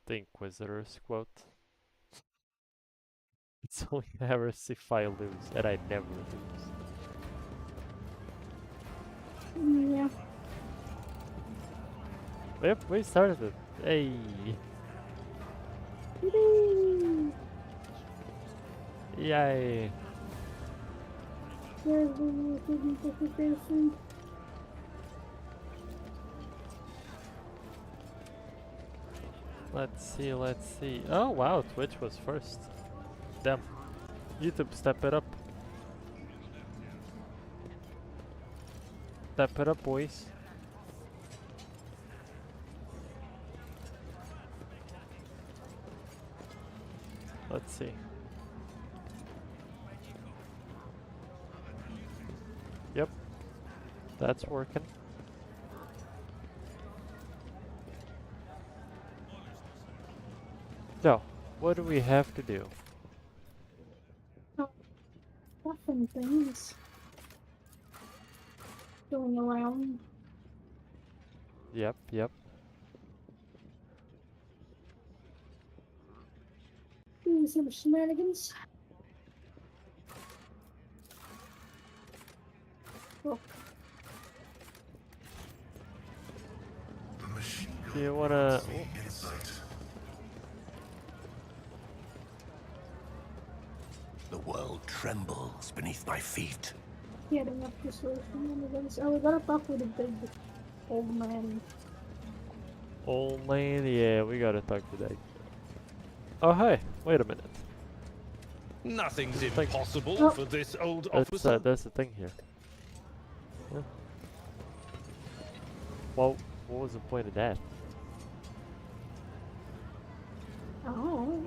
the Inquisitor's quote. It's only heresy if I lose, and I never lose. Yeah. Yep, we started it. Hey! Whee! Yay! There's the identification. Let's see, let's see. Oh wow, Twitch was first. Damn. YouTube, step it up. Step it up, boys. Let's see. Yep. That's working. So, what do we have to do? Nothing things going around. Yep, yep. Doing some shenanigans. Oh. Do you wanna... The world trembles beneath my feet. Yeah, I don't have to search for shenanigans. Oh, we gotta talk with the big old man. Old man? Yeah, we gotta talk to that. Oh, hey, wait a minute. Nothing's Like- impossible for this old officer. That's the thing here. Huh? Well, what was the point of that? Oh.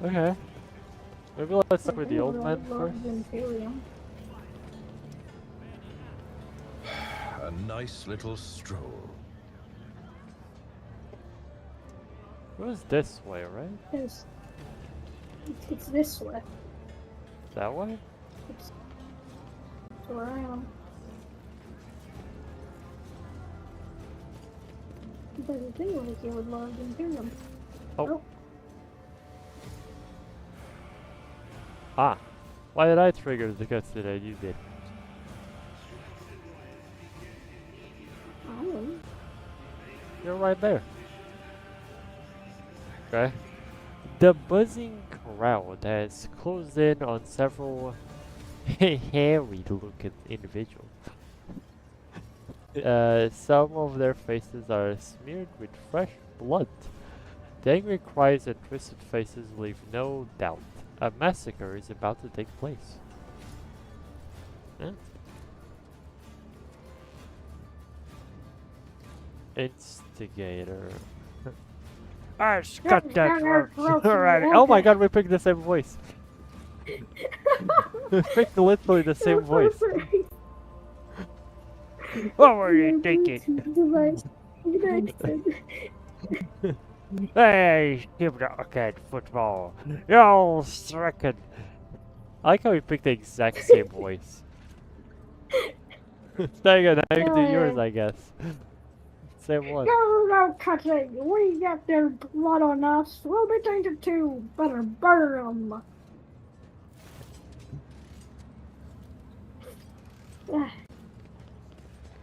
Okay. Maybe let's start with the old man first. Imperium. A nice little stroll. It was this way, right? It's this way. That way? It's where I am. There's a thing over here with large Imperium. Oh. Ah. Why did I trigger the cuts today? You did. Oh. You're right there. Okay. The buzzing crowd has closed in on several hairy-looking individuals. Some of their faces are smeared with fresh blood. The angry cries and twisted faces leave no doubt. A massacre is about to take place. Huh? Instigator. I got that right. Alright. Oh my god, we picked the same voice. We picked literally the same voice. What were you thinking? Hey, stupid arcade football. You're stricken. I like how we picked the exact same voice. Dang it, I can do yours, I guess. Same one. No cutting. We got their blood on us. We'll be taken too. Better burn them.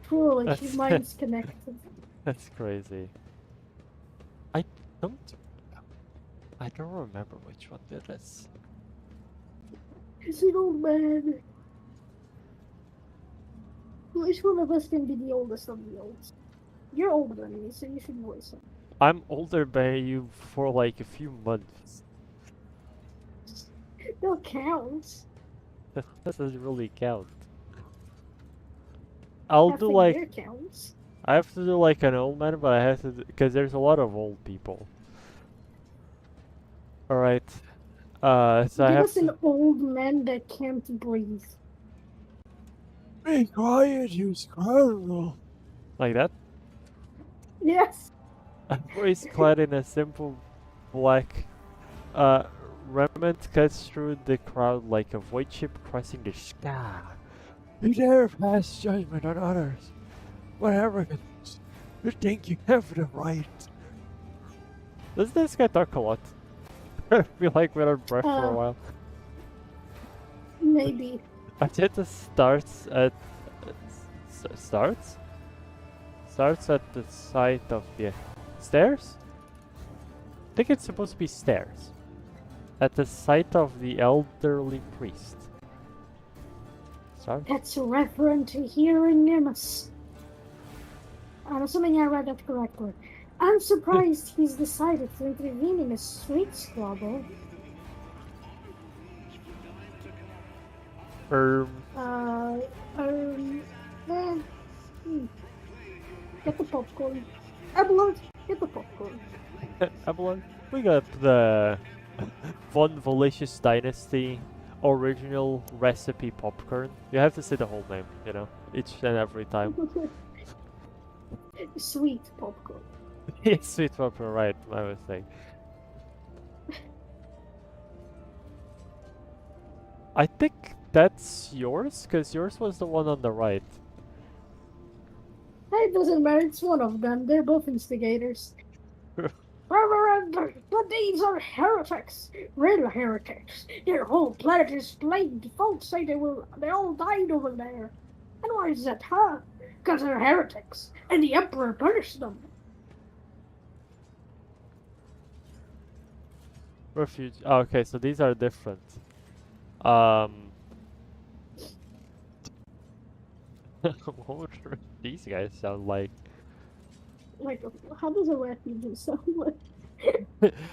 Truly, she mind's connected. That's crazy. I don't remember which one did this. It's an old man. Which one of us can be the oldest of the olds? You're older than me, so you should voice him. I'm older by you for like a few months. That counts. That doesn't really count. I'll Half do a like... year counts. I have to do like an old man, but I have to because there's a lot of old people. Alright. So I Give have us an old man that can't breathe. Be quiet, you scoundrel! Like that? Yes. A voice clad in a simple black remnant cuts through the crowd like a white ship crossing the sky. You dare pass judgment on others. What arrogance! You think you have the right. Does this guy talk a lot? I feel like we're on breath for a while. Maybe. Agenda starts at starts at the site of the stairs. I think it's supposed to be stairs at the site of the elderly priest. Start. That's a reference to Hieronymus. I'm assuming I read that correctly. I'm surprised he's decided to intervene in a street squabble. Eh, Get the popcorn. Abelard, get the popcorn. Evelyn, we got the Von Volicious Dynasty original recipe popcorn. You have to say the whole name, you know, each and every time. Sweet popcorn. It's sweet popcorn, right? My mistake. I think that's yours, because yours was the one on the right. It doesn't matter, it's one of them. They're both instigators. But these are heretics. Real heretics. Their whole planet is plagued. Folks say they all died over there. And why is that, huh? Because they're heretics. And the Emperor punished them. Refuge. Oh, okay, so these are different. What would these guys sound like? Like, how does a refugee sound like?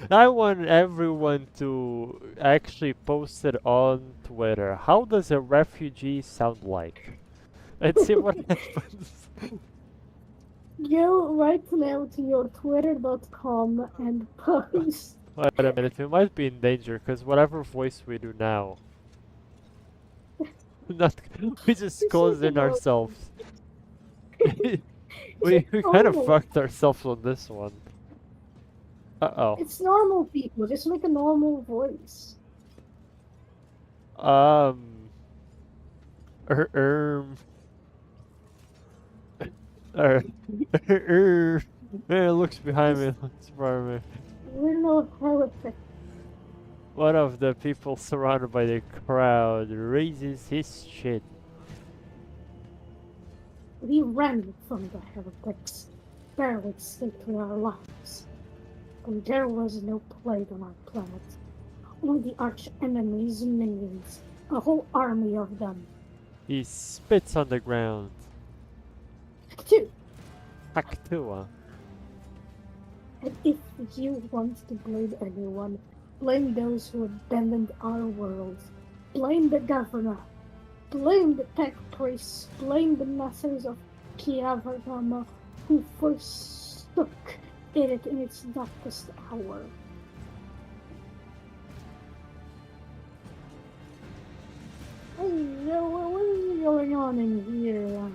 I want everyone to actually post it on Twitter. How does a refugee sound like? Let's see what happens. Go right now to your twitter.com and post. Wait a minute, we might be in danger, because whatever voice we do now... Not, we just closed in ourselves. we kind of fucked ourselves on this one. Uh-oh. It's normal people, just make a normal voice. Looks behind me, looks behind me. We're no heretics. One of the people surrounded by the crowd raises his chin. We ran from the heretics, barely escaped with our lives. And there was no plague on our planet. Only the arch enemy's minions, a whole army of them. He spits on the ground. Two. Haktua. And if you want to blame anyone, blame those who abandoned our world. Blame the governor. Blame the tech priests. Blame the masters of Warhammer who forsook it in its darkest hour. I don't know what is going on in here.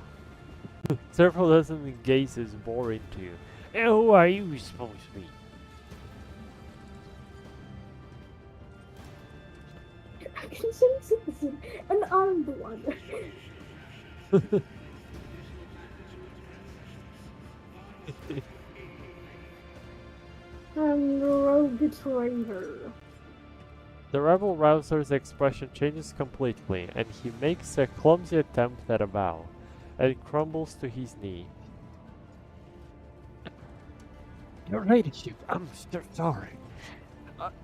Several dozen gazes bore into you. And who are you supposed to be? I can say citizen, an armed one. I'm the rogue traitor. The rebel rouser's expression changes completely, and he makes a clumsy attempt at a bow, and crumbles to his knee. Your ladyship, I'm so sorry.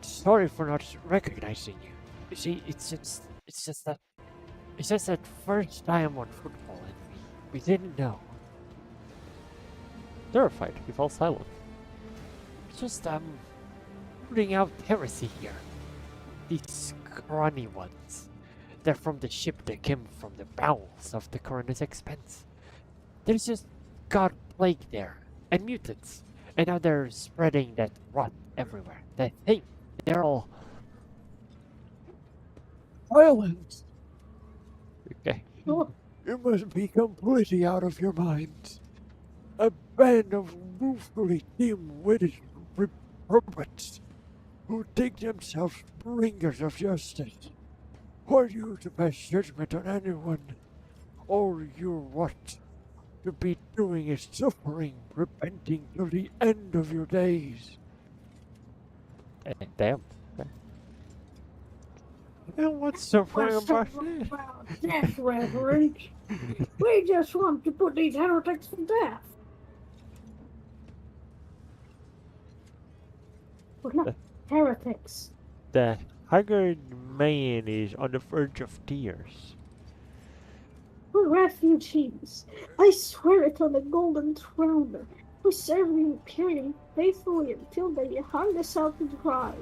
Sorry for not recognizing you. You see, it's just that first time on football, and we didn't know. Terrified, he falls silent. Just rooting out heresy here. These scrawny ones. They're from the ship that came from the bowels of the coroner's expense. There's just god plague there, and mutants. And now they're spreading that rot everywhere. They think they're all Violence! Okay. Oh, You must be completely out of your mind. A band of woefully dim-witted reprobates who think themselves bringers of justice. Who are you to pass judgment on anyone? Or you what? to be doing is suffering, repenting till the end of your days. Damn. And what's suffering What's about up this? about death, Reverend? We just want to put these heretics to death. We're not heretics. The haggard man is on the verge of tears. We're refugees. I swear it on the golden throne. We served the Imperium faithfully until they hung us out to dry.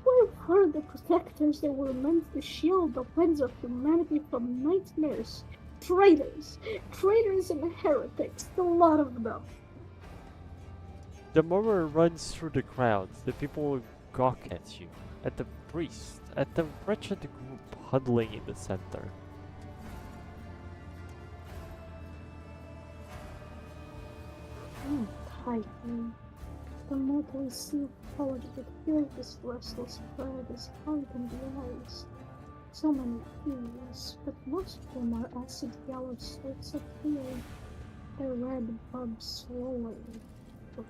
We were the protectors that were meant to shield the winds of humanity from nightmares. Traitors! Traitors and heretics, the lot of them. The murmur runs through the crowds. The people gawk at you, at the priest, at the wretched group huddling in the center. Titan. The mortal sea forward with feel this restless crowd is hard in the eyes. So many thieves, but most of them are acid yellow streaks of fear. Their red bulbs swollen,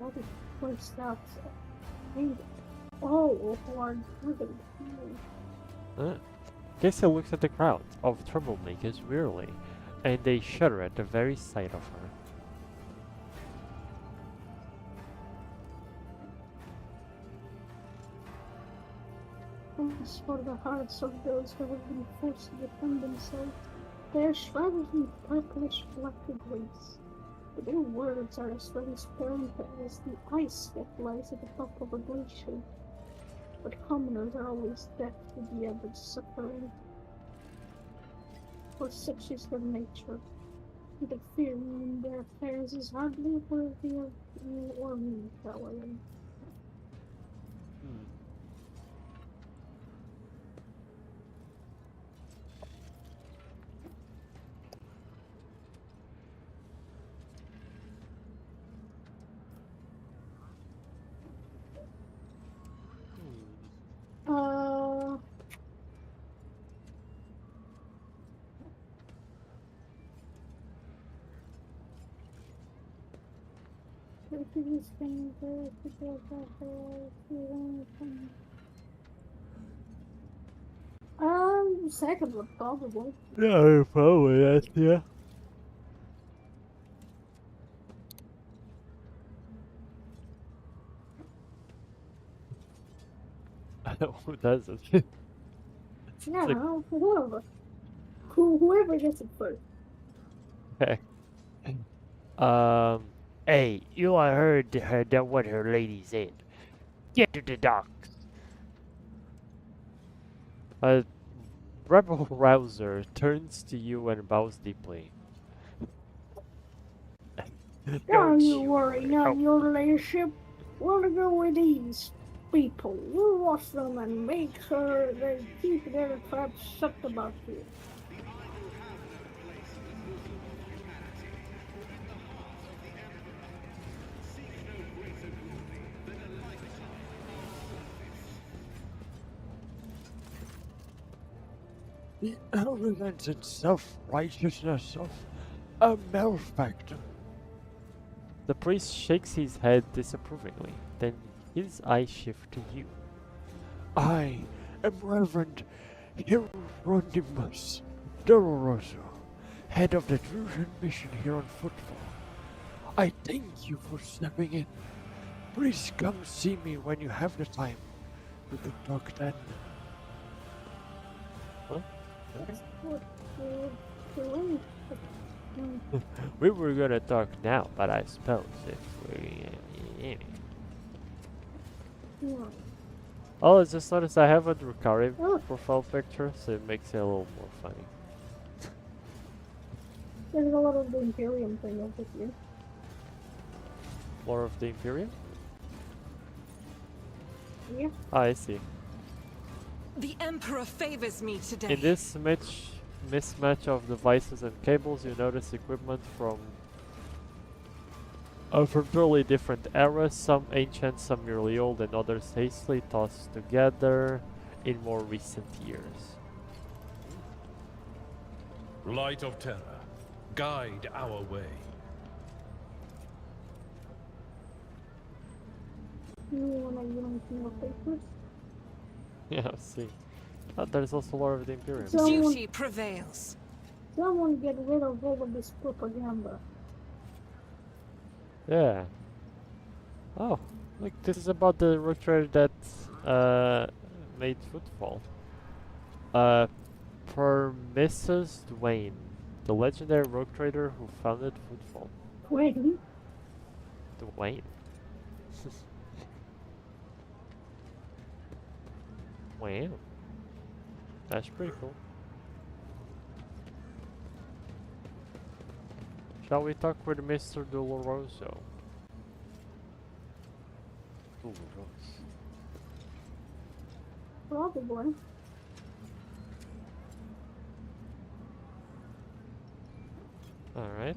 already burst out, painted. All who are driven here. Casey looks at the crowd of troublemakers wearily, and they shudder at the very sight of her. As for the hearts of those who have been forced to defend themselves, they are shrouded in purplish black degrees. But their words are as transparent as the ice that lies at the top of a glacier. But commoners are always deaf to the average suffering. For such is their nature. Interfering in their affairs is hardly worthy of you or me, however. Second one, probably. Yeah, probably that, yeah. Who doesn't? Yeah, whoever. Whoever gets it first. Okay. Hey, you I heard that what her lady said. Get to the docks. A rebel rouser turns to you and bows deeply. Don't you worry, now, your ladyship. We'll go with these people. We'll watch them and make sure they keep their traps shut about you. The arrogance and self-righteousness of a malefactor. The priest shakes his head disapprovingly, then his eyes shift to you. I am Reverend Hieronymus Doloroso, head of the Drusian mission here on Footfall. I thank you for stepping in. Please come see me when you have the time. We can talk then. We were gonna talk now, but I suppose if we... Yeah. Oh, I just noticed I have a Drukari profile picture, so it makes it a little more funny. There's a lot of the Imperium thing over here. More of the Imperium? Yeah. Ah, I see. The Emperor favors me today. In this mismatch of devices and cables, you notice equipment from totally different eras, some ancient, some merely old, and others hastily tossed together in more recent years. Light of terror. guide our way. You wanna use your papers? Yeah, I'll see. There's also Lord of the Imperium. So- Duty prevails. Someone get rid of all of this propaganda. Yeah. Oh, look, this is about the rogue trader that made Footfall. Permissus Dwayne, the legendary rogue trader who founded Footfall. Wait, Dwayne. Wow. That's pretty cool. Shall we talk with Mr. Doloroso? Doloroso. probably. Alright.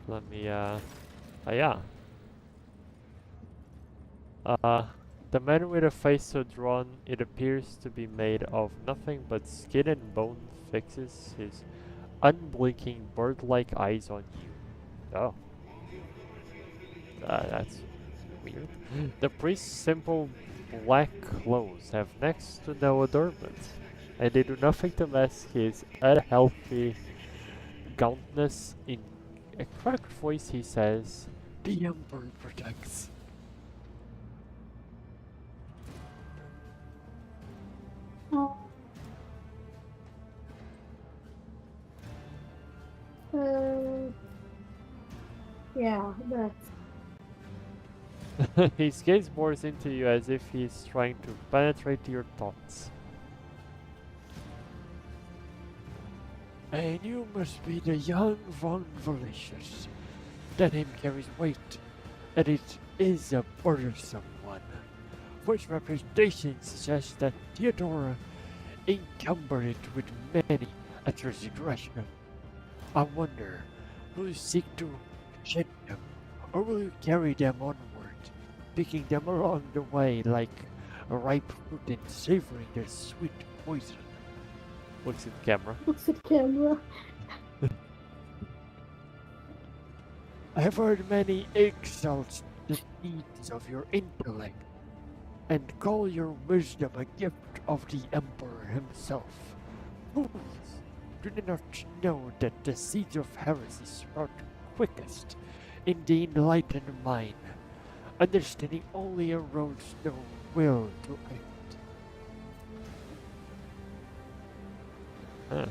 Let me, yeah. The man with a face so drawn, it appears to be made of nothing but skin and bone, fixes his unblinking bird-like eyes on you. Oh. That's weird. The priest's simple black clothes have next to no adornment, and they do nothing to mask his unhealthy gauntness. In a cracked voice he says, "The Emperor protects." Oh. Yeah, that's His gaze bores into you as if he's trying to penetrate your thoughts. And you must be the young Von Valicious. That name carries weight, and it is a burdensome one, which reputation suggests that Theodora encumbered it with many a transgression. I wonder, will you seek to shed them, or will you carry them onward, picking them along the way like a ripe fruit and savoring their sweet poison? Looks at the camera. looks at camera. I have heard many exalt the needs of your intellect, and call your wisdom a gift of the Emperor himself. Fools, do they not know that the seeds of heresy sprout quickest in the enlightened mind? Understanding only erodes the will to act. Huh.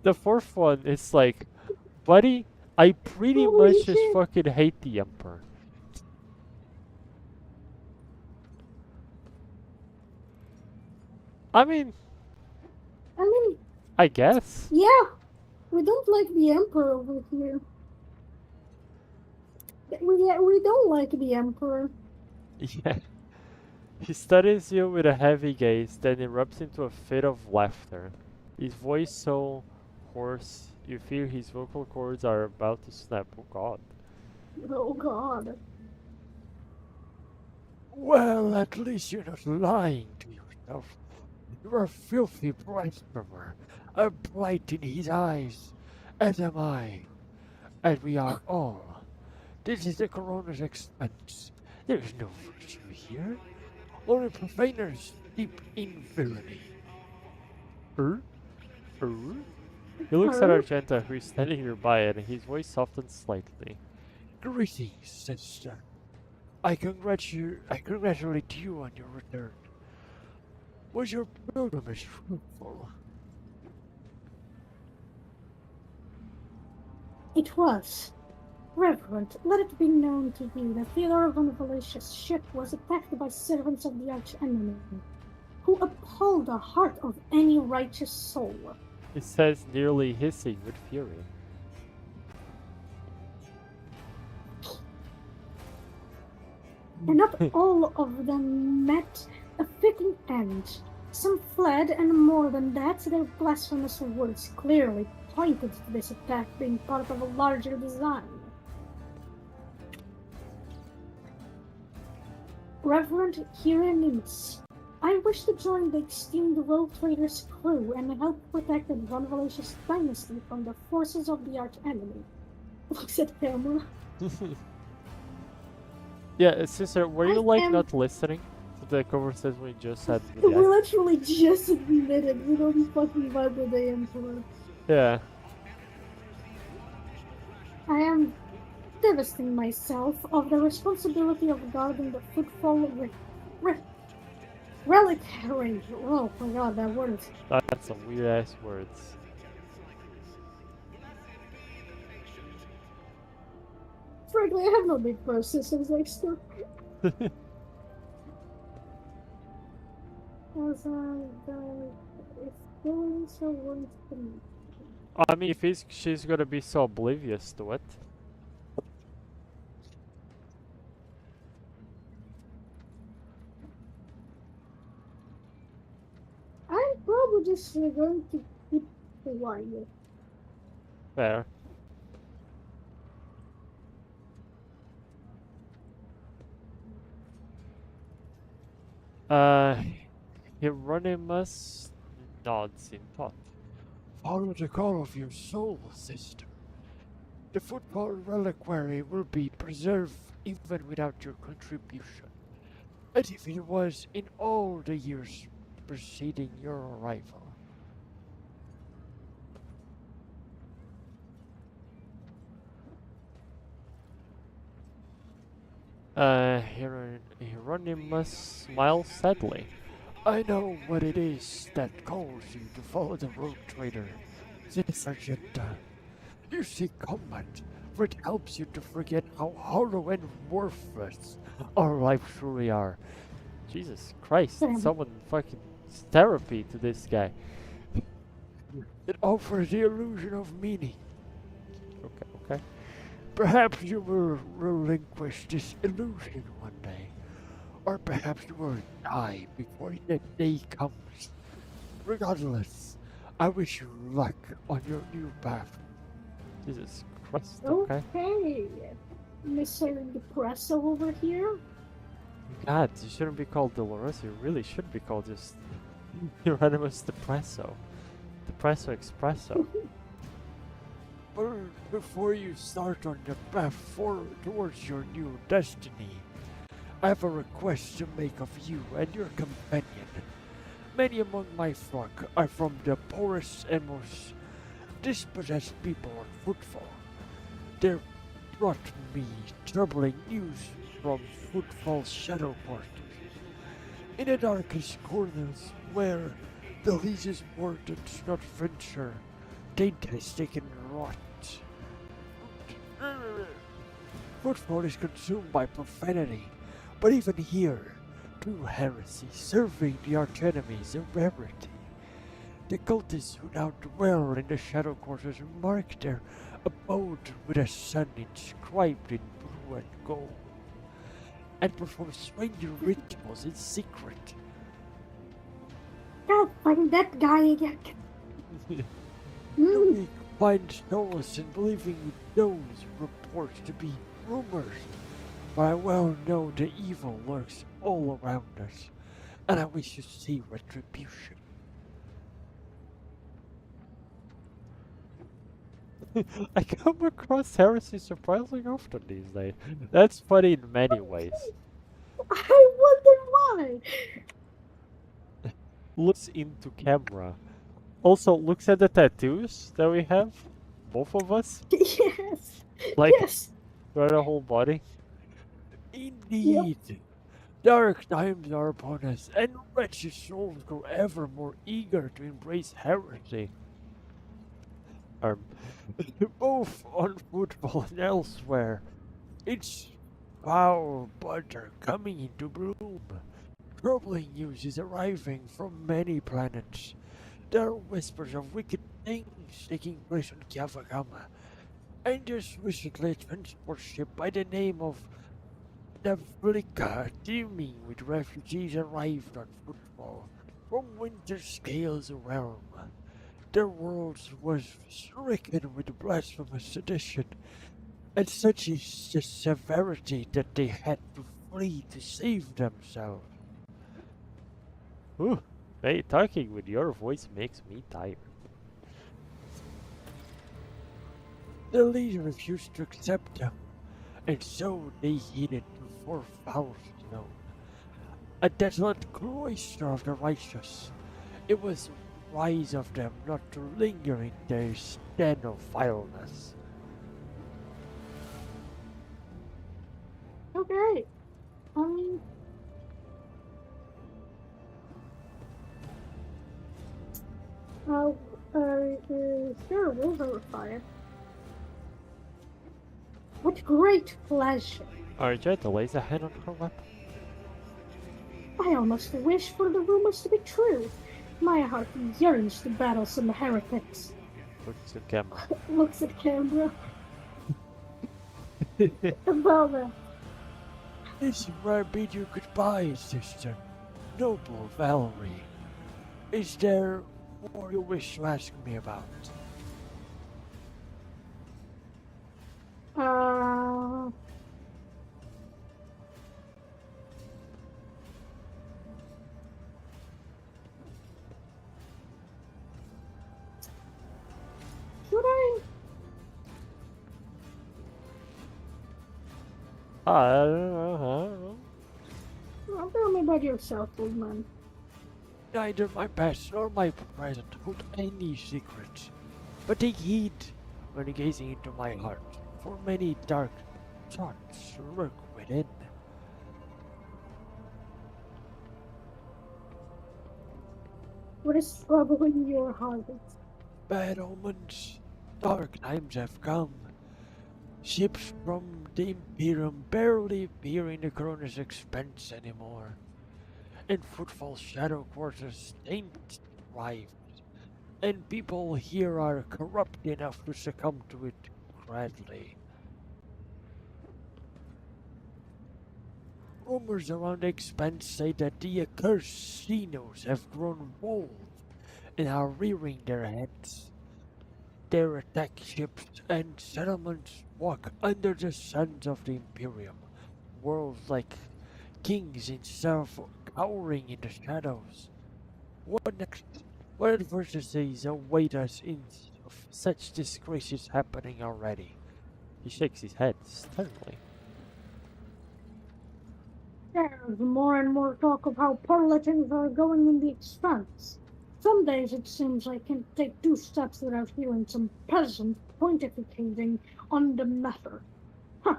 The fourth one is like, buddy, I pretty Holy much just shit. fucking hate the Emperor. I mean, I mean, I guess. yeah, we don't like the Emperor over here. We don't like the Emperor. Yeah. He studies you with a heavy gaze, then erupts into a fit of laughter. His voice so hoarse, you fear his vocal cords are about to snap. Oh god. Oh God. Well, at least you're not lying to yourself. You're a filthy blasphemer, a blight in his eyes, as am I, and we are all. This is the coroner's expense. There is no virtue here, only profaners deep in villainy. He looks at Argenta, who is standing nearby, and his voice softens slightly. Greetings, sister. I congratulate you on your return. Was your pilgrimage fruitful? It was. Reverend, let it be known to you that Theodore von Valicious' ship was attacked by servants of the arch-enemy, who appalled the heart of any righteous soul. He says, nearly hissing with fury. And not all of them met a fitting end. Some fled, and more than that, their blasphemous words clearly pointed to this attack being part of a larger design. Reverend Hieronymus, I wish to join the esteemed Rogue Trader's crew and help protect the Von Valicious dynasty from the forces of the arch-enemy. Looks at camera. Yeah, sister, were you I am- not listening to the conversation we just had? With We the literally just admitted we don't fucking vibe with the Emperor. Yeah. I am divesting myself of the responsibility of guarding the footfall relic range. Oh my god, that word. That's some weird ass words. Frankly, I have no big pro systems like stuff. As it's going so worth to me. I mean, if she's gonna be so oblivious to it. I'm probably just going to keep quiet. Fair. Hieronymus nods in thought. Follow the call of your soul, sister. The football reliquary will be preserved even without your contribution, as if it was in all the years preceding your arrival. Hieronymus smiles sadly. I know what it is that calls you to follow the rogue trader, this agenda. You seek combat, for it helps you to forget how hollow and worthless our lives truly are. Jesus Christ, someone fucking therapy to this guy. It offers the illusion of meaning. Okay. Perhaps you will relinquish this illusion one day. Or perhaps you will die before that day comes. Regardless, I wish you luck on your new path. Jesus Christ, okay. Okay. Mr. Depresso over here. God, you shouldn't be called Dolores, you really should be called just Hieronymus Depresso. Depresso Expresso. But before you start on the path forward towards your new destiny, I have a request to make of you and your companion. Many among my flock are from the poorest and most dispossessed people on Footfall. They brought me troubling news from Footfall's shadow quarters. In the darkest corners where the leases wardens not venture, taint has taken rot. Footfall is consumed by profanity, but even here, true heresy serving the archenemy is a rarity. The cultists who now dwell in the shadow quarters mark their abode with a sun inscribed in blue and gold, and perform strange rituals in secret. God, find that guy again. We find solace in believing those reports to be rumors, but I well know the evil lurks all around us, and I wish to see retribution. I come across heresy surprisingly often these days. That's funny in many ways. I wonder why. Looks into camera. Also, looks at the tattoos that we have. Both of us. Yes. Like, Yes. throughout the whole body. Indeed, dark times are upon us, and wretched souls grow ever more eager to embrace heresy. Both on Football and elsewhere, its foul buds are coming into bloom. Troubling news is arriving from many planets. There are whispers of wicked things taking place on Kyavagama, and there's recently a transport ship by the name of Nevlika teeming with refugees arrived on Football from Winter Scales realm. Their world was stricken with blasphemous sedition, and such is the severity that they had to free to save themselves. Ooh, hey, talking with your voice makes me tired. The leader refused to accept them, and so they headed to 4,000 known, a desolate cloister of the righteous. It was wise of them not to linger in their den of vileness. Okay. Uh, sure, we'll verify it. With great pleasure. Argenta lays a hand on her weapon. I almost wish for the rumors to be true. My heart yearns to battle some heretics. Looks at camera. Looks at camera. About that. This is where I bid you goodbye, sister. Noble Valerie. Is there more you wish to ask me about? Should I? I don't know. Well, tell me about yourself, old man. Neither my past nor my present hold any secrets, but take heed when gazing into my heart, for many dark thoughts lurk within. What is troubling your heart? Bad omens, dark times have come. Ships from the Imperium barely appear in the Coroner's expense anymore. And footfall shadow quarters ain't thrived, and people here are corrupt enough to succumb to it gladly. Rumors around the expanse say that the accursed Xenos have grown bold and are rearing their heads. Their attack ships and settlements walk under the suns of the Imperium, worlds like kings instead of cowering in the shadows. What next? What adversities await us in of such disgraces happening already? He shakes his head sternly. There's more and more talk of how poorly things are going in the expanse. Some days it seems I can take 2 steps without hearing some peasant pontificating on the matter. Huh.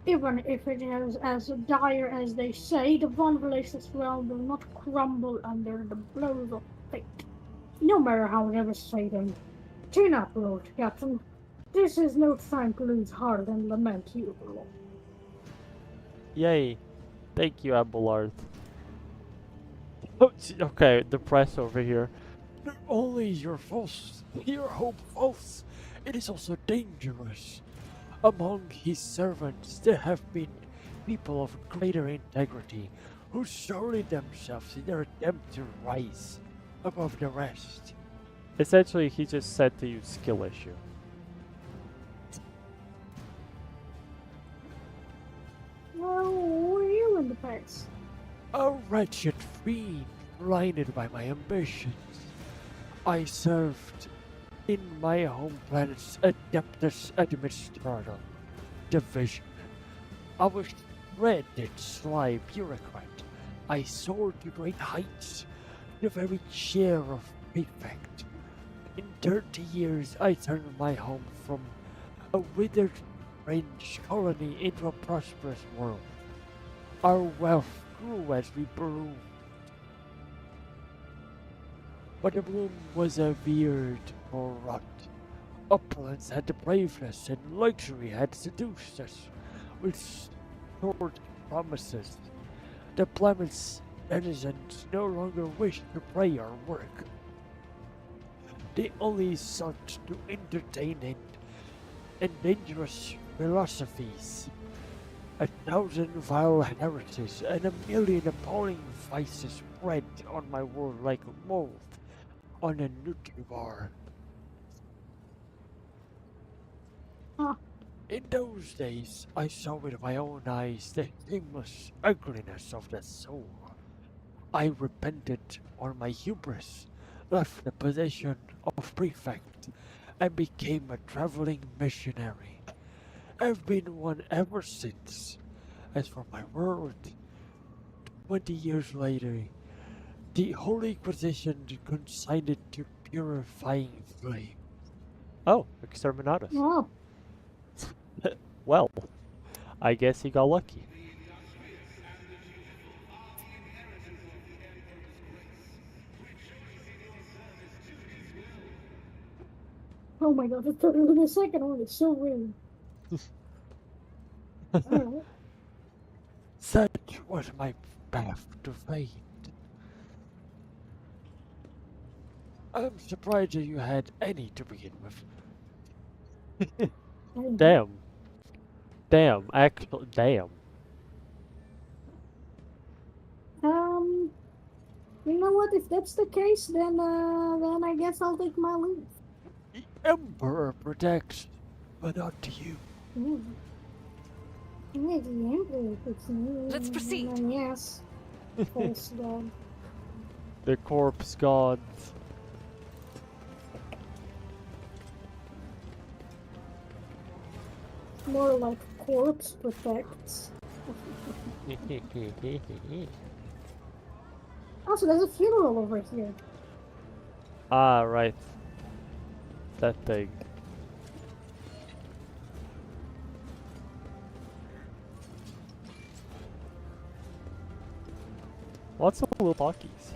Even if it is as dire as they say, the Von Valacious realm will not crumble under the blows of fate, no matter how devastating. Chin up, Lord Captain. This is no time to lose heart and lament you, Lord. Yay. Thank you, Abelard. Oh, okay, the press over here. Not only is your hope false, it is also dangerous. Among his servants there have been people of greater integrity who sullied themselves in their attempt to rise above the rest. Essentially, he just said to you skill issue. Well, were you in the past? A wretched fiend blinded by my ambitions. I served in my home planet's Adeptus Administrator division. I was dreaded sly bureaucrat. I soared to great heights, the very chair of prefect. In 30 years I turned my home from a withered French colony into a prosperous world. Our wealth grew as we bloomed. But the bloom was a veered for rot. Opulence had the braveness, and luxury had seduced us with short promises. The planet's denizens no longer wished to pray or work. They only sought to entertain and dangerous philosophies. 1,000 vile heresies and 1,000,000 appalling vices spread on my world like mold on a Nutribar. In those days, I saw with my own eyes the shameless ugliness of the soul. I repented on my hubris, left the position of prefect, and became a traveling missionary. I've been one ever since. As for my word, 20 years later, the Holy Inquisition consigned it to purifying flame. Oh, exterminatus. Oh, Well, I guess he got lucky. oh my god, the second one is so rude. Alright. Such was my path to fate. I'm surprised that you had any to begin with. Damn. Damn, actually, damn. You know what? If that's the case, then I guess I'll take my leave. The Emperor protects, but not to you. Mm. Yeah, the Emperor puts me. Let's proceed. Then yes. False god. The corpse god. More like corpse protects. Also, there's a funeral over here. Ah, right. That thing. Lots of little talkies.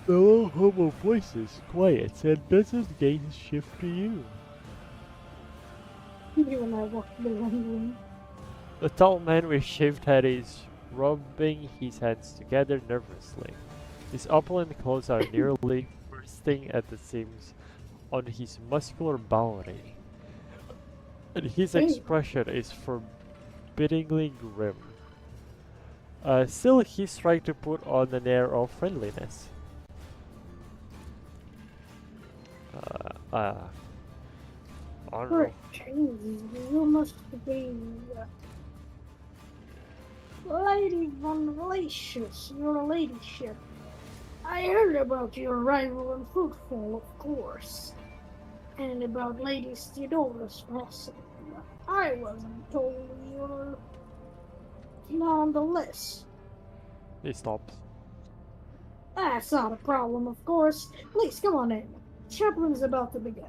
The low hum of voices quiets and doesn't gain shift to you. You and I walked the wrong room. The tall man with shaved head is rubbing his hands together nervously. His opulent clothes are nearly bursting at the seams on his muscular body, and his Hey. expression is forbiddingly grim. Still, he's trying to put on an air of friendliness. Honorable. You must be Lady von Glacius, your ladyship. I heard about your arrival in Fruitful, of course, and about Lady Theodora's passing. I wasn't told you were nonetheless. He stops. That's not a problem, of course. Please, come on in. Chaplain's about to begin.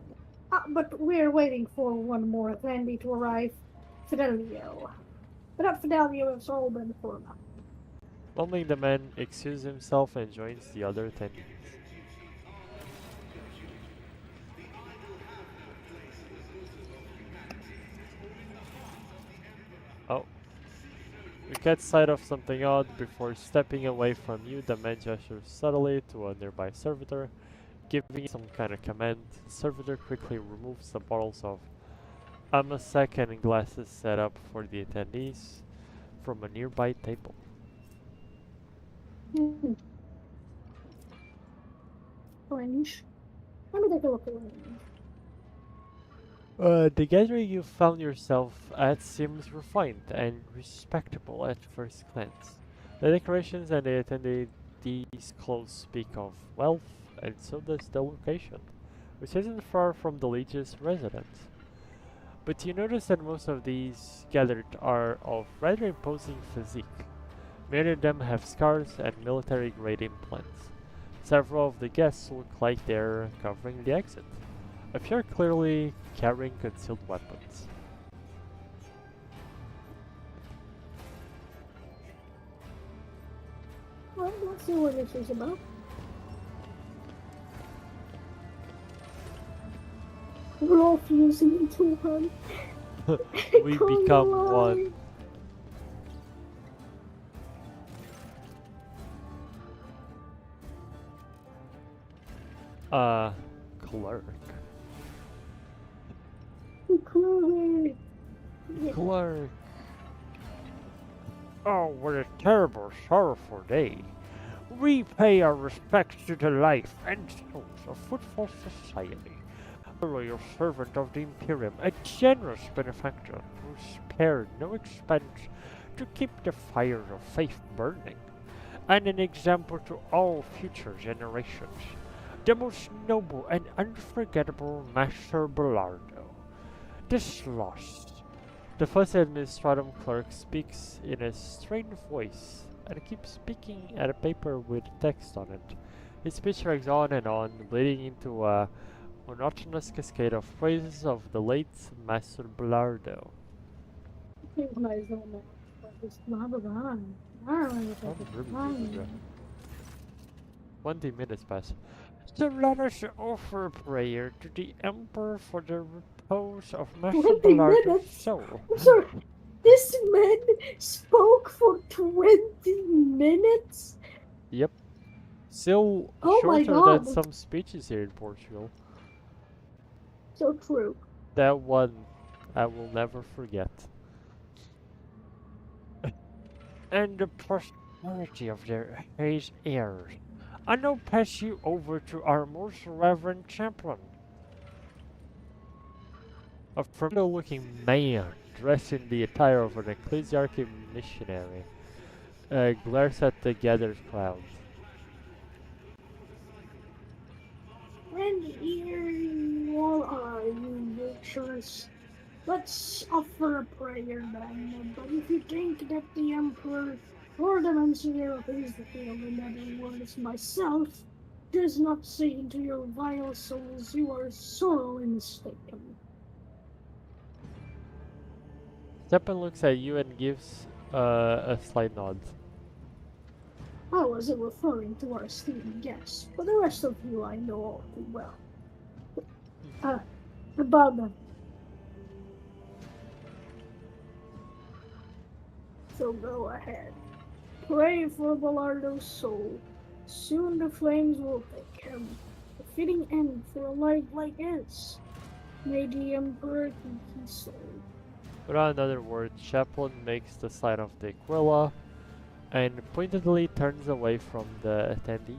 But we're waiting for one more attendee to arrive. Fidelio. Without Fidelio, it's all been for now. Mumbling, the man excuses himself and joins the other attendees. Oh. You catch sight of something odd. Before stepping away from you, the man gestures subtly to a nearby servitor, giving some kind of command. The servitor quickly removes the bottles of Amasak and glasses set up for the attendees from a nearby table. Fringe. Let me take a look around. The gathering you found yourself at seems refined and respectable at first glance. The decorations and the attendees' clothes speak of wealth, and so does the location, which isn't far from the Legion's residence. But you notice that most of these gathered are of rather imposing physique. Many of them have scars and military-grade implants. Several of the guests look like they're covering the exit. A few are clearly carrying concealed weapons. Well, let's see what this is about. We're all fusing into one. We Come become alive. one. Clerk. Clearly. Yeah. Clerk. Oh, what a terrible, sorrowful day. We pay our respects to the life and souls of Footfall Society. A loyal servant of the Imperium, a generous benefactor who spared no expense to keep the fires of faith burning, and an example to all future generations. The most noble and unforgettable Master Belardo. This lost. The first administratum clerk speaks in a strained voice and keeps speaking at a paper with text on it. His speech drags on and on, leading into a monotonous cascade of praises of the late Master Belardo. Mas não, não. It's not around. 20 minutes pass. So let us offer a prayer to the Emperor for the repose of Master 20 Belardo's minutes? soul. I'm sorry. This man spoke for 20 minutes? Yep. Still Oh my shorter than God. some speeches here in Portugal. So true. That one I will never forget. And the prosperity of his heirs. I now pass you over to our most reverend chaplain. A familiar-looking man dressed in the attire of an ecclesiarchal missionary glares at the gathered crowd. And here you all are, you vultures. Let's offer a prayer then. But if you think that the Emperor or the Messenger of Israel, in other words, myself, does not say into your vile souls, you are sorely mistaken. Stepan looks at you and gives a slight nod. I wasn't referring to our esteemed guests, but the rest of you I know all too well. About them. So go ahead. Pray for Belardo's soul. Soon the flames will take him. A fitting end for a life like his. May the Emperor keep his soul. Without another word, Chaplain makes the sign of the Aquila and pointedly turns away from the attendees.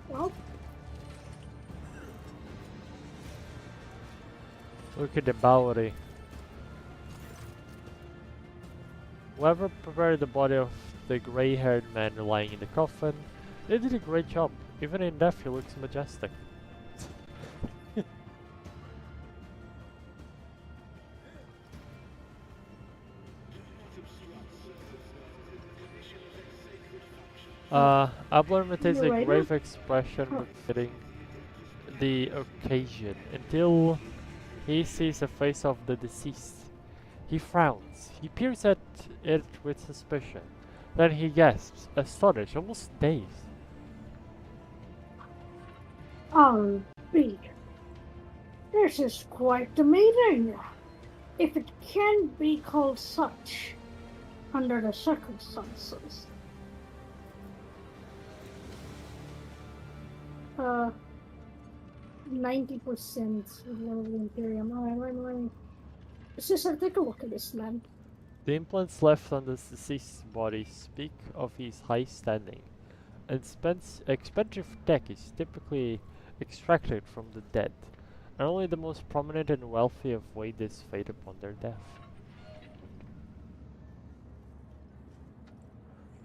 Well, Look at the Bowery. Whoever prepared the body of the gray-haired man lying in the coffin, they did a great job. Even in death, he looks majestic. Abler maintains a You're right, grave expression befitting the occasion until he sees the face of the deceased. He frowns. He peers at it with suspicion. Then he gasps, astonished, almost dazed. I'll be. This is quite the meeting. If it can be called such, under the circumstances. 90% of the Imperium. Alright, let me. Sister, take a look at this man. The implants left on the deceased's body speak of his high standing. Expensive tech is typically extracted from the dead, and only the most prominent and wealthy avoid this fate upon their death.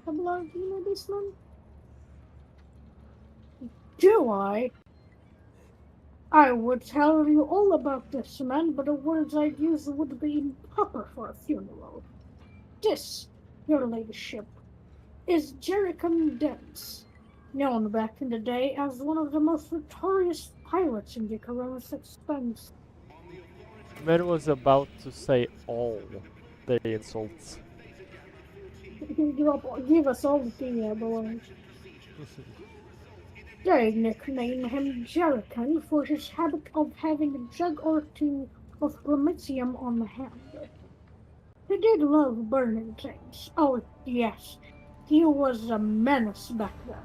Hello, do you know this man? Do I? I would tell you all about this man, but the words I'd use would be improper for a funeral. This, your ladyship, is Jericho Dents, known back in the day as one of the most notorious pirates in the Corona's expense. Man was about to say all the insults. Give us all the belongs. They nicknamed him Jericho for his habit of having a jug or two of Prometheum on the hand. He did love burning things. Oh yes, he was a menace back then.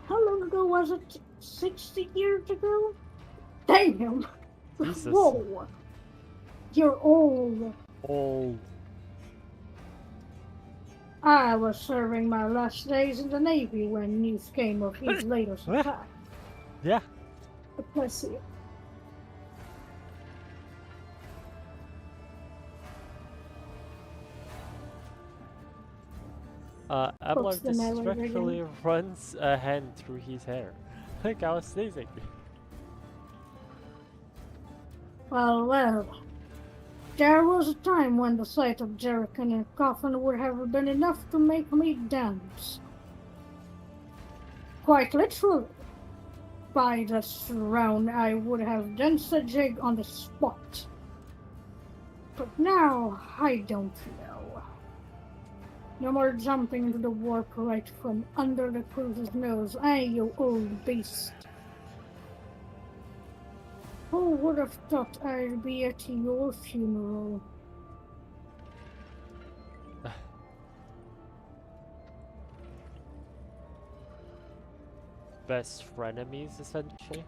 How long ago was it? 60 years ago? Damn! Jesus. Whoa! You're old. Old. I was serving my last days in the Navy when news came of his latest attack. Yeah. Bless you. Abelard the narrator again. distractfully runs a hand through his hair. Like I was sneezing. Well. There was a time when the sight of Jericho in a coffin would have been enough to make me dance. Quite literally. By this round, I would have danced a jig on the spot. But now, I don't know. No more jumping into the warp right from under the cruiser's nose, you old beast. Who would have thought I'd be at your funeral? Best frenemies, essentially.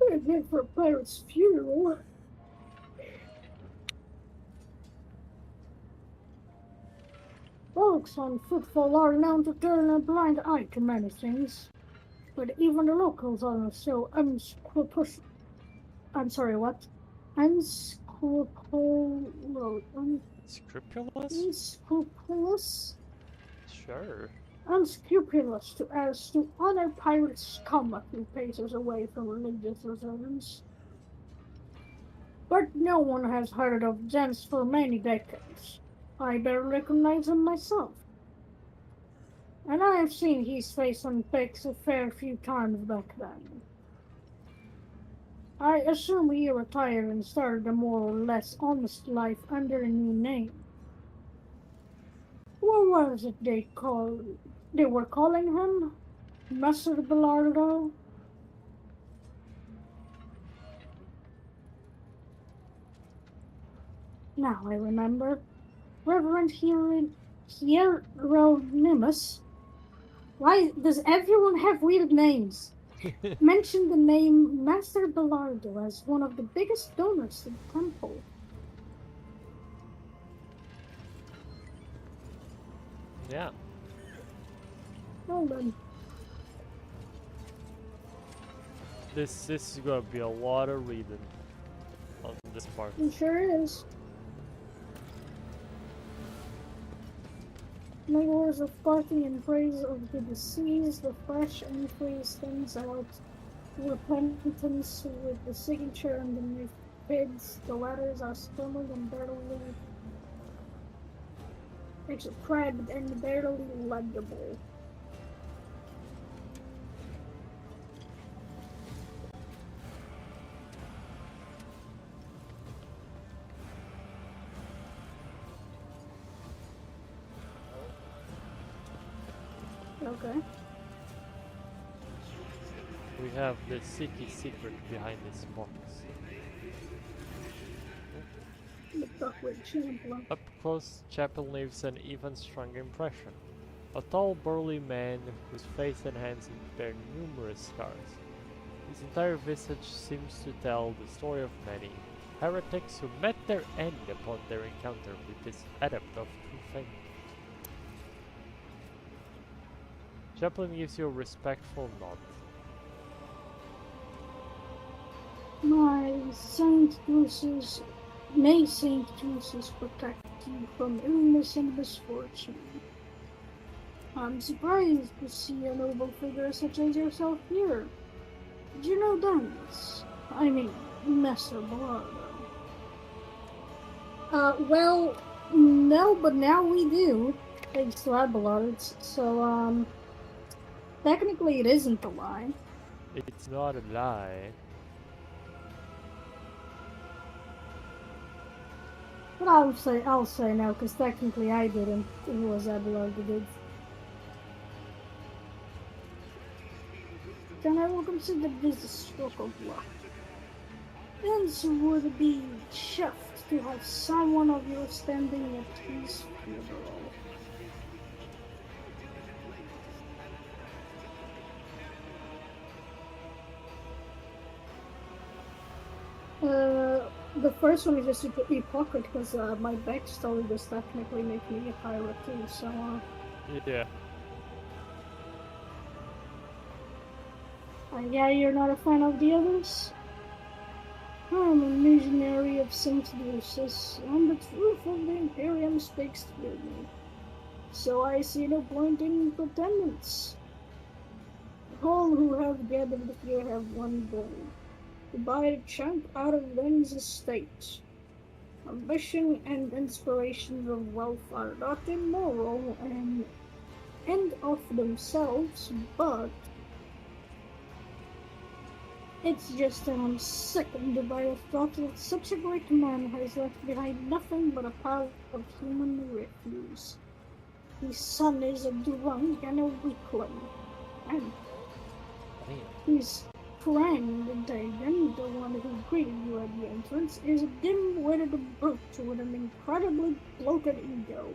I'm here for a pirate's funeral. Folks on footfall are known to turn a blind eye to many things. But even the locals are so unscrupulous. I'm sorry, what? Unscrupulous? Sure. Unscrupulous as to honor pirates scum a few paces away from religious observance. But no one has heard of Jens for many decades. I barely recognize him myself. And I have seen his face on pics a fair few times back then. I assume he retired and started a more or less honest life under a new name. What was it they were calling him? Messer Belardo? Now I remember. Reverend Hieronymus. Why does everyone have weird names? Mentioned the name Master Belardo as one of the biggest donors to the temple. Yeah. Well then. This is gonna be a lot of reading on this part. It sure is. Many words of parting in praise of the deceased, the fresh and phrase things about repentance with the signature underneath pigs. The letters are scribbled and barely crabbed and barely legible. Okay. We have the city secret behind this box. The Buckwheat Champlain. Up close, Chapel leaves an even stronger impression. A tall, burly man whose face and hands bear numerous scars. His entire visage seems to tell the story of many heretics who met their end upon their encounter with this adept of true faith. Chaplain gives you a respectful nod. May Saint Jesus protect you from illness and misfortune. I'm surprised to see a noble figure such as yourself here. Did you know Dennis? I mean, Messer Belardo. Well, no, but now we do. Thanks to Abelards. So, technically it isn't a lie. It's not a lie. But I'll say no, because technically I didn't. It was Abelard who did. Then I will consider this a stroke of luck. Vince would be chuffed to have someone of your standing at his funeral. the first one is just super hypocrite because my backstory does technically make me a pirate too, so Yeah. yeah, you're not a fan of the others? I'm a missionary of St. Lucis, and the truth of the Imperium speaks through me. So I see no point in pretenders. All who have gathered here have one goal: to buy a chunk out of Lynn's estate. Ambition and inspirations of wealth are not immoral and end of themselves, but it's just that I'm sickened by the thought that such a great man has left behind nothing but a pile of human refuse. His son is a drunk and a weakling, and his friend Dagon, the one who greeted you at the entrance, is a dim-witted brute with an incredibly bloated ego.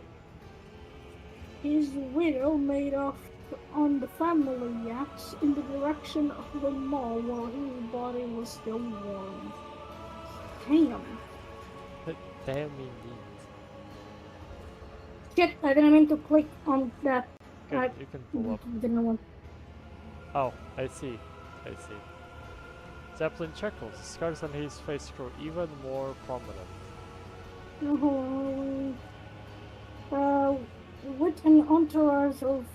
His widow made off on the family yacht in the direction of the mall while his body was still warm. Damn. Damn indeed. Shit, I didn't mean to click on that. You can pull up. Didn't want. Oh, I see. I see. Zeppelin chuckles. Scars on his face grow even more prominent. With an entourage of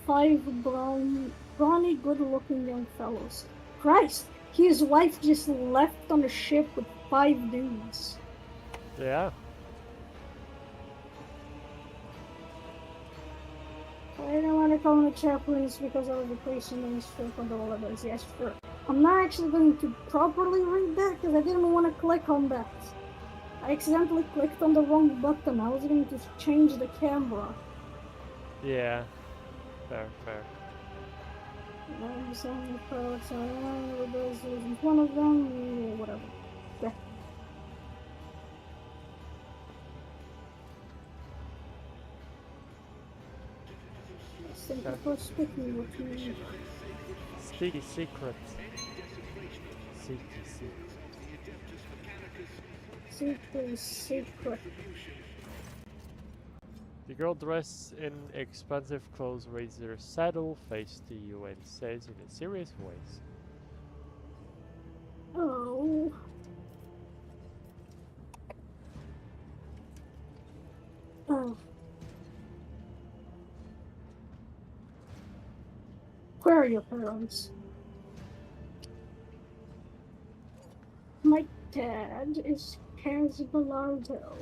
5 brawny, good-looking young fellows. Christ, his wife just left on the ship with 5 dudes. Yeah. I don't want to call them the chaplains because I was a patient and strict on all of those. Yes, sure. I'm not actually going to properly read that because I didn't want to click on that. I accidentally clicked on the wrong button. I was going to change the camera. Yeah. Fair, fair. I'm saying the products are one of them, yeah, whatever. Yeah. Thank you for speaking with me. Sticky secret. Sticky secret. Secret. The girl dressed in expensive clothes raises her saddle face to you and says in a serious voice, Oh. Oh. Where are your parents? My dad is Kaz Bilardo.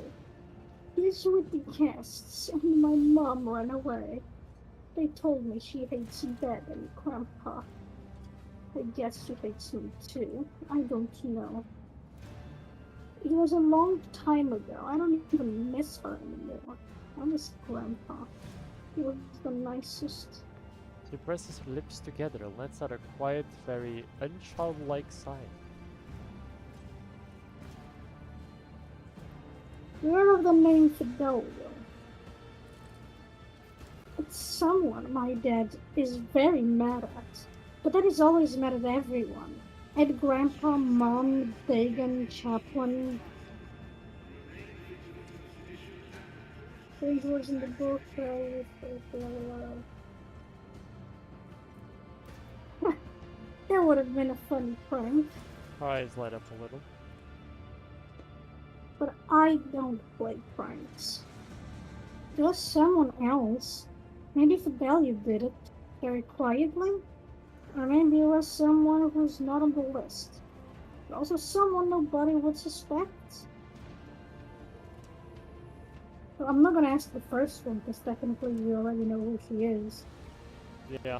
He's with the guests, and my mom ran away. They told me she hates Dad and Grandpa. I guess she hates me too. I don't know. It was a long time ago. I don't even miss her anymore. I miss Grandpa. He was the nicest. she presses her lips together and lets out a quiet, very unchildlike sigh. You heard of the name Fidelio? It's someone my dad is very mad at. But that is always mad at everyone. At Grandpa, Mom, Dagon, Chaplain. These words in the book. That would have been a funny prank. Her eyes light up a little. But I don't play pranks. It was someone else. Maybe Fidelio did it, very quietly. Or maybe it was someone who's not on the list. But also someone nobody would suspect. Well, I'm not gonna ask the first one, because technically you already know who she is. Yeah.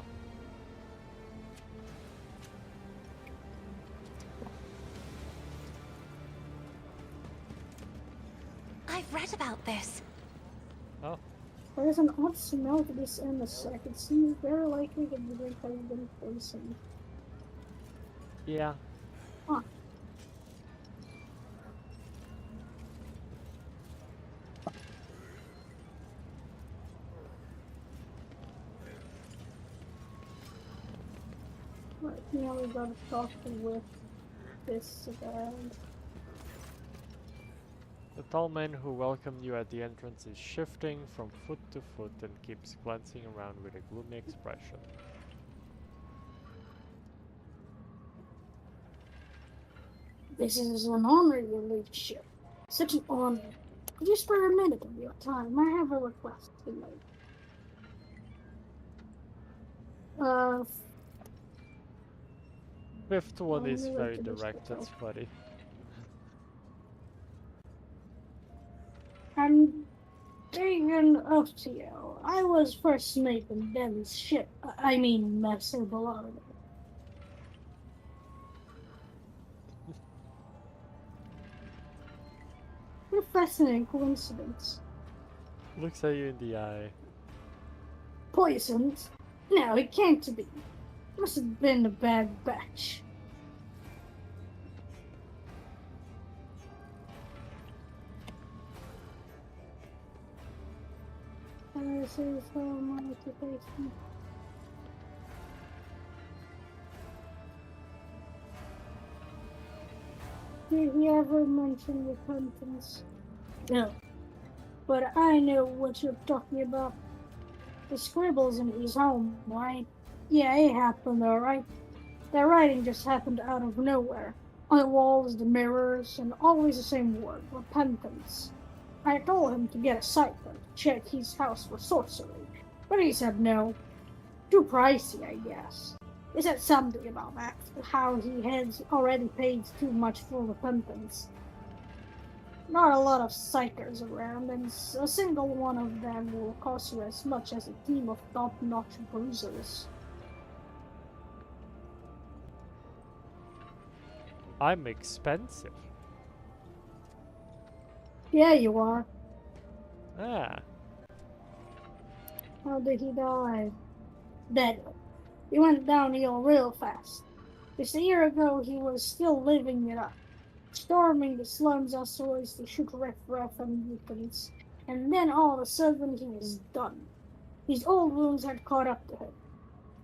I've read about this. Oh. There's an odd smell to this emissary. It seems very likely that the drink has been poisoned. Yeah. Huh. Right, now we gotta talk with this guy. tall man who welcomed you at the entrance is shifting from foot to foot and keeps glancing around with a gloomy expression. This is an honor, your leadership. Such an honor. Could you spare a minute of your time? I have a request to make. Fifth one Let is me look very at this direct, that's myself. funny. I'm digging up to you. I was first mate in Ben's ship. I mean, Master Ballard. What a fascinating coincidence. Looks at you in the eye. Poisoned? No, it can't be. Must have been a bad batch. This is my occupation. Did he ever mention repentance? No. But I know what you're talking about. The scribbles in his home, right? Yeah, it happened, alright. That writing just happened out of nowhere. On the walls, the mirrors, and always the same word, repentance. I told him to get a cipher to check his house for sorcery, but he said no. Too pricey, I guess. He said something about that, how he had already paid too much for repentance. Not a lot of psychers around, and a single one of them will cost you as much as a team of top-notch bruisers. I'm expensive. Yeah, you are. Ah, How did he die? Dead. He went downhill real fast. Just a year ago, he was still living it up, storming the slums as always to shoot riffraff and mutants, and then all of a sudden he was done. His old wounds had caught up to him,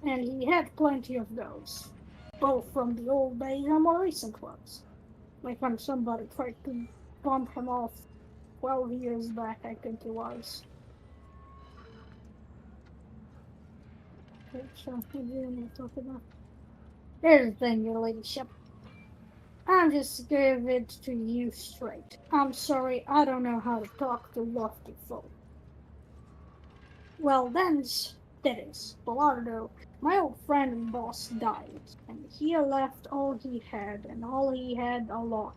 and he had plenty of those, both from the old days and more recent ones. Like when somebody tried to bump him off 12 years back, I think it was. So, what do you want to talk about? Here's the thing, your ladyship. I'm just give it to you straight. I'm sorry, I don't know how to talk to lofty folk. Well, that is, Belardo, my old friend and boss died, and he left all he had, and all he had a lot,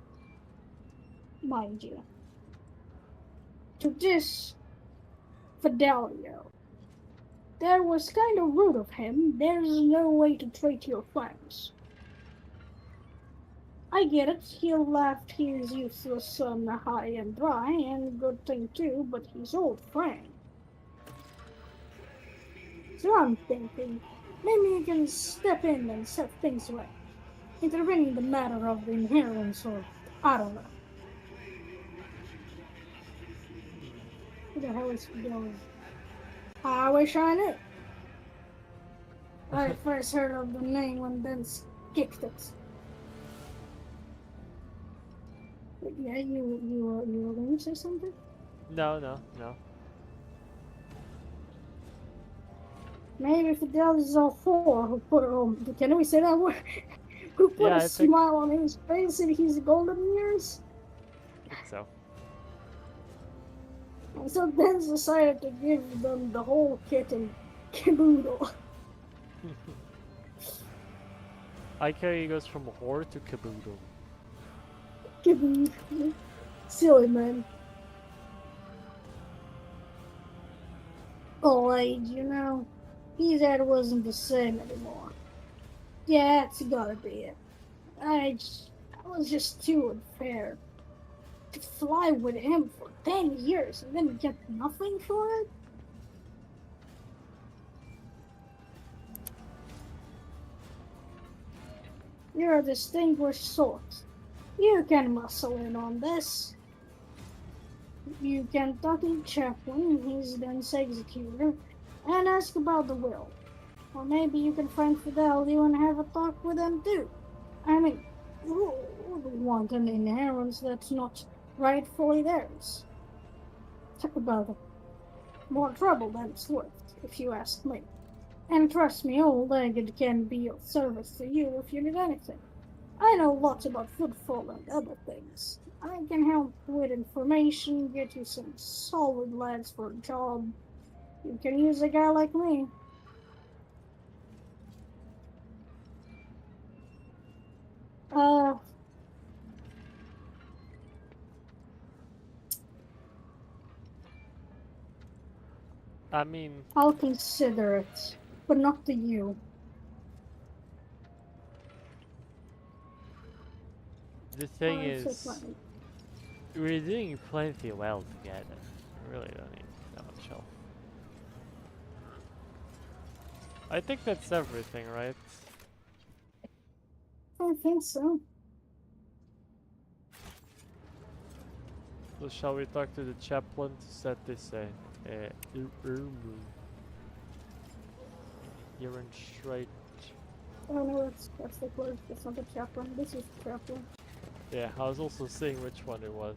mind you. To this Fidelio. That was kind of rude of him. There's no way to treat your friends. I get it, he left his useless son high and dry, and good thing too, but his old friend. So I'm thinking, maybe you can step in and set things right, intervening in the matter of the inheritance, or I don't know. Who the hell is Fidelio? I wish I knew. I first heard of the name when Ben kicked it. But yeah, you were going to say something? no. Maybe Fidel is a whore who put can we say that word? Who put Yeah, a I think- smile on his face in his golden years? I think so. And so Ben decided to give them the whole kit and caboodle. I carry he goes from whore to caboodle. Caboodle. Silly man. Old age, you know. His head wasn't the same anymore. Yeah, it's gotta be it. I was just too unfair. To fly with him for 10 years and then get nothing for it? You're a distinguished sort. You can muscle in on this. You can talk to Chaplain, he's Den's executor, and ask about the will. Or maybe you can find Fidelity and have a talk with him too. I mean, who would want an inheritance that's not rightfully theirs. Talk about it. More trouble than it's worth, if you ask me. And trust me, old-legged can be of service to you if you need anything. I know lots about footfall and other things. I can help with information, get you some solid lads for a job. You can use a guy like me. Uh, I mean, I'll consider it, but not to you. the thing I'll take is, money. we're doing plenty well together. We really don't need that much help. I think that's everything, right? I think so. So shall we talk to the chaplain to set this you're in straight. Oh no, that's the clerk. That's not the chaplain. This is the chaplain. Yeah, I was also seeing which one it was.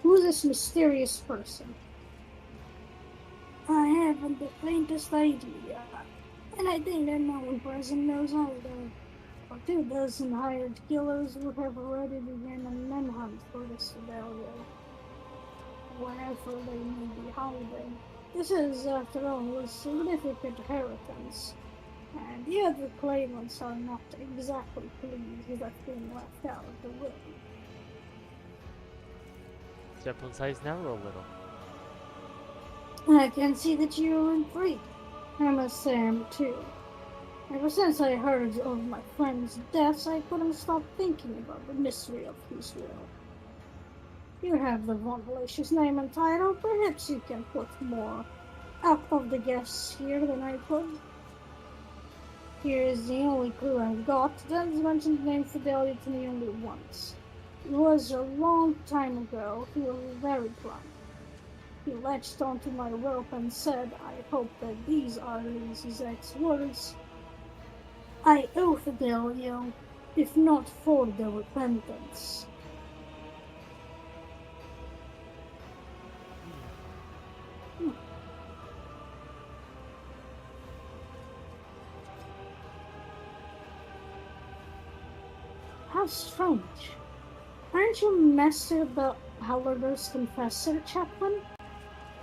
Who's this mysterious person? I haven't the faintest idea. And I think that no one present knows either. For 2 dozen hired killers would have already begun a manhunt for this Fidelio. Wherever they may be hiding. This is, after all, a significant inheritance. And the other claimants are not exactly pleased with being left out of the will. Chaplain's eyes narrow a little. I can see that you're intrigued. I must say I'm too. Ever since I heard of my friend's deaths, I couldn't stop thinking about the mystery of his will. You have the Von Malicious name and title. Perhaps you can put more out of the guests here than I could. Here is the only clue I've got. Dan's mentioned the name Fidelity to me only once. It was a long time ago. He was very drunk. He latched onto my rope and said, I hope that these are his exact words. I owe Fidelio, if not for the repentance. How strange. Aren't you Master the Hallarder's confessor, Chaplain?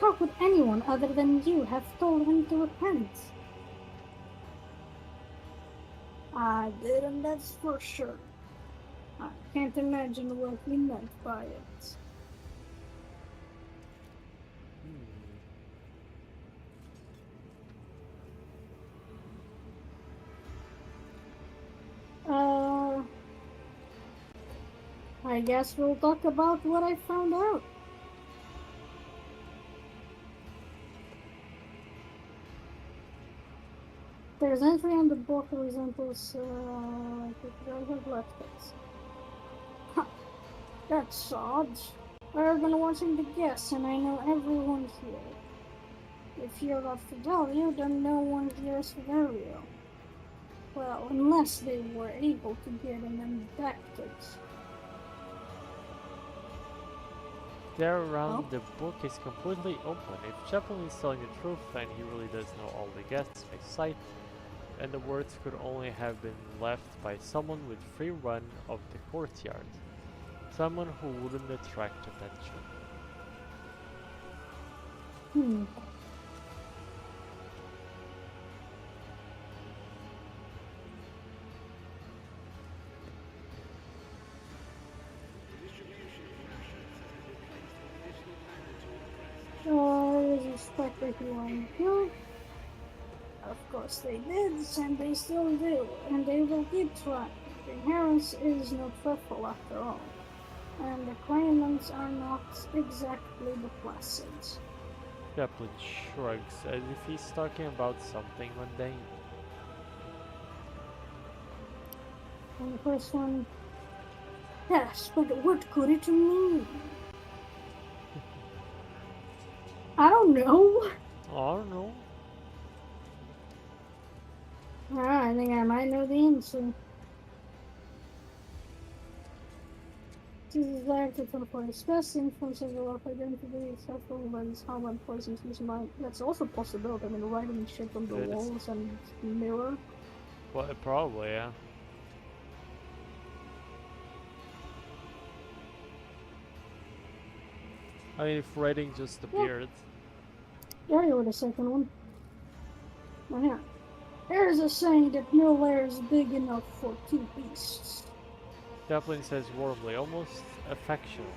How could anyone other than you have told him to repent? I didn't, that's for sure. I can't imagine what he meant by it. I guess we'll talk about what I found out. There's an entry on the book that resembles, I have left it. Huh, that's odd. I've been watching the guests and I know everyone here. If you're not Fidelio, then no one here is Fidelio. Well, unless they were able to get him indicted. There around the book is completely open. If Chaplain is telling the truth, then he really does know all the guests by sight, and the words could only have been left by someone with free run of the courtyard. Someone who wouldn't attract attention. Well, of course they did, and they still do, and they will keep trying. The inheritance is no trifle after all, and the claimants are not exactly the placid. Chaplain shrugs as if he's talking about something mundane. And the first one, yes, but what could it mean? I don't know. I don't know. I think I might know the answer. This is active for expressing from several of identity successful when someone poisons his mind. That's also a possibility. I mean, writing shit on the It is. walls and mirror. Well, probably, yeah. I mean, if writing just appeared. Yeah, you were the second one. Oh, yeah. There's a saying that no lair is big enough for two beasts. Chaplin says warmly, almost affectionate.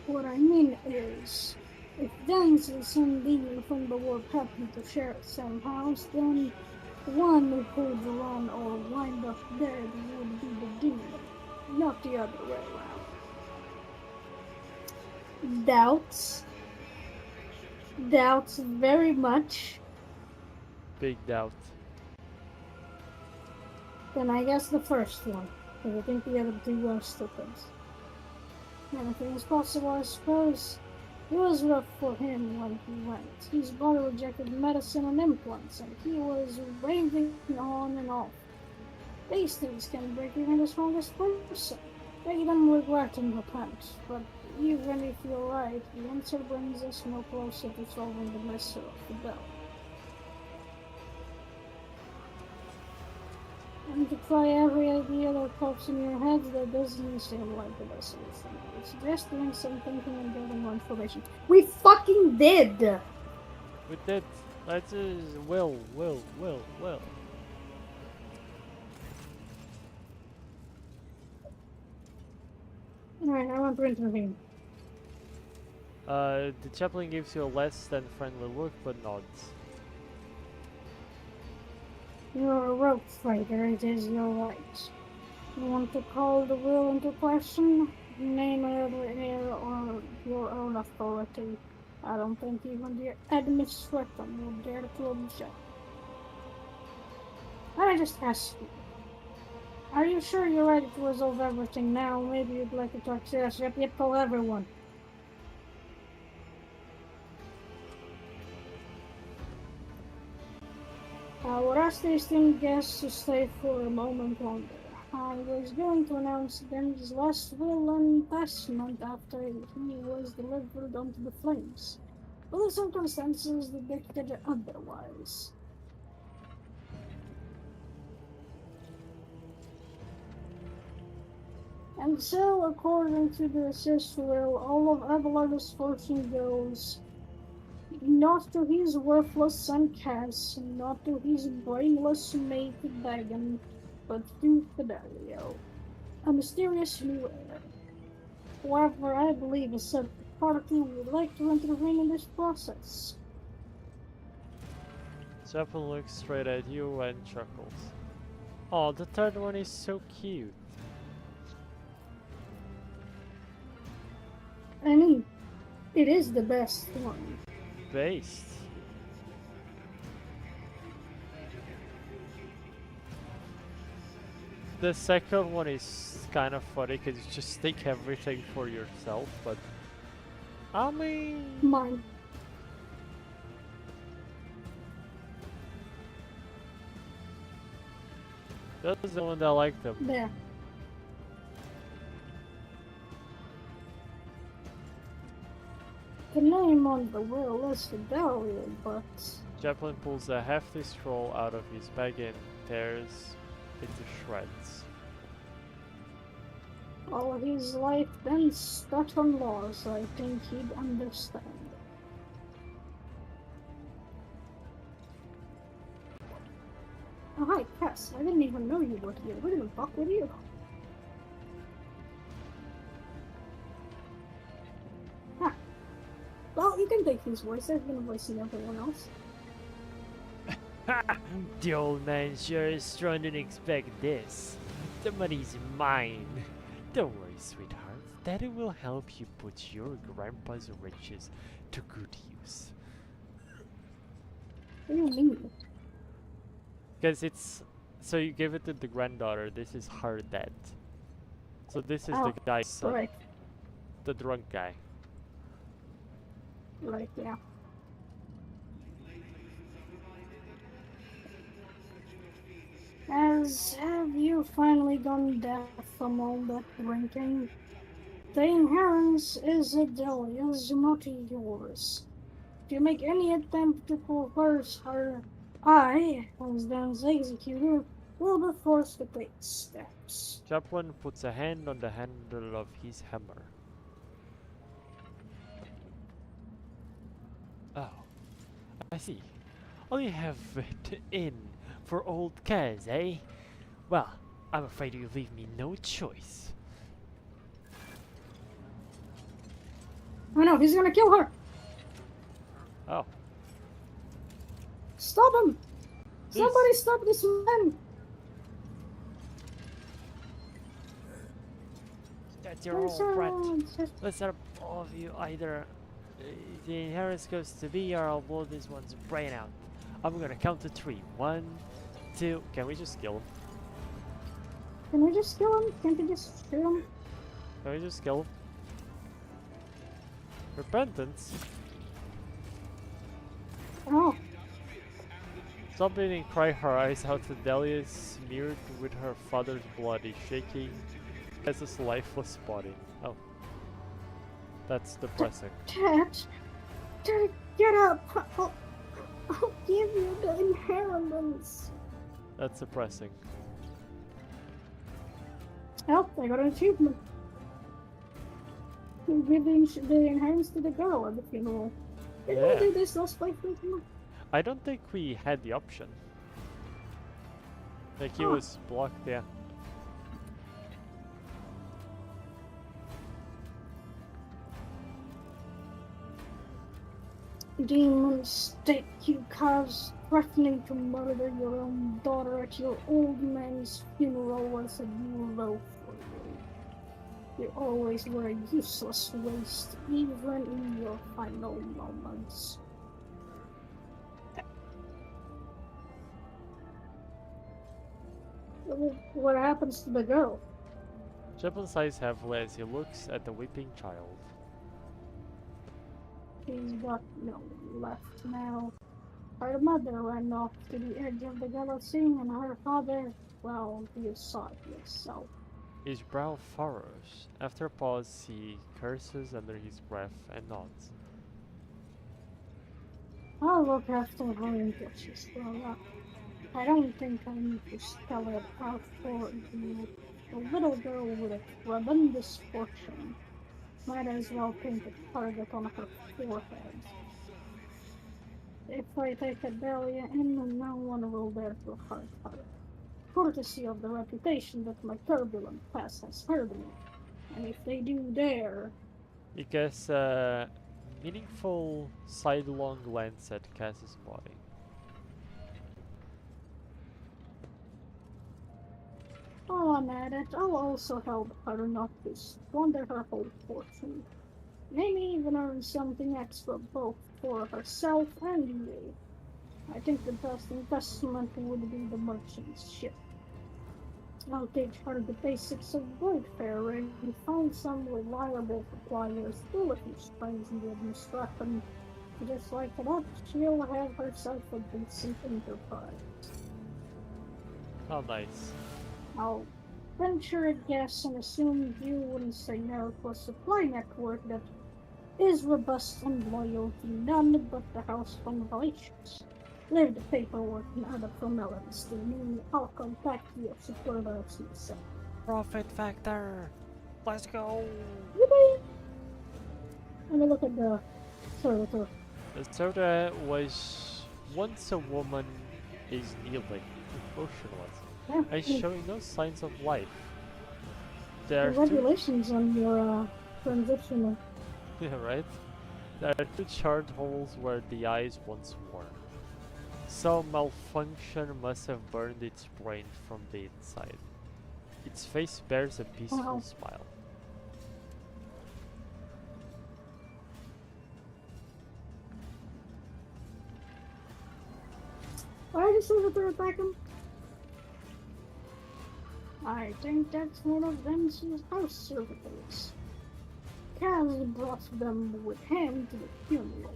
What I mean is, if Dance and some demon from the warp happen to share the same house, then one who'd run or wind up dead would be the demon, not the other way around. Doubts? Doubts very much. Big doubt. Then I guess the first one, because I think the other two are stupid. Anything is possible, I suppose. It was rough for him when he went. His body rejected medicine and implants, and he was raving on and off. These things can break even the strongest person. They don't regret and repent, but even if you're right, the answer brings us no closer to solving the mystery of the bell. And to try every idea that pops in your head that doesn't seem like the best solution. It's just doing some thinking and building more information. We fucking did! We did. Let's will. Alright, I want to intervene. The chaplain gives you a less than friendly look, but nods. You're a rogue fighter, it is your right. You want to call the will into question? Name another heir or your own authority. I don't think even the administrator will dare to object. I just ask you. Are you sure you're ready to resolve everything now? Maybe you'd like to talk to us. Yep, tell everyone. I would ask the esteemed guests to stay for a moment longer. I was going to announce Den's last will and testament after he was delivered onto the flames, but the circumstances dictated otherwise. And so, according to the assist will, all of Abelard's fortune goes not to his worthless son Cass, not to his brainless mate Dagon, but to Fidelio, a mysterious new heir. However, I believe a certain party would like to intervene in this process. Chaplain looks straight at you and chuckles. Oh, the third one is so cute. I mean, it is the best one. Based. The second one is kind of funny because you just take everything for yourself, but I mean, Mine. that's the one that liked them. There. The name on the will is Fidelio, but Chaplin pulls a hefty scroll out of his bag and tears it to shreds. all his life been stuck on laws, I think he'd understand. Oh, hi, Cass. I didn't even know you were here. Where the fuck were you? Huh. Well, you can take his voice. I've been voicing everyone else. The old man sure is strong to expect this. The money's mine. Don't worry, sweetheart. Daddy will help you put your grandpa's riches to good use. What do you mean? Because it's... So you give it to the granddaughter, this is her dad. So this is the guy's son. Right. The drunk guy. Right, yeah. Kaz, have you finally gone deaf from all that drinking? The inheritance is Adelia's, not yours. If you make any attempt to coerce her, I, as Dan's executor, will be forced to take steps. Chaplin puts a hand on the handle of his hammer. Oh, I see. Oh, you have it in for old Kaz, eh? Well, I'm afraid you leave me no choice. I know, he's gonna kill her! Oh, Stop him! Please. Somebody stop this man! that's your own brat. Let's not all of you either. The inheritance goes to me, or I'll blow this one's brain out. I'm gonna count to 3. 1, 2. Can we just kill him? Can we just kill him? Can't we just shoot him? Can we just kill him? Repentance? Oh, Stop bleeding, cry her eyes out. Delia is smeared with her father's blood, is shaking as his lifeless body. Oh. That's depressing. Dad! Dad, get up! I'll give you the inheritance! That's depressing. Help, I got an achievement. You're giving the inheritance to the girl at the funeral. Didn't we Yeah. do this last playthrough? I don't think we had the option. Like he Huh. was blocked, yeah. Demons take you, cause threatening to murder your own daughter at your old man's funeral was a new low for you. You always were a useless waste, even in your final moments. What happens to the girl? Chaplin's eyes heavily as he looks at the weeping child. She's got no one left now. Her mother ran off to the edge of the galaxy, and her father, well, you saw it yourself. His brow furrows. After a pause, he curses under his breath and nods. I'll look after her until she's grown up. I don't think I need to spell it out for you. The little girl with a tremendous fortune might as well paint a target on her forehead. If I take Adelia in, no one will dare to hurt her, courtesy of the reputation that my turbulent past has earned me. And if they do dare... He casts a meaningful sidelong glance at Cass's body. While I'm at it, I'll also help her not to squander her whole fortune. Maybe even earn something extra both for herself and you. I think the best investment would be the merchant's ship. I'll teach her the basics of wayfaring and find some reliable suppliers, do a few springs in the administration. Just like that, she'll have herself a decent enterprise. How nice. I'll venture a guess and assume you wouldn't say no to a supply network that is robust and loyal to none but the House from Relations. Leave the paperwork and other formalities to me. I'll contact your supporters myself. Profit factor! Let's go! Yippee! Let me look at the servitor. The soda was once a woman is kneeling, motionless, Yeah, and showing no signs of life. There are two, congratulations on your transition. yeah, right? There are 2 charred holes where the eyes once were. Some malfunction must have burned its brain from the inside. Its face bears a peaceful Wow. smile. Why did the servitor attack him? I think that's one of them's house servitors. Kaz brought them with him to the funeral.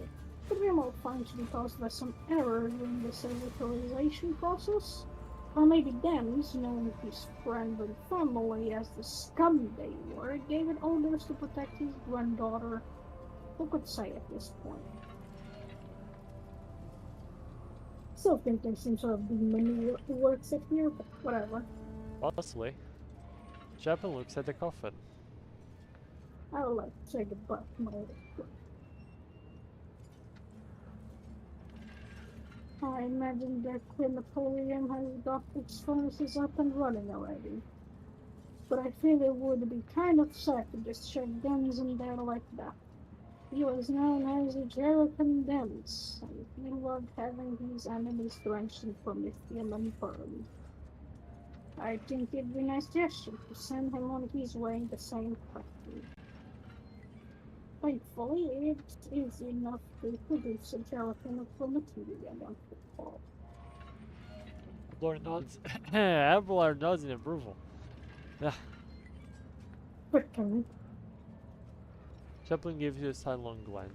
The malfunction caused by some error during the servitorization process. Or maybe Dems, knowing his friend and family as the scum they were, gave it orders to protect his granddaughter. Who could say at this point? Still think there's some sort of demon who works it here, but whatever. Possibly. Chapel looks at the coffin. I would like to say goodbye to my old friend. I imagine that Queen Napoleon has got its furnaces up and running already. But I feel it would be kind of sad to just shove guns in there like that. He was known as a Jerican Dense, and he loved having his enemies drenched in Promethean and burned. I think it'd be a nice gesture to send him on his way in the same fashion. Thankfully, it's easy enough to produce a gelatin of Promethean on football. Abelard nods. Abelard nods in approval. Freaking. Chaplin gives you a sidelong glance.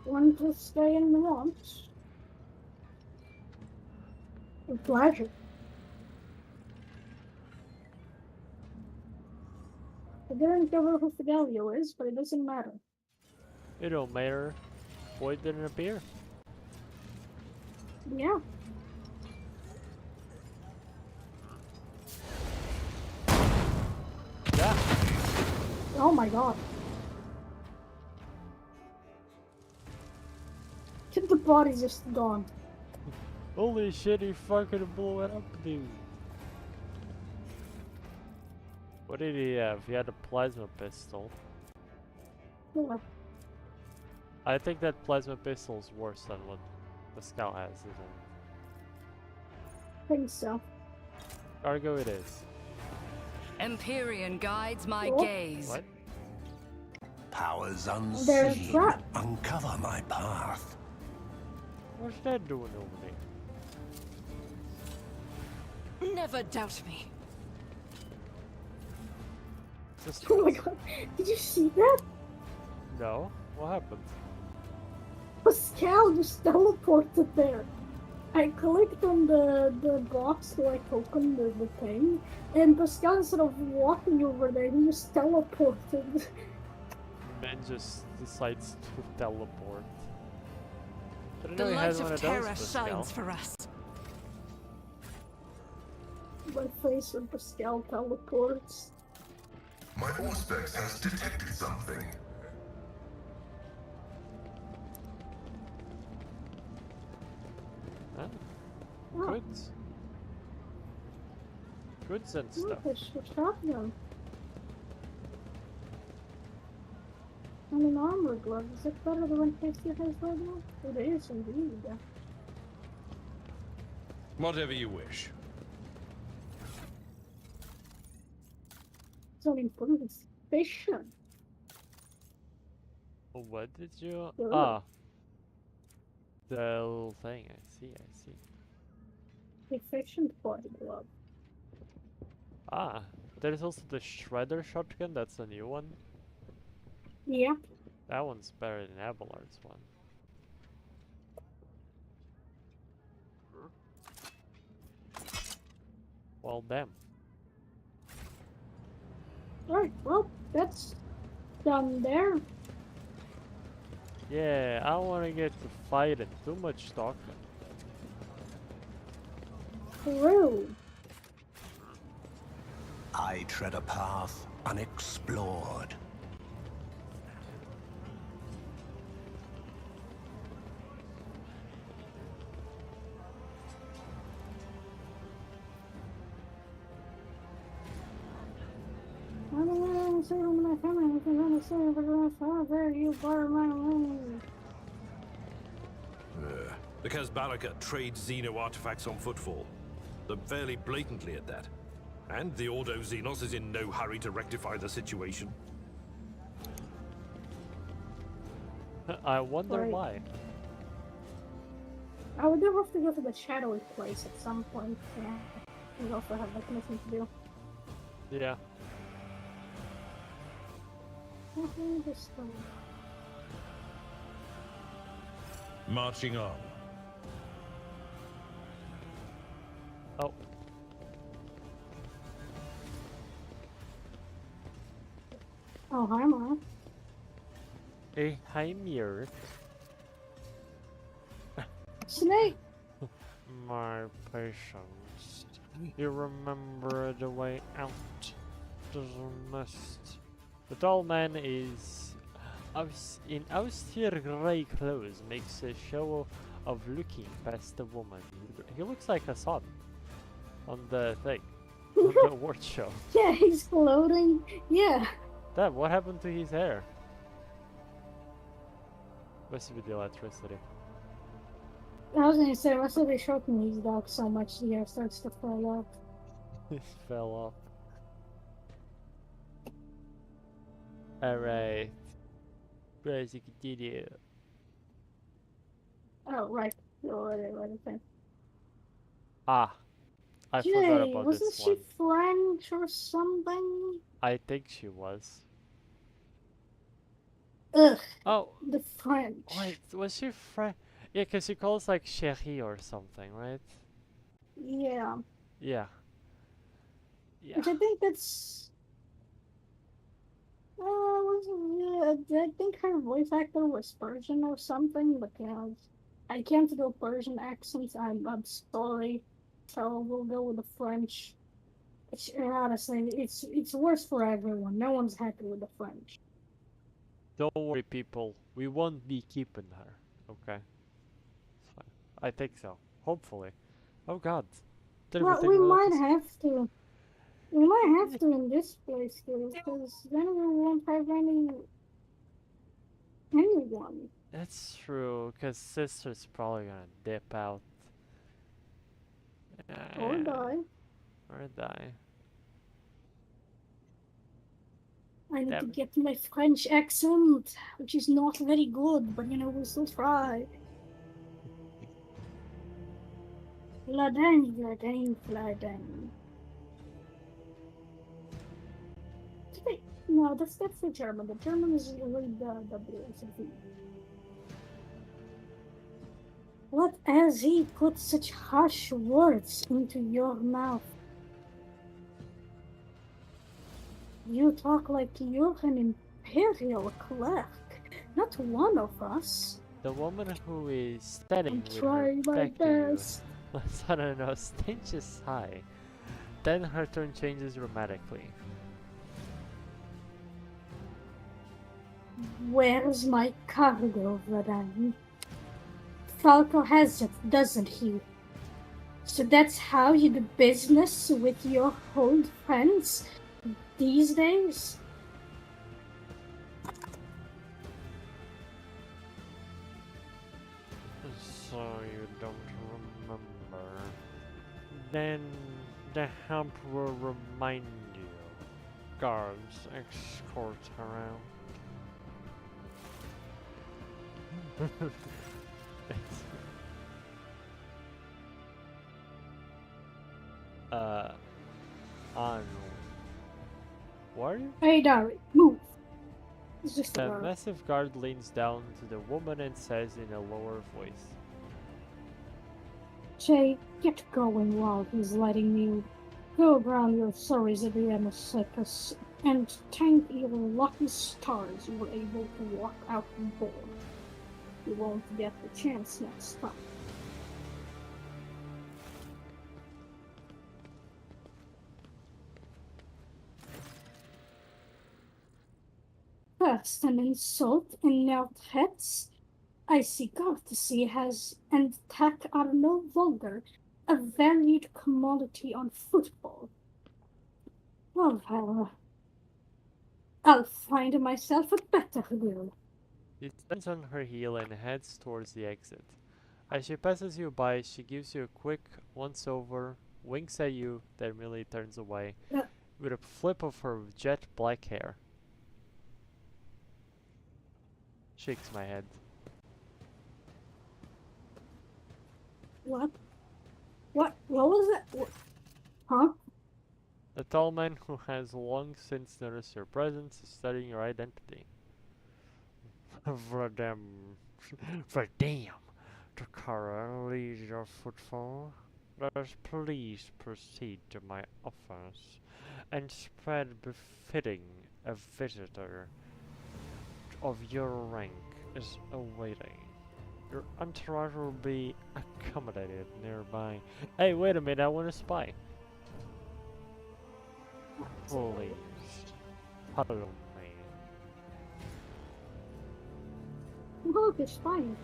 Want to stay in the wants? With pleasure. I didn't cover who Fidelio is, but it doesn't matter. It don't matter. Boy didn't appear. Yeah. Yeah. Oh my god. The body's just gone. Holy shit, he fucking blew it up, dude. What did he have? He had a plasma pistol. Yeah. I think that plasma pistol's worse than what the scout has, isn't it? I think so. Cargo it is. Empyrean guides my Oh. gaze. What? Powers There's unseen that. uncover my path. What's that doing over there? Never doubt me. Just Oh my god. Did you see that? no. What happened? Pascal just teleported there. I clicked on the box to like open the thing, and Pascal, instead of walking over there, he just teleported. Man just decides to teleport. I didn't The know he light has one of of terror those, Pascal. shines for us. My face when Pascal teleports. My Auspex has detected something. Huh? Oh, Goods. Goods and stuff. look, it's a shotgun. And an armor glove. Is it better than what Tasty has right now? It is indeed. Whatever you wish. It's only important it's efficient. What did you? Good. Ah. The little thing. I see. Efficient body glove. Ah. There's also the Shredder shotgun. That's a new one. Yeah. That one's better than Abelard's one. Well, damn. Right, well, that's done there. Yeah, I want to get to fighting. Too much talking. True. I tread a path unexplored. I don't want to say when my family is going to say, but however, you borrow my money. Because Baraka trades Xeno artifacts on footfall. They're fairly blatantly at that. And the Ordo Xenos is in no hurry to rectify the situation. I wonder Right. why. I would have to go to the shadowy place at some point. Yeah. We also have like nothing to do. Yeah. Nothing this time. Marching on. Oh, Oh, hi, Mark. hey, hi, Mirror. Snake! My patience. You remember the way out. There's a mist. The tall man is in austere grey clothes, makes a show of looking past the woman. He looks like a son on the thing, on the award show. Yeah, he's floating. Yeah. Dad, what happened to his hair? Must be the electricity. I was gonna say, must have been shocking these dogs so much the hair starts to fall off. It fell off. Alright. Press to continue. Oh, right. Right, okay. Ah, I forgot Jay, about wasn't this she one. French or something? I think she was. Ugh, Oh, the French. wait, was she French? Yeah, because she calls like chérie or something, right? Yeah. Yeah. Yeah. Which I think that's. I think her voice actor was Persian or something, but yeah, I can't do Persian accents. I'm sorry, so we'll go with the French. Honestly, it's worse for everyone. No one's happy with the French. Don't worry, people. We won't be keeping her. Okay. It's fine. I think so. Hopefully. Oh god. Did we Well, take we a roller might coaster? have to. We might have to in this place too, because then we won't have anyone. That's true, because sister's probably gonna dip out. Or die. Or die. I need to Damn it. get my French accent, which is not very good, but we'll still try. Fladen. No, that's the German. The German is really the WSV. What has he put such harsh words into your mouth? You talk like you're an imperial clerk, not one of us. The woman who is standing I'm with her trying my back to you best. suddenly stenches high. Then her tone changes dramatically. Where's my cargo, Vadan? Falco has it, doesn't he? So that's how you do business with your old friends these days? So you don't remember. Then the help will remind you. Guards escort around. Arnold. What are you? Hey, Dari, move. It's just a A word. massive guard leans down to the woman and says in a lower voice. Jay, get going while he's letting you go around your stories at the end of circus and thank your lucky stars you were able to walk out board. You won't get the chance next time. First an insult and now threats. I see courtesy has and tact are no longer a valued commodity on football. Well, I'll find myself a better girl. She stands on her heel and heads towards the exit. As she passes you by, she gives you a quick once-over, winks at you, then immediately turns away with a flip of her jet black hair. Shakes my head. What? What was that? Huh? The tall man who has long since noticed your presence is studying your identity. Verdam. Verdam. Takara, lead your footfall. Please proceed to my office and spread befitting a visitor of your rank is awaiting. Your entourage will be accommodated nearby. Hey, wait a minute, I want to spy. Please, follow me. Look, it's fine.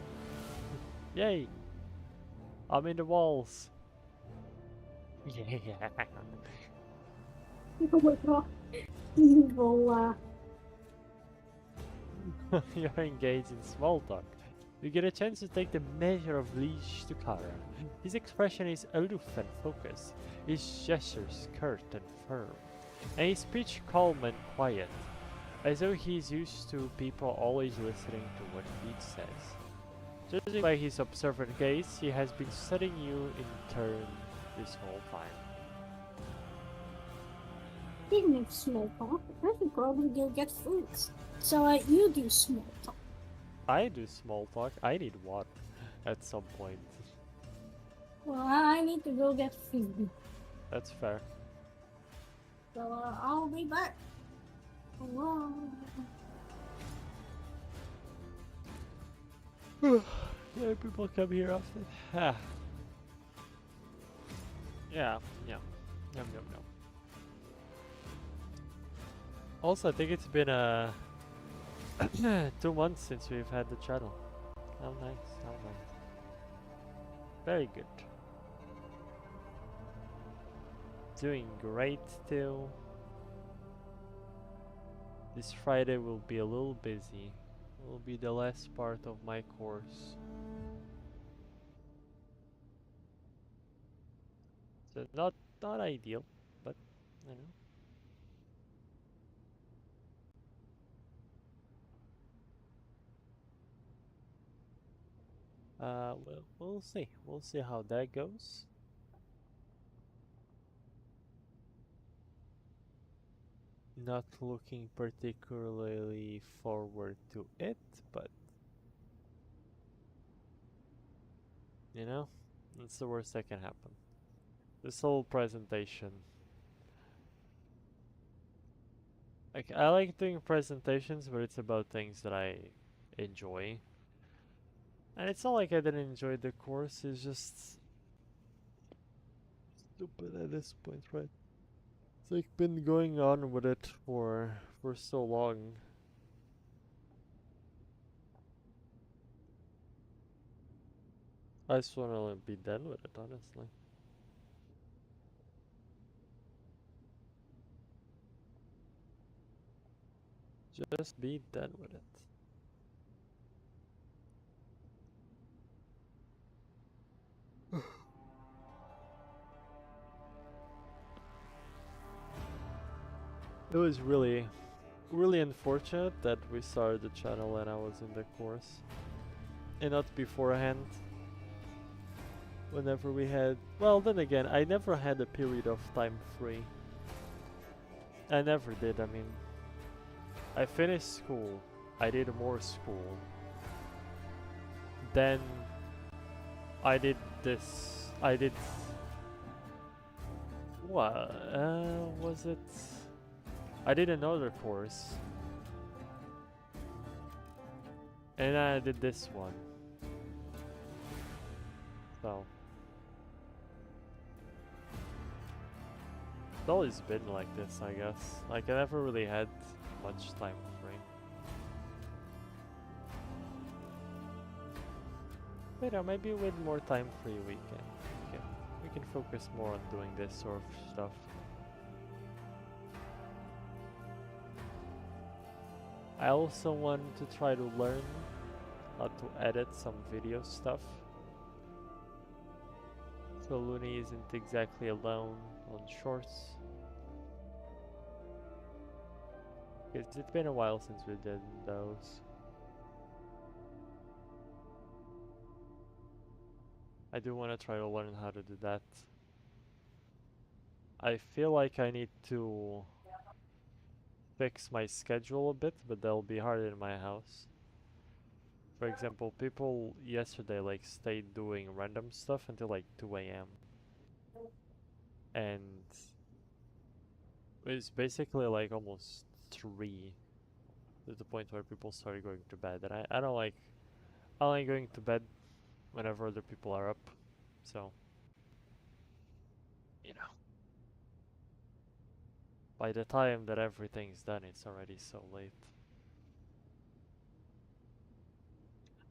Yay! I'm in the walls. Yeah. Oh my god. Evil, You're engaged in small talk. You get a chance to take the measure of Liege Stukara. His expression is aloof and focused, his gestures curt and firm, and his speech calm and quiet, as though he's used to people always listening to what he says. Judging by his observant gaze, he has been studying you in turn this whole time. Speaking of small talk, I should probably go get food. So, you do small talk. I do small talk. I need water at some point. Well, I need to go get food. That's fair. So, I'll be back. Hello. Yeah, people come here often. Ah. Yeah. Yum, yum, yum. Also, I think it's been 2 months since we've had the channel. How nice, how nice. Very good. Doing great still. This Friday will be a little busy. Will be the last part of my course. So not ideal, but you know. We'll see. We'll see how that goes. Not looking particularly forward to it, but you know, that's the worst that can happen. This whole presentation. Like, I like doing presentations, but it's about things that I enjoy. And it's not like I didn't enjoy the course, it's just stupid at this point, right? It's like been going on with it for so long. I just wanna be done with it, honestly. Just be done with it. It was really unfortunate that we started the channel and I was in the course. And not beforehand. Whenever we had... Well, then again, I never had a period of time free. I never did, I mean... I finished school. I did more school. Then... I did this. I did... What? Was it... I did another course. And I did this one. So... It's always been like this, I guess. Like, I never really had much time free. But maybe with more time free we can focus more on doing this sort of stuff. I also want to try to learn how to edit some video stuff. So Looney isn't exactly alone on shorts. Because it's been a while since we did those. I do want to try to learn how to do that. I feel like I need to fix my schedule a bit, but that'll be hard in my house. For example, people yesterday like stayed doing random stuff until like 2 AM. and it's basically like almost 3 to the point where people started going to bed, and I don't like going to bed whenever other people are up, so you know, by the time that everything's done, it's already so late.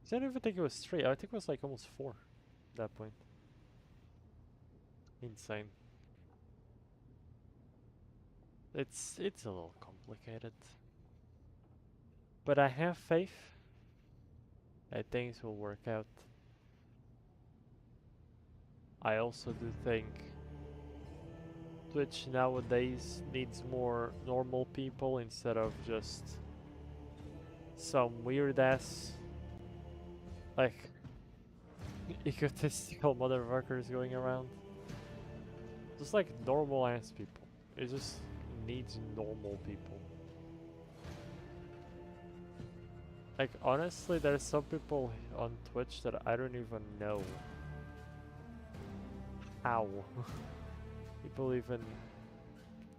So I don't even think it was 3. I think it was like almost 4 at that point. Insane. It's a little complicated. But I have faith that things will work out. I also do think Twitch nowadays needs more normal people instead of just some weird ass, like, egotistical motherfuckers going around. Just like normal ass people. It just needs normal people. Like, honestly, there's some people on Twitch that I don't even know how people even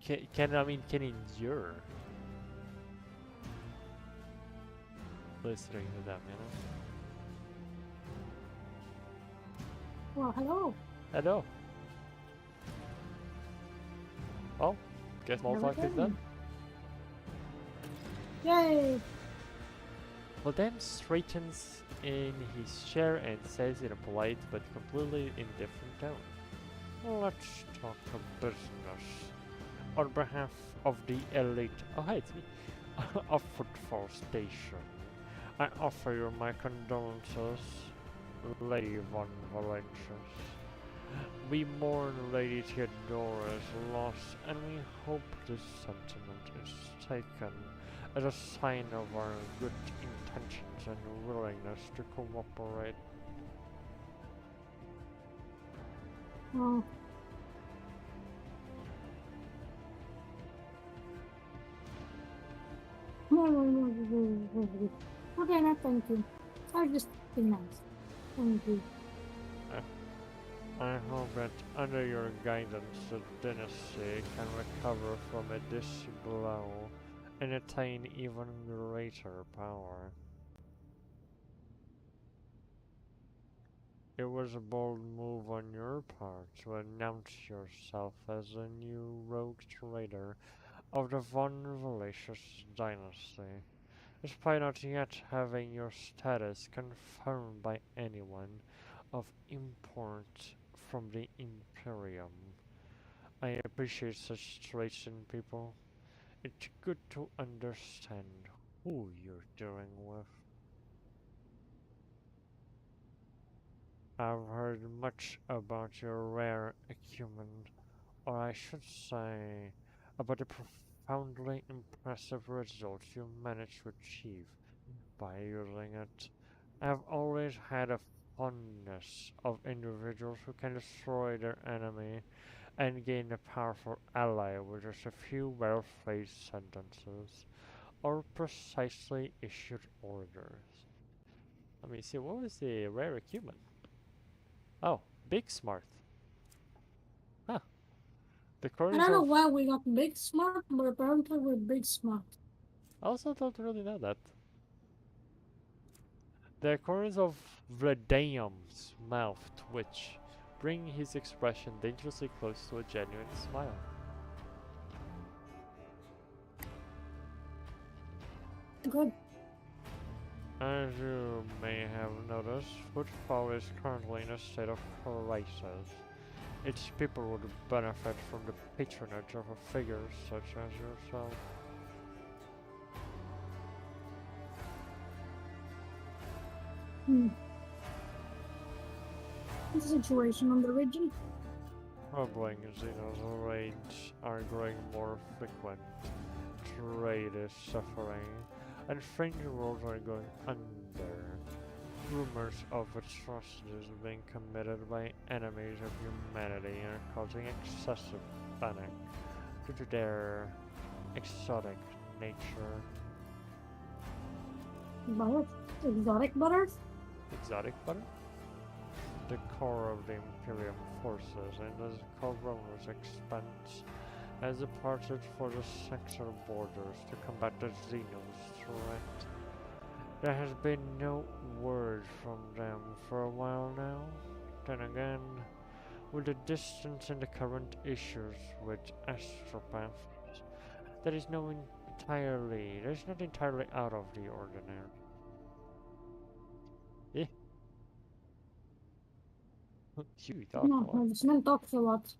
can endure listening to them, you know? Well, hello. Hello. Well, guess small talk is done. Yay! Ladem straightens in his chair and says in a polite but completely indifferent tone, "Let's talk business. On behalf of the elite, oh hi, it's me, of Footfall Station, I offer you my condolences, Lady von Valentius. We mourn Lady Theodora's loss, and we hope this sentiment is taken as a sign of our good intentions and willingness to cooperate." Oh. Okay, no, thank you. I'll just be nice. Thank you. I hope that under your guidance the dynasty can recover from this blow and attain even greater power. It was a bold move on your part to announce yourself as the new rogue trader of the Von Valentius dynasty, despite not yet having your status confirmed by anyone of import from the Imperium. I appreciate such traits in people. It's good to understand who you're dealing with. I've heard much about your rare acumen, or I should say, about the profoundly impressive results you managed to achieve by using it. I've always had a fondness of individuals who can destroy their enemy and gain a powerful ally with just a few well-phrased sentences or precisely issued orders. Let me see, what was the rare acumen? Oh, big smart. Huh. The I courage don't know of... why we got big smart, but apparently we're big smart. I also don't really know that. The corners of Vladim's mouth twitch, bringing his expression dangerously close to a genuine smile. Good. As you may have noticed, Footfall is currently in a state of crisis. Its people would benefit from the patronage of a figure such as yourself. The situation on the region? Troubling Xeno's raids are growing more frequent. Trade is suffering, and fringe worlds are going under. Rumors of atrocities being committed by enemies of humanity are causing excessive panic due to their exotic nature. Butter? Exotic butters? Exotic butter? the core of the Imperium forces and the Coroner's expanse has departed for the sector borders to combat the Xenos threat. There has been no word from them for a while now. Then again, with the distance and the current issues with astropaths, there's not entirely out of the ordinary. Eh? You talk a No, lot. this man talks a lot.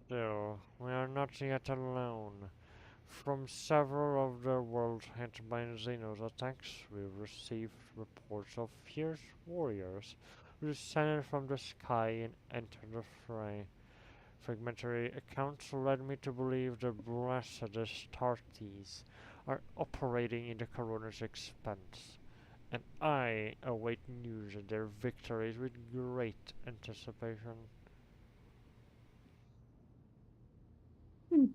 Still, we are not yet alone. From several of the worlds hit by Xenos attacks, we received reports of fierce warriors who descended from the sky and entered the fray. Fragmentary accounts led me to believe the blessed Astartes are operating in the Coroner's expanse, and I await news of their victories with great anticipation. Hmm.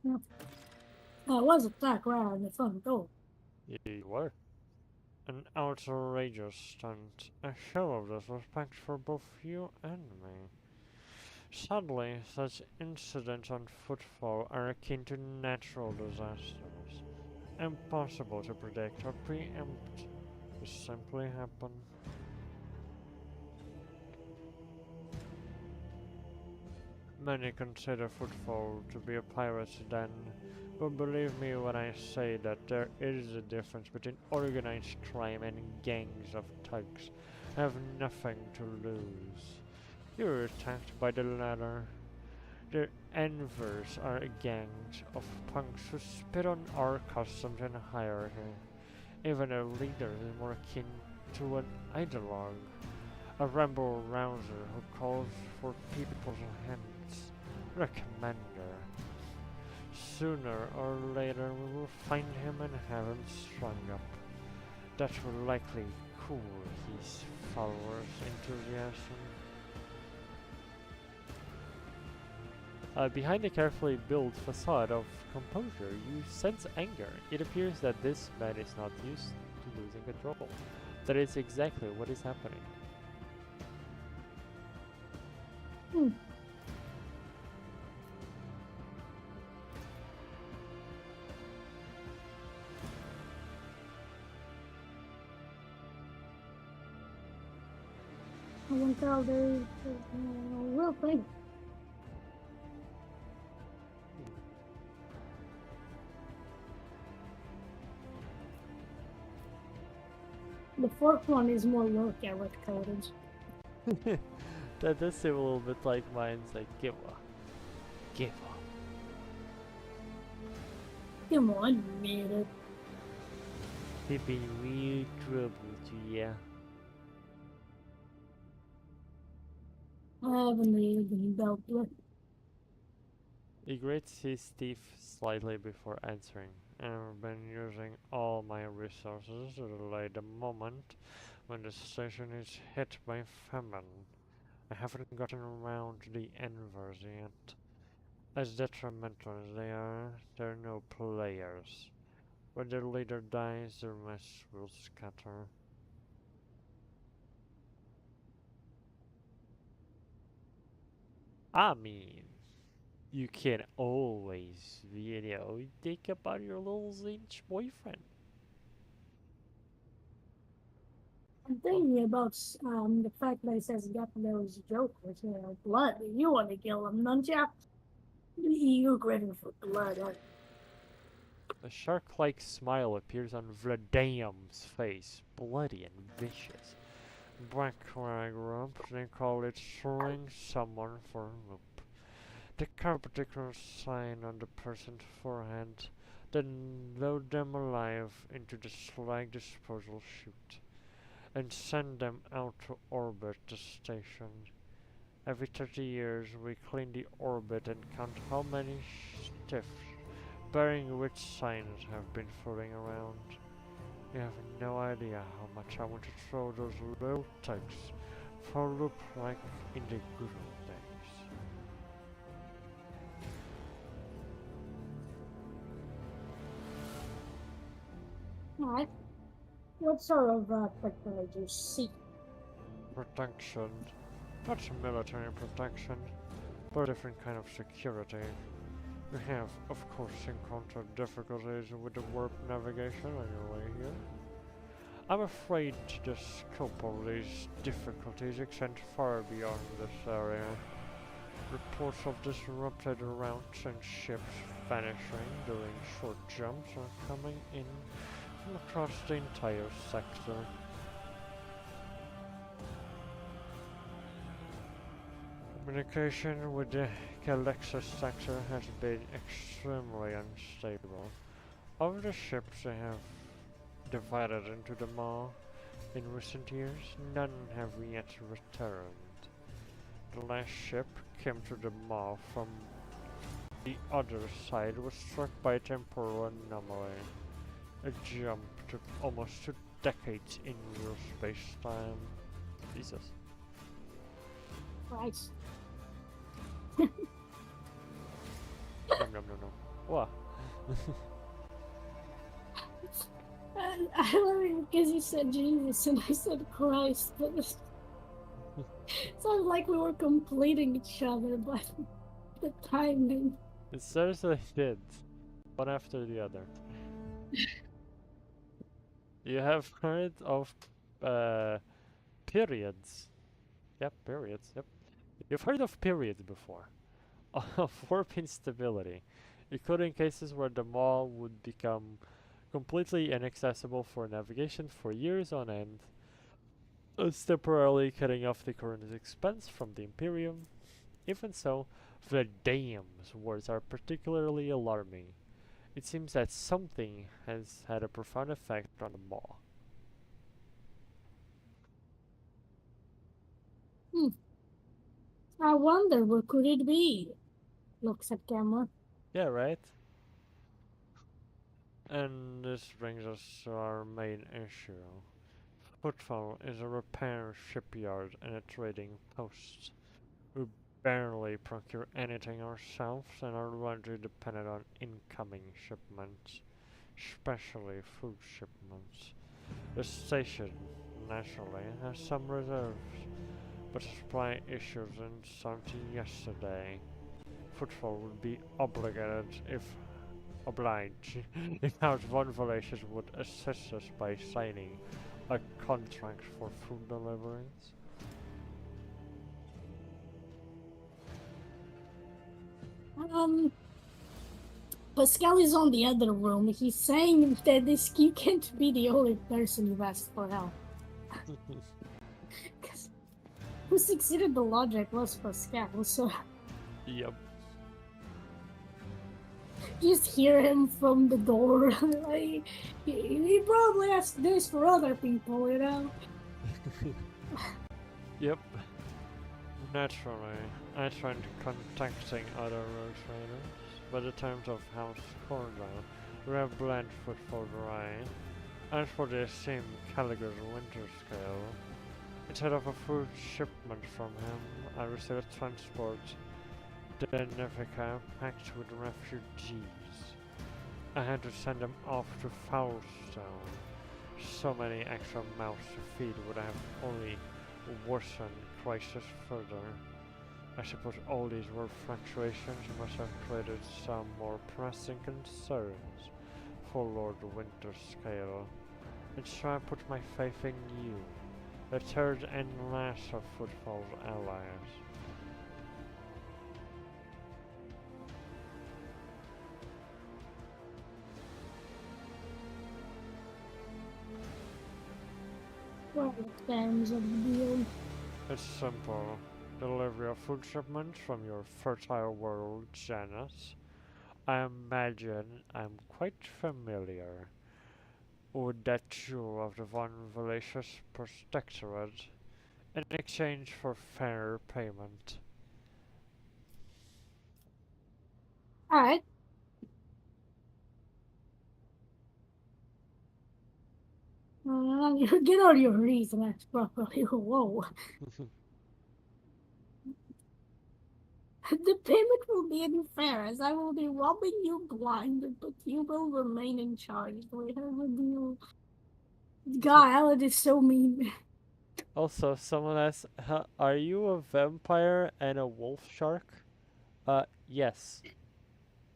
Yeah. I was attacked right on the front door. You were. An outrageous stunt. A show of disrespect for both you and me. Sadly, such incidents on footfall are akin to natural disasters. Impossible to predict or preempt. They simply happen. Many consider footfall to be a pirate's den, but believe me when I say that there is a difference between organized crime and gangs of thugs who have nothing to lose. You were attacked by the latter. Their envers are gangs of punks who spit on our customs and hierarchy. Even their leader is more akin to an ideologue, a rebel rouser who calls for people's hands, a commander. Sooner or later we will find him and have him strung up. That will likely cool his followers' enthusiasm. Behind the carefully built facade of composure, you sense anger. It appears that this man is not used to losing control. That is exactly what is happening. Hmm. I can tell there's a real thing. The fourth one is more work at with codage. That does seem a little bit like mine. It's like, give up. Give up. Come on, man. We've been real trouble to you. I haven't even dealt with. He grits his teeth slightly before answering. I've been using all my resources to delay the moment when the station is hit by famine. I haven't gotten around to the envers yet. As detrimental as they are, they're no players. When their leader dies, their mess will scatter. I mean, you can always, think about your little Zinch boyfriend. I'm thinking about the fact that it says got those jokers, blood. You want to kill them, don't you? You're grateful for blood. A shark-like smile appears on Vladim's face, bloody and vicious. Back where I grew up, they call it throwing someone for a loop. They carve a particular sign on the person's forehead, then load them alive into the slag disposal chute, and send them out to orbit the station. Every 30 years we clean the orbit and count how many stiffs bearing which signs have been floating around. You have no idea how much I want to throw those little thugs for a loop like in the good old days. Alright. What sort of technology you see? Protection. Not military protection, but a different kind of security. We have, of course, encountered difficulties with the warp navigation on your way here. I'm afraid the scope of these difficulties extend far beyond this area. Reports of disrupted routes and ships vanishing during short jumps are coming in from across the entire sector. Communication with the Galexus sector has been extremely unstable. Of the ships they have divided into the Maw in recent years, none have yet returned. The last ship came to the Maw from the other side was struck by a temporal anomaly. A jump took almost 2 decades in real space-time. Jesus. Christ. Nom nom nom nom. What? I love it because you said Jesus and I said Christ, but it sounded like we were completing each other, but the timing. It seriously did. One after the other. You have heard of periods. Yep, periods, yep. You've heard of periods before. Of warp instability, including cases where the Maw would become completely inaccessible for navigation for years on end, thus temporarily cutting off the current expense from the Imperium. Even so, the Dame's words are particularly alarming. It seems that something has had a profound effect on the Maw. I wonder what could it be? Looks at camera. Yeah, right? And this brings us to our main issue. Footfall is a repair shipyard and a trading post. We barely procure anything ourselves and are largely dependent on incoming shipments, especially food shipments. The station, naturally, has some reserves, but supply issues until yesterday. Footfall would be obligated if obliged if our one Valacious would assist us by signing a contract for food deliveries. Pascal is on the other room. He's saying that you can't be the only person who asked for help. Because who succeeded the logic was Pascal, so Yep. just hear him from the door. Like, he probably asked this for other people, you know? Yep. Naturally, I tried contacting other road traders, but the terms of House Cornwall were a bland footfall dry. As for the same Caligar's winter scale, instead of a food shipment from him, I received a transport Denifica packed with refugees. I had to send them off to Foulstone. So many extra mouths to feed would have only worsened crisis further. I suppose all these were fluctuations must have created some more pressing concerns for Lord Winterscale. And so I put my faith in you, the third and last of Footfall's allies. What terms of the deal? It's simple. Delivery of food shipments from your fertile world, Janus. I imagine I'm quite familiar with that jewel of the Von Valacious Protectorate in exchange for fair payment. Alright. You get all your reasons properly. Whoa. The payment will be unfair, as I will be robbing you blind, but you will remain in charge. We have a deal. God, Alan is so mean. Also, someone asks, are you a vampire and a wolf shark? Yes,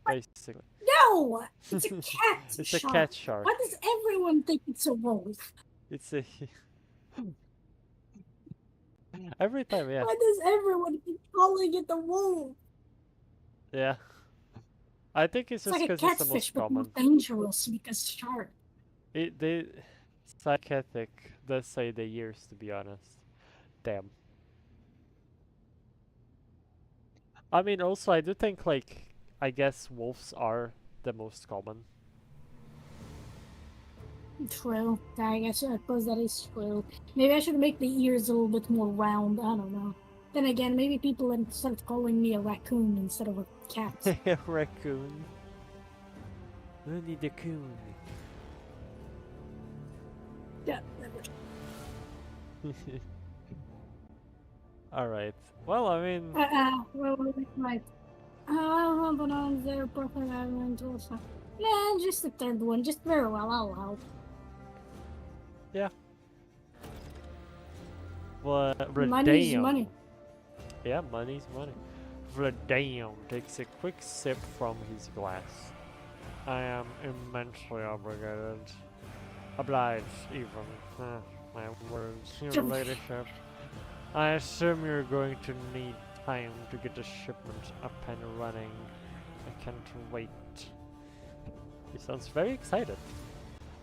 basically. No! It's a cat It's a shark. cat shark. Why does everyone think it's a wolf? It's a every time, yeah. Why does everyone keep calling it a wolf? Yeah. I think it's It's just like a because it's the catfish, most but more common. dangerous because shark. They psychiatric does say the years, to be honest. Damn. I mean, also, I do think, like, I guess wolves are the most common. True. I suppose that is true. Maybe I should make the ears a little bit more round. I don't know. Then again, maybe people then start calling me a raccoon instead of a cat. Raccoon. Looney the coon. Yeah. Alright. Well, I mean... Well, right. But on their profile, I went also. Nah, just the third one. Just very well. I'll help. Yeah. But Money's Verdamn. money. Yeah, money's money. Verdamn takes a quick sip from his glass. I am immensely obliged even. My words, your ladyship. I assume you're going to need time to get the shipment up and running. I can't wait. He sounds very excited.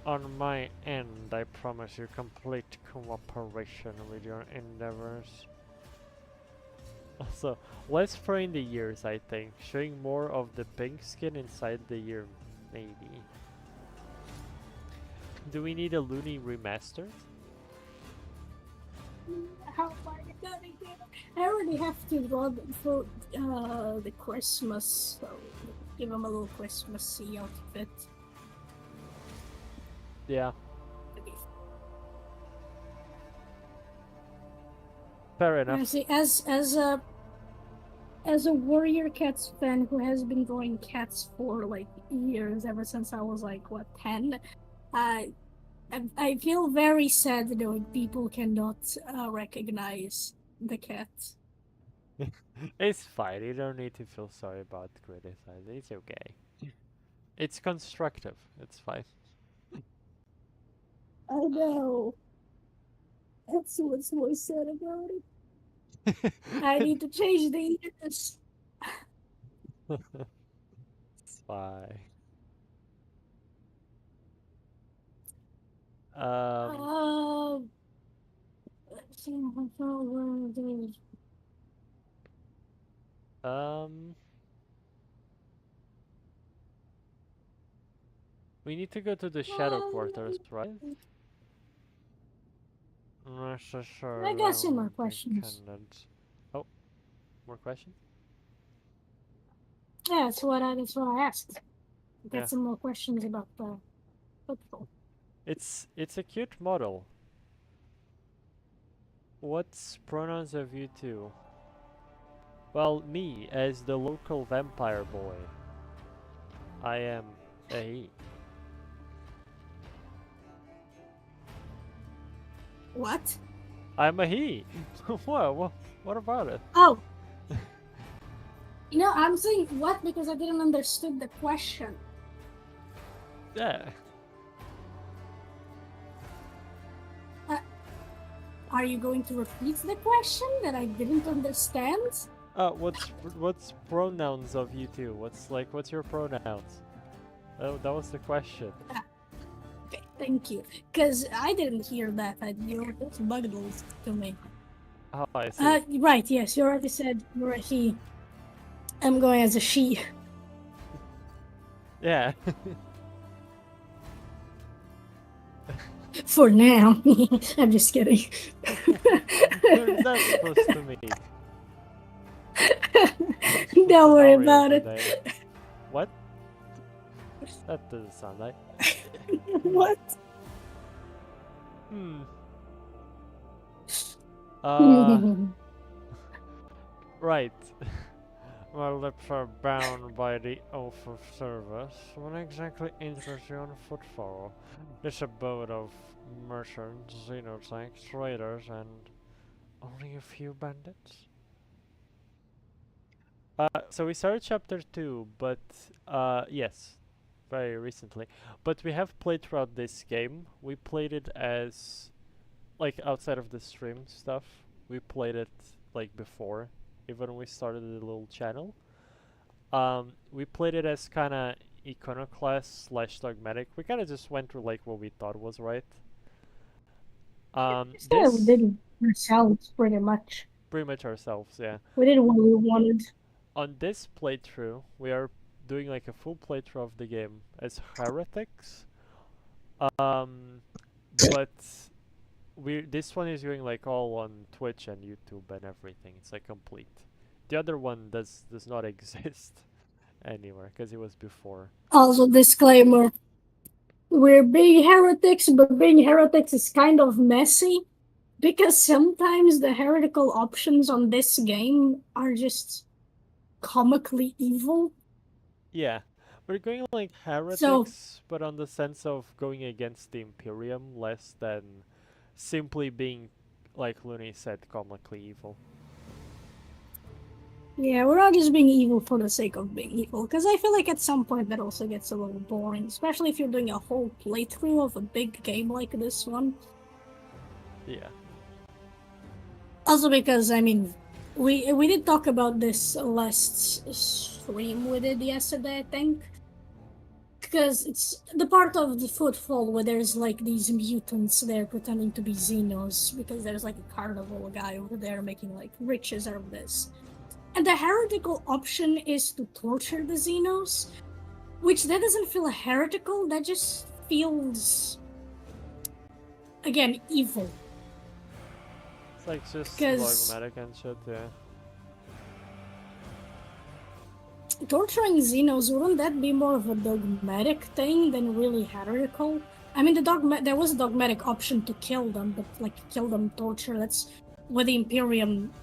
On my end, I promise you complete cooperation with your endeavors. Also, let's throw in the ears, I think. Showing more of the pink skin inside the ear, maybe. Do we need a Looney remaster? How am I gonna get it? I already have to run for the Christmas, so give him a little Christmassy outfit. Yeah. Fair enough. Honestly, as a Warrior Cats fan who has been drawing cats for like years, ever since I was like 10, I feel very sad when people cannot recognize the cat. It's fine, you don't need to feel sorry about criticizing, it's okay. It's constructive, it's fine. I know. That's what's more sad about it. I need to change the ears. It's fine. Let's see how far we're we need to go to the shadow quarters, right? I got some more questions. Oh, more questions? Yeah, that's what I asked. Got Yeah. some more questions about the football. It's a cute model. What's pronouns of you two? Well, me, as the local vampire boy. I am a he. What? I'm a he! What about it? Oh. I'm saying what because I didn't understood the question. Yeah. Are you going to repeat the question that I didn't understand? What's pronouns of you two? What's your pronouns? Oh, that was the question. Okay, thank you. Because I didn't hear that. It's bugged to me. Oh, I see. Right, yes, you already said you're a he. I'm going as a she. Yeah. For now. I'm just kidding. What is that supposed to mean? Don't worry Sorry, about it. everybody. What? That doesn't sound like. What? Right. My lips are bound by the oath of service. What exactly interests you on Footfall? This abode of merchants, xenotanks, raiders, and only a few bandits? So we started chapter 2, but yes, very recently. But we have played throughout this game. We played it as, like, outside of the stream stuff. We played it, like, before, even when we started the little channel. We played it as kind of iconoclast / dogmatic. We kind of just went through, like, what we thought was right. Yeah, we did it ourselves, pretty much. Pretty much ourselves, yeah. We did what we wanted. On this playthrough, we are doing like a full playthrough of the game as Heretics. But this one is going like all on Twitch and YouTube and everything. It's like complete. The other one does not exist anywhere because it was before. Also, disclaimer. We're being heretics, but being heretics is kind of messy. Because sometimes the heretical options on this game are just comically evil. Yeah. We're going like Heretics, but on the sense of going against the Imperium less than simply being, like Looney said, comically evil. Yeah, we're not just being evil for the sake of being evil, because I feel like at some point that also gets a little boring, especially if you're doing a whole playthrough of a big game like this one. Yeah. Also because, I mean, we did talk about this last stream we did yesterday, I think. Because it's the part of the Footfall where there's like these mutants there pretending to be Xenos, because there's like a carnival guy over there making like riches out of this. And the heretical option is to torture the Xenos, which that doesn't feel heretical, that just feels, again, evil. It's like just dogmatic and shit, yeah. Torturing Xenos, wouldn't that be more of a dogmatic thing than really heretical? I mean, there was a dogmatic option to kill them, but like kill them, torture, that's what the Imperium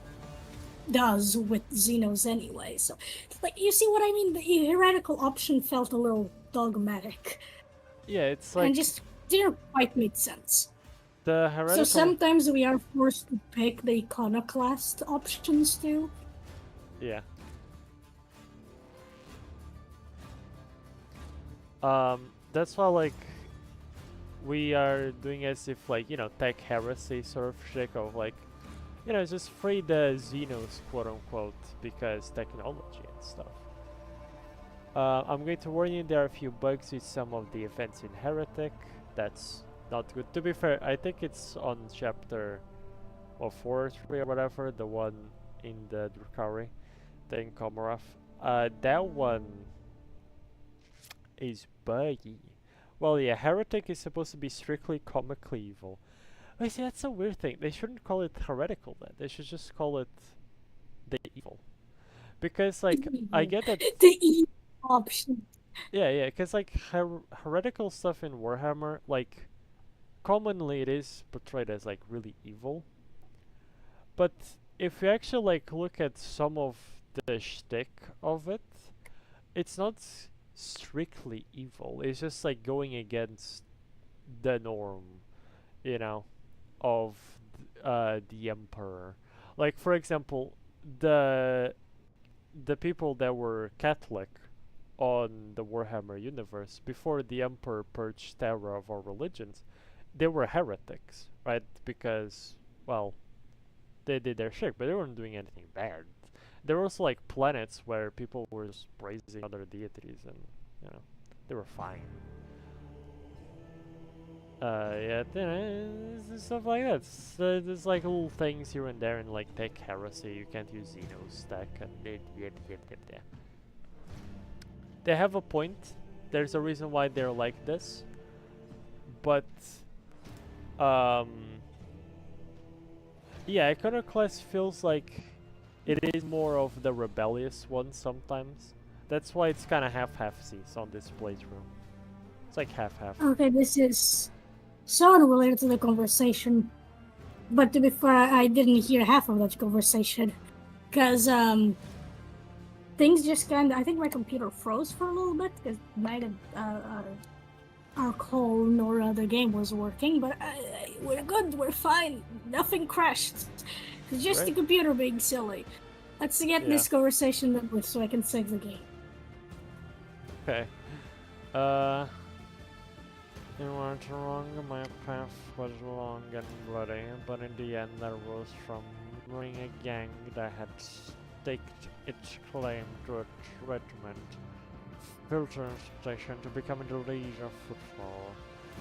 does with Xenos anyway. So, like, you see what I mean? The heretical option felt a little dogmatic. Yeah, it's like... And just didn't quite make sense. The heretical... So sometimes we are forced to pick the iconoclast options too. Yeah. That's why, like, we are doing as if, like, tech heresy sort of shit of, like, just free the Xenos, quote-unquote, because technology and stuff. I'm going to warn you, there are a few bugs with some of the events in Heretic. That's not good. To be fair, I think it's on chapter 4 or 3 or whatever, the one in the Drukhari, the in Komarov. That one is buggy. Well, yeah, Heretic is supposed to be strictly comically evil. I see, that's a weird thing. They shouldn't call it heretical then. They should just call it the evil. Because, like, I get that... The evil option. Yeah, because, like, heretical stuff in Warhammer, like, commonly it is portrayed as, like, really evil. But if you actually, like, look at some of the shtick of it, it's not strictly evil. It's just, like, going against the norm, of the Emperor. Like, for example, the people that were Catholic on the Warhammer universe before the Emperor purged terror of all religions, they were heretics, right? Because, well, they did their shit, but they weren't doing anything bad. There were also, like, planets where people were just praising other deities, and they were fine. Yeah, stuff like that. So there's like little things here and there in like tech heresy. You can't use Xenos tech and they have a point. There's a reason why they're like this. But yeah, Iconoclast feels like it is more of the rebellious one sometimes. That's why it's kind of half-halfsies on this playthrough. It's like half-half. Okay, this is so unrelated to the conversation, but to be fair, I didn't hear half of that conversation, because the things just kind of... I think my computer froze for a little bit, because neither our call nor the game was working, but we're good, we're fine. Nothing crashed. It's just the computer being silly. Let's get this conversation done with so I can save the game. Okay. You weren't wrong, my path was long and bloody, but in the end I rose from running a gang that had staked its claim to a regiment, filter station to becoming the lead of football.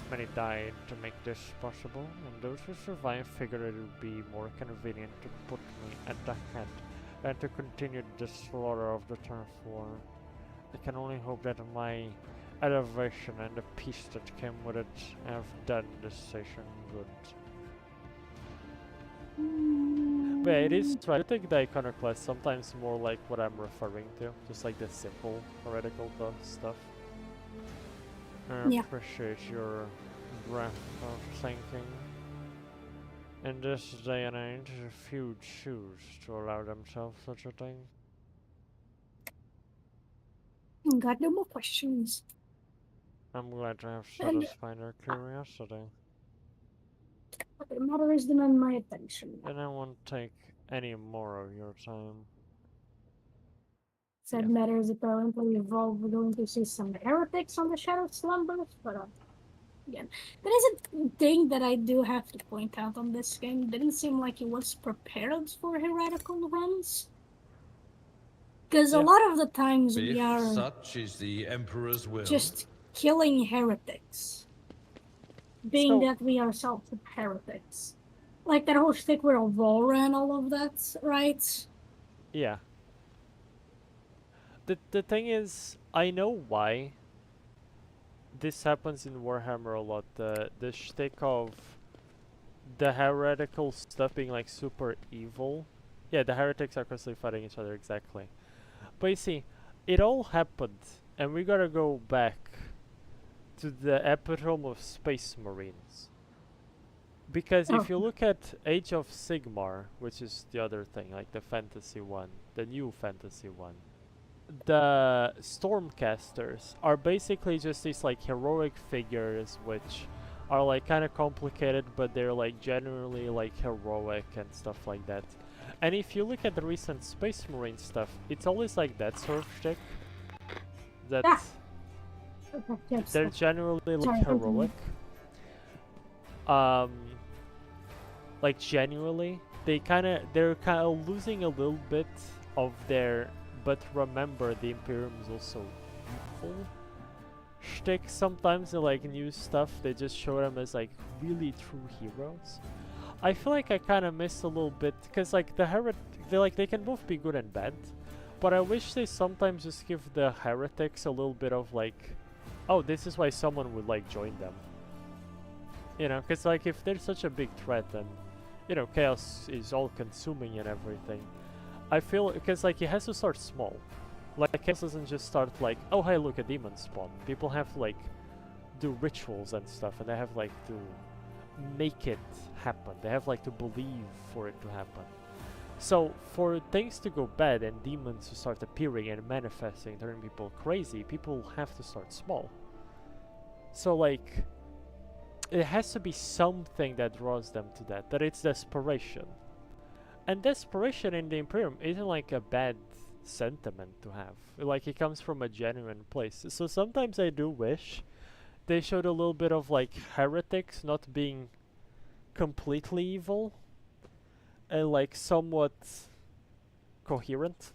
Many died to make this possible, and those who survived figured it would be more convenient to put me at the head than to continue the slaughter of the turf war. I can only hope that my elevation and the peace that came with it have done this station good. But it is true. I think the iconoclast sometimes more like what I'm referring to, just like the simple heretical stuff. I appreciate your breath of thinking. In this day and age, few choose to allow themselves such a thing. Got no more questions. I'm glad to have satisfied their curiosity. What matters demand my attention. And I won't take any more of your time. Said matters apparently involved. We're going to see some heretics on the Shadow Slumbers, but again, there is a thing that I do have to point out on this game. It didn't seem like it was prepared for heretical runs. Because a lot of the times we are such is the Emperor's will. Just killing heretics. Being that we ourselves are heretics. Like that whole shtick with Aurora and all of that, right? Yeah. The thing is, I know why this happens in Warhammer a lot. The shtick of the heretical stuff being like super evil. Yeah, the heretics are constantly fighting each other, exactly. But you see, it all happened, and we gotta go back to the epitome of Space Marines. Because if you look at Age of Sigmar, which is the other thing, like the fantasy one, the new fantasy one, the Stormcasters are basically just these like heroic figures which are like kind of complicated, but they're like generally like heroic and stuff like that. And if you look at the recent Space Marine stuff, it's always like that sort of shtick. That they're generally like heroic. Like genuinely, they're kind of losing a little bit of their, but remember the Imperium is also evil shtick. Sometimes in like new stuff, they just show them as like really true heroes. I feel like I kind of missed a little bit, because like they can both be good and bad, but I wish they sometimes just give the heretics a little bit of like, oh, this is why someone would like join them. You know, because like if they're such a big threat and, you know, chaos is all consuming and everything, I feel, because like it has to start small. Like chaos doesn't just start like, oh hey, look, a demon spawn. People have to like do rituals and stuff, and they have like to make it happen. They have like to believe for it to happen. So for things to go bad and demons to start appearing and manifesting, turning people crazy, people have to start small. So like, it has to be something that draws them to that it's desperation. And desperation in the Imperium isn't like a bad sentiment to have. Like, it comes from a genuine place. So sometimes I do wish they showed a little bit of like heretics not being completely evil and like somewhat coherent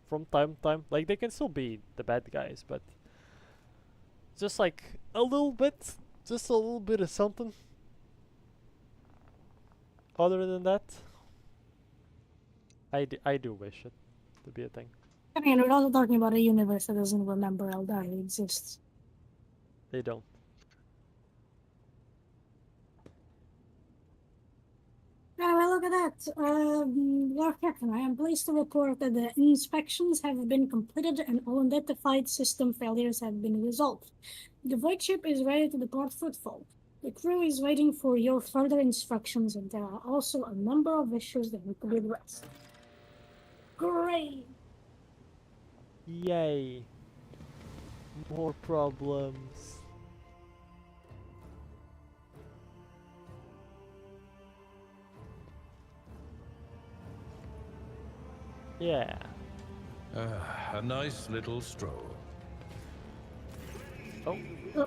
from time to time. Like, they can still be the bad guys, but just like a little bit, just a little bit of something. Other than that, I do wish it to be a thing. I mean, we're also talking about a universe that doesn't remember Eldari exists. They don't. Anyway, look at that. Lord Captain, I am pleased to report that the inspections have been completed and all identified system failures have been resolved. The void ship is ready to depart Footfall. The crew is waiting for your further instructions, and there are also a number of issues that need to be addressed. Great! Yay! More problems. Yeah. A nice little stroll. Oh. Uh,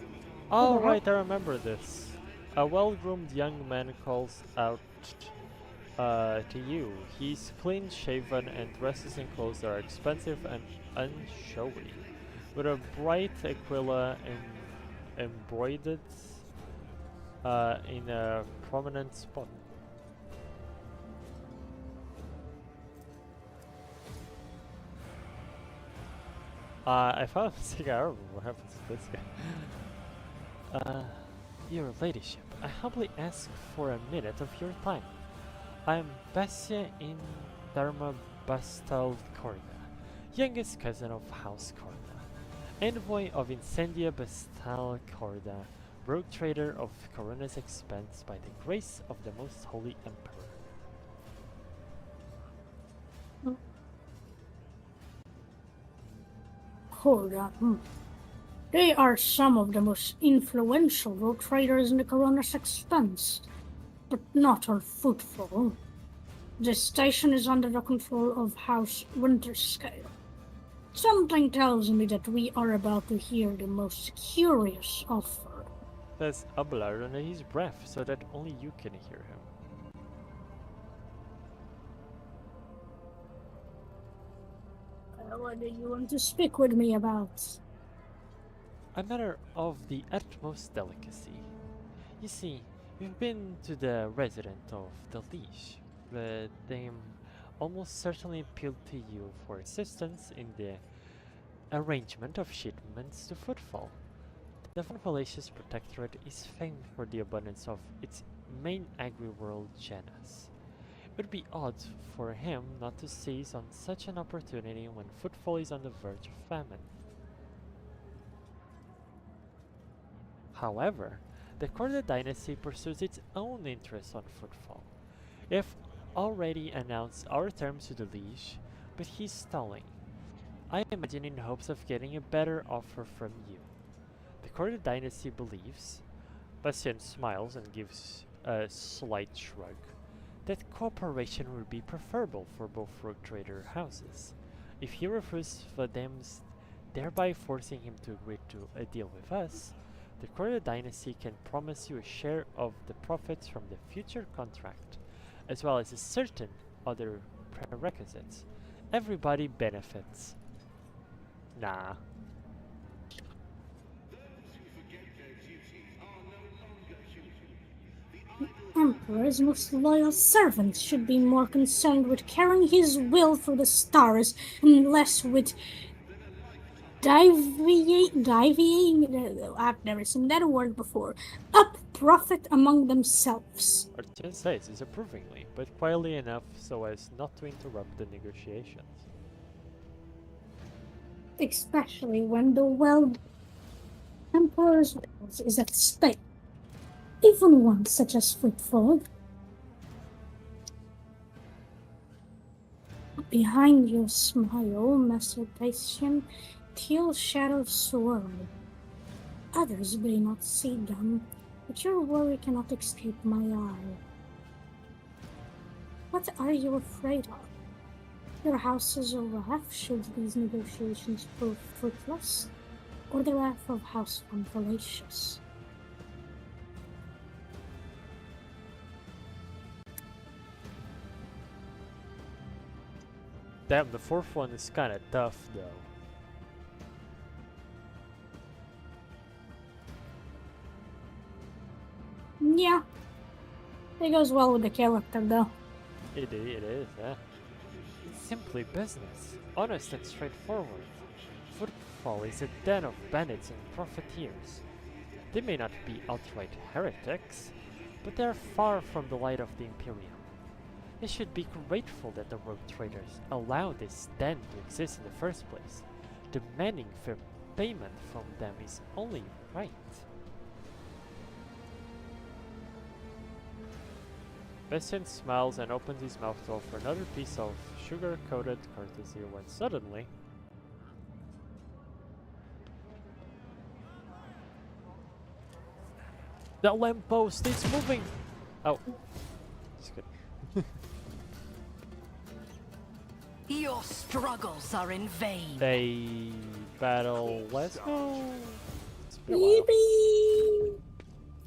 Oh, the heck? right, I remember this. A well-groomed young man calls out to you. He's clean-shaven and dresses in clothes that are expensive and unshowy, with a bright aquila embroidered in a prominent spot. I found this guy. I don't remember what happens to this guy. Your ladyship, I humbly ask for a minute of your time. I am Bessia in Dharma Bastal Korda, youngest cousin of House Korda, envoy of Incendia Bastal Korda, rogue trader of Corona's expense by the grace of the most holy emperor. Korda. They are some of the most influential rogue traders in the Corona's expense, but not on footfall. This station is under the control of House Winterscale. Something tells me that we are about to hear the most curious offer. There's a blur under his breath so that only you can hear him. What do you want to speak with me about? A matter of the utmost delicacy. You see, we've been to the resident of the Leash, but they almost certainly appealed to you for assistance in the arrangement of shipments to Footfall. The Von Fallacious Protectorate is famed for the abundance of its main agri-world Janus. It would be odd for him not to seize on such an opportunity when Footfall is on the verge of famine. However, the Korda dynasty pursues its own interests on Footfall. If already announced our terms to the Liege, but he's stalling. I imagine in hopes of getting a better offer from you. The Korda dynasty believes, Bastian smiles and gives a slight shrug, that cooperation would be preferable for both rogue trader houses. If he refuses Vadem's, thereby forcing him to agree to a deal with us, the Korda dynasty can promise you a share of the profits from the future contract, as well as a certain other prerequisites. Everybody benefits. Nah. Emperor's most loyal servants should be more concerned with carrying his will through the stars and less with I've never seen that word before, up profit among themselves. Artian says disapprovingly, but quietly enough so as not to interrupt the negotiations. Especially when the Emperor's will is at stake. Even one such as Footfall. Behind your smile, Master Patient, teal shadows swirl. Others may not see them, but your worry cannot escape my eye. What are you afraid of? Your house's wrath should these negotiations prove fruitless, or the wrath of House Von Fallacious? Damn, the fourth one is kinda tough though. Yeah, it goes well with the character though. It is, yeah. It's simply business, honest and straightforward. Footfall is a den of bandits and profiteers. They may not be outright heretics, but they are far from the light of the Imperium. They should be grateful that the rogue traders allowed this den to exist in the first place. Demanding fair payment from them is only right. Bastian smiles and opens his mouth to offer another piece of sugar-coated courtesy when suddenly... The lamppost is moving! Oh. Just kidding. Your struggles are in vain. They battle. Let's go! It's been a while. Yippee!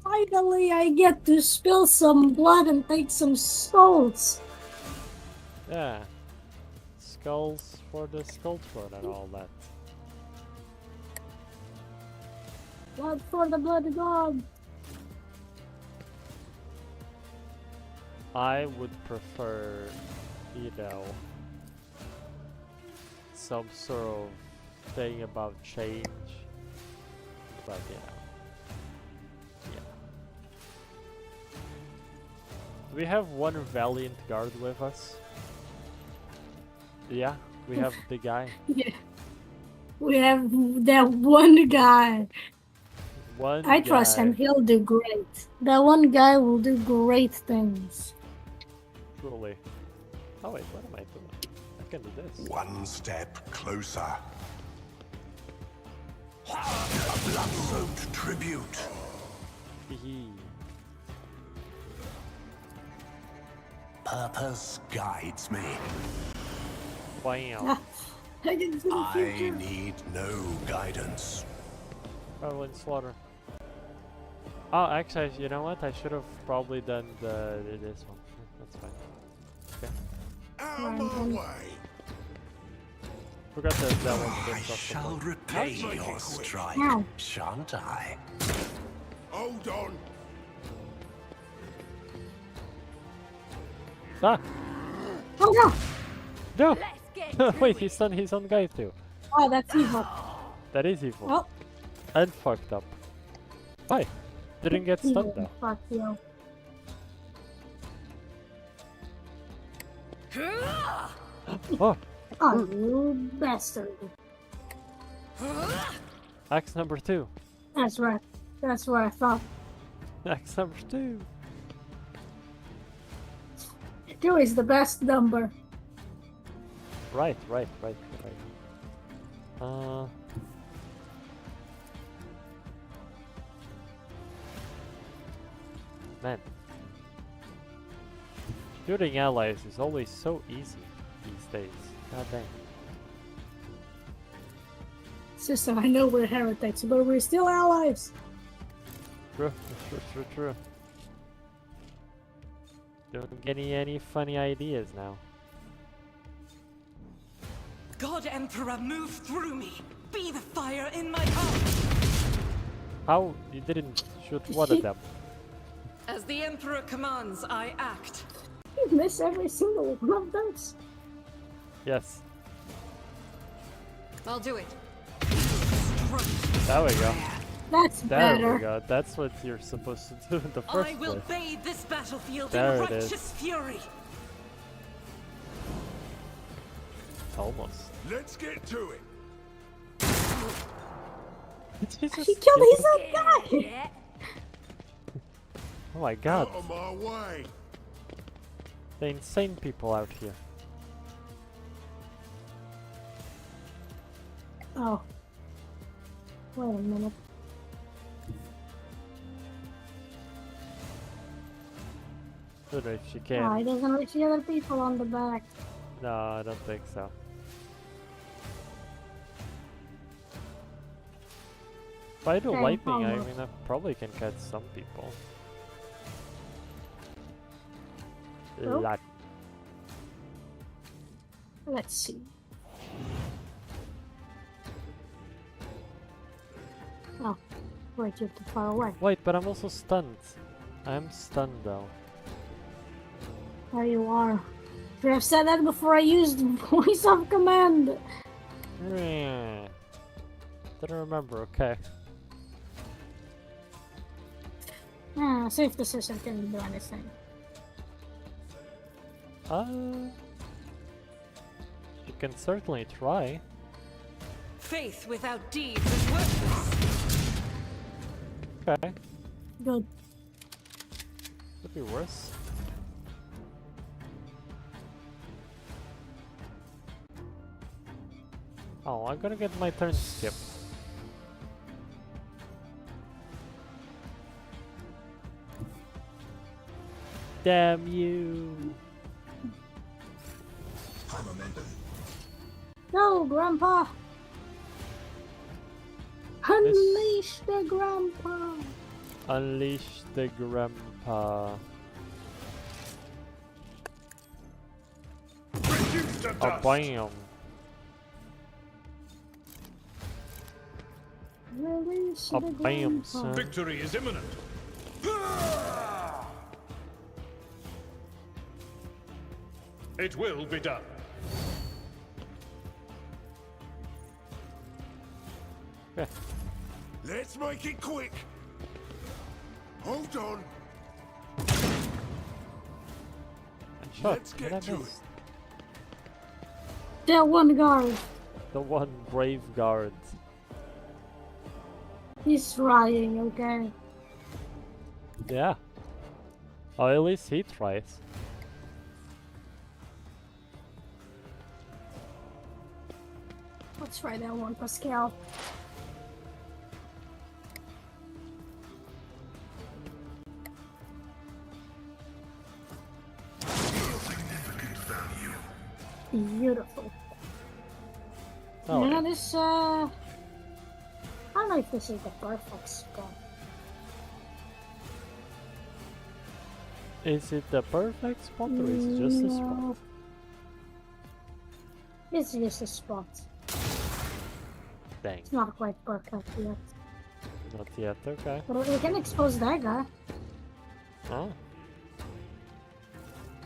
Finally, I get to spill some blood and take some souls. Yeah. Skulls for the skull throne and all that. Blood for the blood god. I would prefer, you know, some sort of thing about change. But you know. Yeah. Do we have one valiant guard with us? Yeah, we have the guy. Yeah. We have that one guy. One I trust guy. him. He'll do great. That one guy will do great things. Truly. Oh wait, what am I doing? I can do this. One step closer. A blood-soaked tribute. Hee. Purpose guides me. Bam. I can see the I future. need no guidance. Probably slaughter. Oh, actually, you know what? I should have probably done this one. That's fine. Okay. Out of my way. Forgot that one I flips off the shall board. repay I'll make your it quick. strike, Ow. shan't I? Hold on. Ah! Oh no! No! Wait, he's on guy too. Oh, that's evil. That is evil. Oh, And fucked up. Why? Didn't get stunned though. Fuck you. Oh! Oh, you bastard. Axe number 2. That's right. That's what I thought. Axe number 2. 2 is the best number. Right. Man. Shooting allies is always so easy these days. God dang. Sister, I know we're heretics, but we're still allies. True. Don't get any funny ideas now. God Emperor, move through me. Be the fire in my heart. How? You didn't shoot one of them. As the Emperor commands, I act. You miss every single one of those. Yes. I'll do it. There we go. That's There better. we go. That's what you're supposed to do in the first I will place. bathe this battlefield There in it is. righteous fury. Almost. Let's get to it. Did he He just killed kill his own guy. Oh my god. Out of my way. The insane people out here. Oh. Wait a minute. Don't know if she Oh, can. he doesn't reach the other people on the back. No, I don't think so. If I do Okay, lightning, I almost. mean, I probably can catch some people. Nope. Lot. Let's see. Oh, wait, you're too far away. Wait, but I'm also stunned. I'm stunned though. There you are. Should have said that before I used voice of command. Didn't remember, okay. See if the system can do anything. You can certainly try. Faith without deeds is worthless. Okay, Good. could be worse. Oh, I'm gonna get my turn skipped. Damn you! High momentum. Go, Grandpa! Unleash the Grandpa! Unleash the grandpa. Reduce to Oh, dust. bam! Release Oh, the bam, Grandpa! son. Victory is imminent. It will be done. Yeah. Let's make it quick. Hold on. Shut. Let's get What I to missed? That one guard! The one brave guard. He's trying, okay? Yeah. Oh, at least he tries. Let's try that one, Pascal. Significant value. Beautiful. Oh, Yeah, this, I don't know if this is the perfect spot. is it the perfect spot or is it just a spot? No. It's just a spot. Dang, It's not quite perfect yet. not yet, okay. But we can expose that guy. Oh,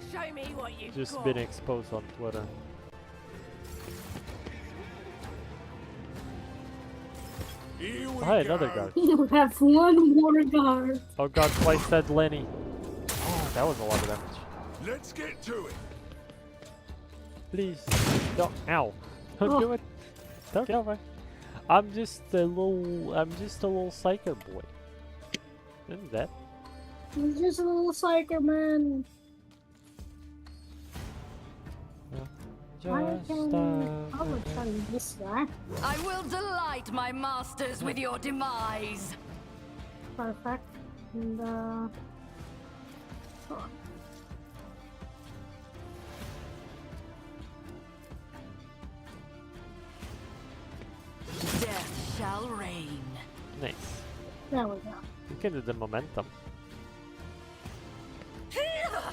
Show me what you've just got. been exposed on Twitter. Here we Hi, go. another guard. You have one more guard. Oh god, twice that Lenny. Oh, that was a lot of damage. Let's get to it. Please, don't, ow. Don't Oh. do it. Don't kill me. I'm just a little psycho boy. Isn't that? He's just a little psycho man. I will try this guy. I will delight my masters with your demise. Perfect. And oh. Death shall reign. Nice. There we go. You can do the momentum.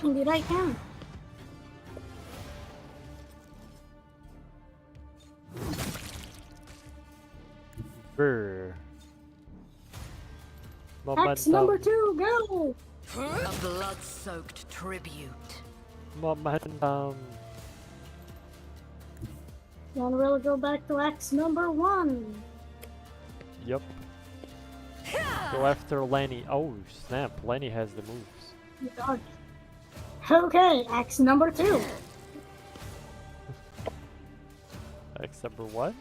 Indeed I can. Brr. Axe number 2, go! A blood-soaked tribute. Momentum. Then we'll go back to axe number 1. Yup. Go after Lenny. Oh snap! Lenny has the moves. Dodge. Okay, axe number 2. Axe number 1.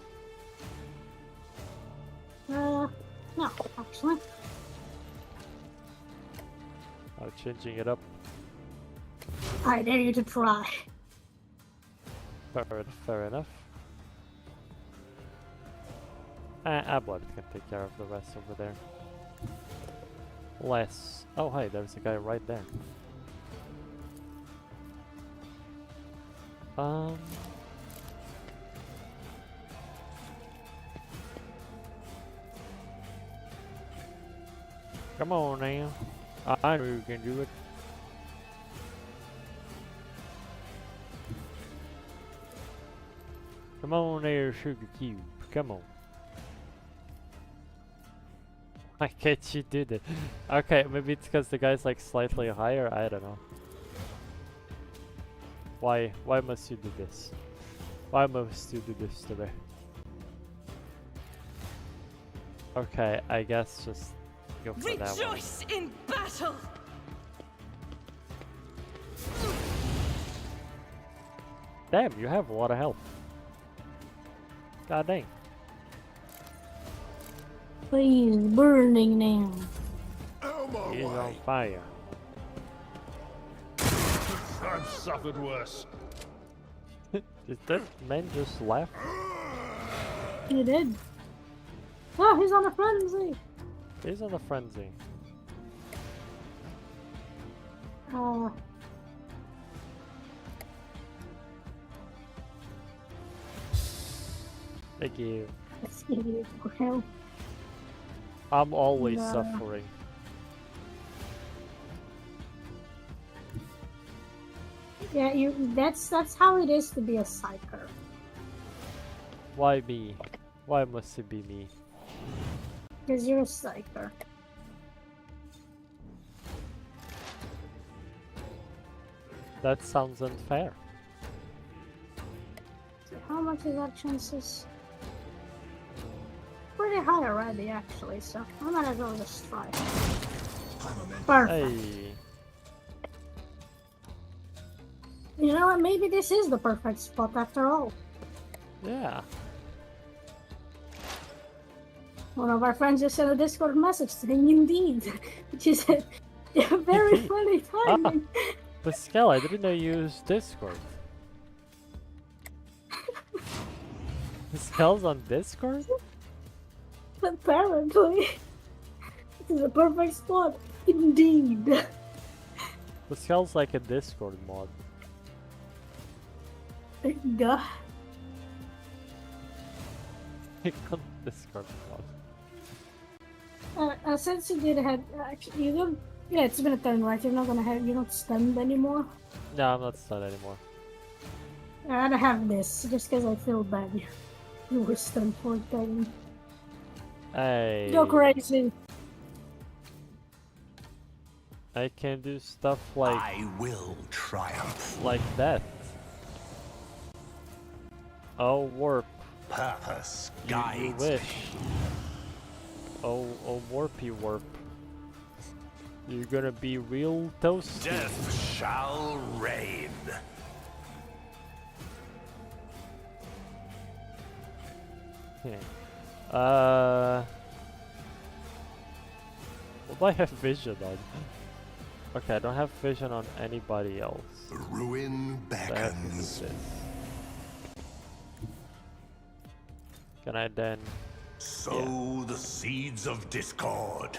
No, actually. Oh, changing it up. I dare you to try. Fair enough. Blood can take care of the rest over there. Less. Oh, hi, there's a guy right there. Come on now. I know you can do it. Come on there, Sugar Cube. Come on. Why can't you do that? Okay, maybe it's because the guy's like slightly higher. I don't know. Why must you do this? Why must you do this to me? Okay, I guess just go for that one. Rejoice in battle! Damn, you have a lot of health. God dang. Please, burning now. Out my He's on way. fire. I've suffered worse. Did that man just laugh? He did. Oh, he's on a frenzy. He's on a frenzy. Thank you. Let's give you hell. I'm always No. suffering. Yeah, that's how it is to be a psyker. Why me? Why must it be me? Because you're a psyker. That sounds unfair. So how much is that chances? Pretty high already, actually, so I might as well just try. Perfect. Hey, You know what? Maybe this is the perfect spot after all. yeah. One of our friends just sent a Discord message saying indeed, which is a very funny timing. Pascal, I didn't know you used Discord. Pascal's on Discord? Apparently, this is a perfect spot. Indeed. Pascal's like a Discord mod. Duh. On Discord mod. Since you did have, actually, you don't. Yeah, it's been a turn, right? You're not gonna have. You're not stunned anymore. No, I'm not stunned anymore. I gotta have this just because I feel bad. You were stunned for a turn. Hey. Go crazy. I can do stuff like I will triumph. like that. Oh, warp. Purpose You guides wish. me. Oh, warpy warp. You're gonna be real toasty. Death shall reign. What do I have vision on? Okay, I don't have vision on anybody else. The ruin So I have to do beckons. this. Can I then? Sow the seeds of discord.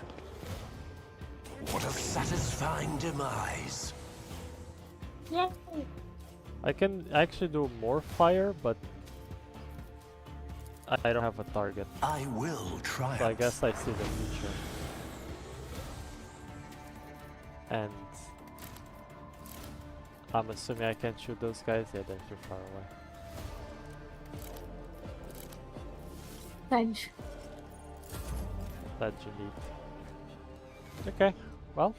What a satisfying demise. Yeah. I can actually do more fire, but I don't have a target. I will triumph. So I guess I see the future. And I'm assuming I can't shoot those guys. Yeah, they're too far away. Thanks. That you need. Okay, well,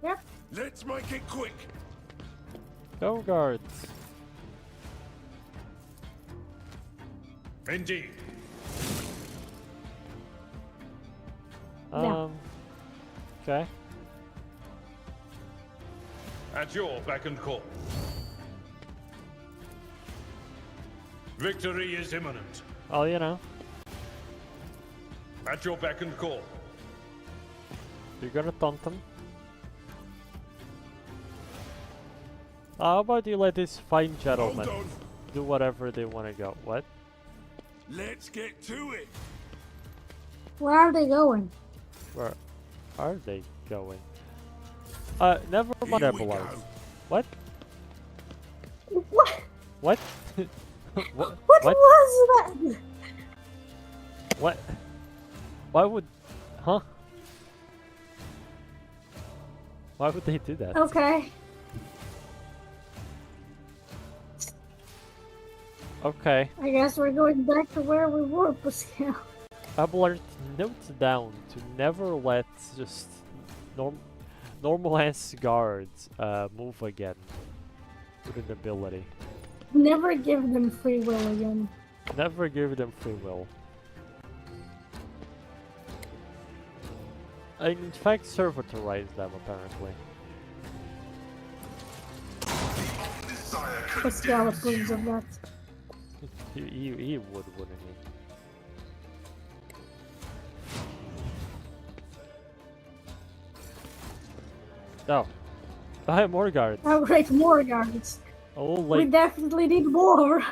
Yep. Let's make it quick. go guards. Indeed. Yeah. Okay. At your beck and call. Victory is imminent. Oh, you know, At your beck and call. you're gonna taunt them. How about you let these fine Hold gentlemen on. do whatever they want to go? What? Let's get to it. Where are they going? Where are they going? Never mind, Here we Epilogue. go. What? What? What? what? What was that? What? Why would? Huh? Why would they do that? Okay. Okay. I guess we're going back to where we were, Pascal. Abelard notes down to never let just normal ass guards move again with an ability. Never give them free will again. Never give them free will. In fact, servitorize them apparently. Desire Pascal condemns approves you. of that. He would, wouldn't he? Oh. I have more guards. Oh, great, more guards. A little We late. definitely need more.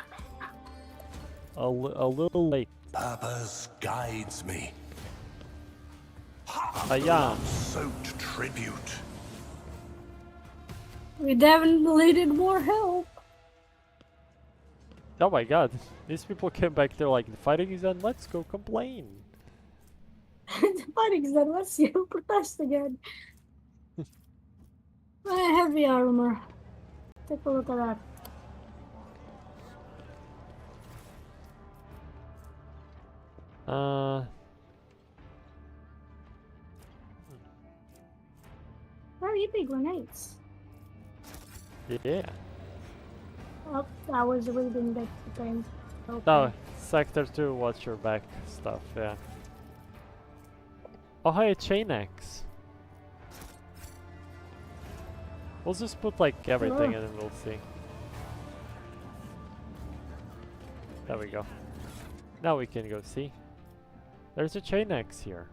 A little late. Purpose guides me. Yeah. Soaked tribute. We definitely need more help. Oh my god, these people came back there like the fighting is done, let's go complain. The fighting's done, let's you protest again. Heavy armor. Take a look at that. Very big grenades. Yeah. Oh, I was reading that thing. Okay. No, Sector 2, watch your back stuff, yeah. Oh hey, chain axe. We'll just put like everything in and we'll see. There we go. Now we can go see. There's a chain axe here.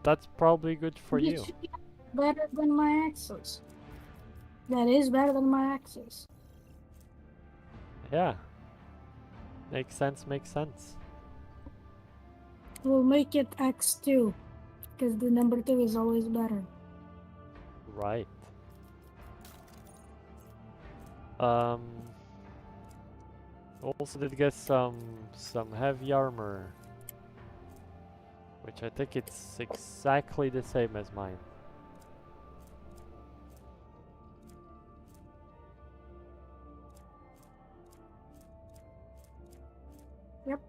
That's probably good for you. Should be better than my axes. That is better than my axes. Yeah. Makes sense, makes sense. We'll make it X2. Because the number 2 is always better. Right. Also did get some heavy armor, which I think it's exactly the same as mine. Yep.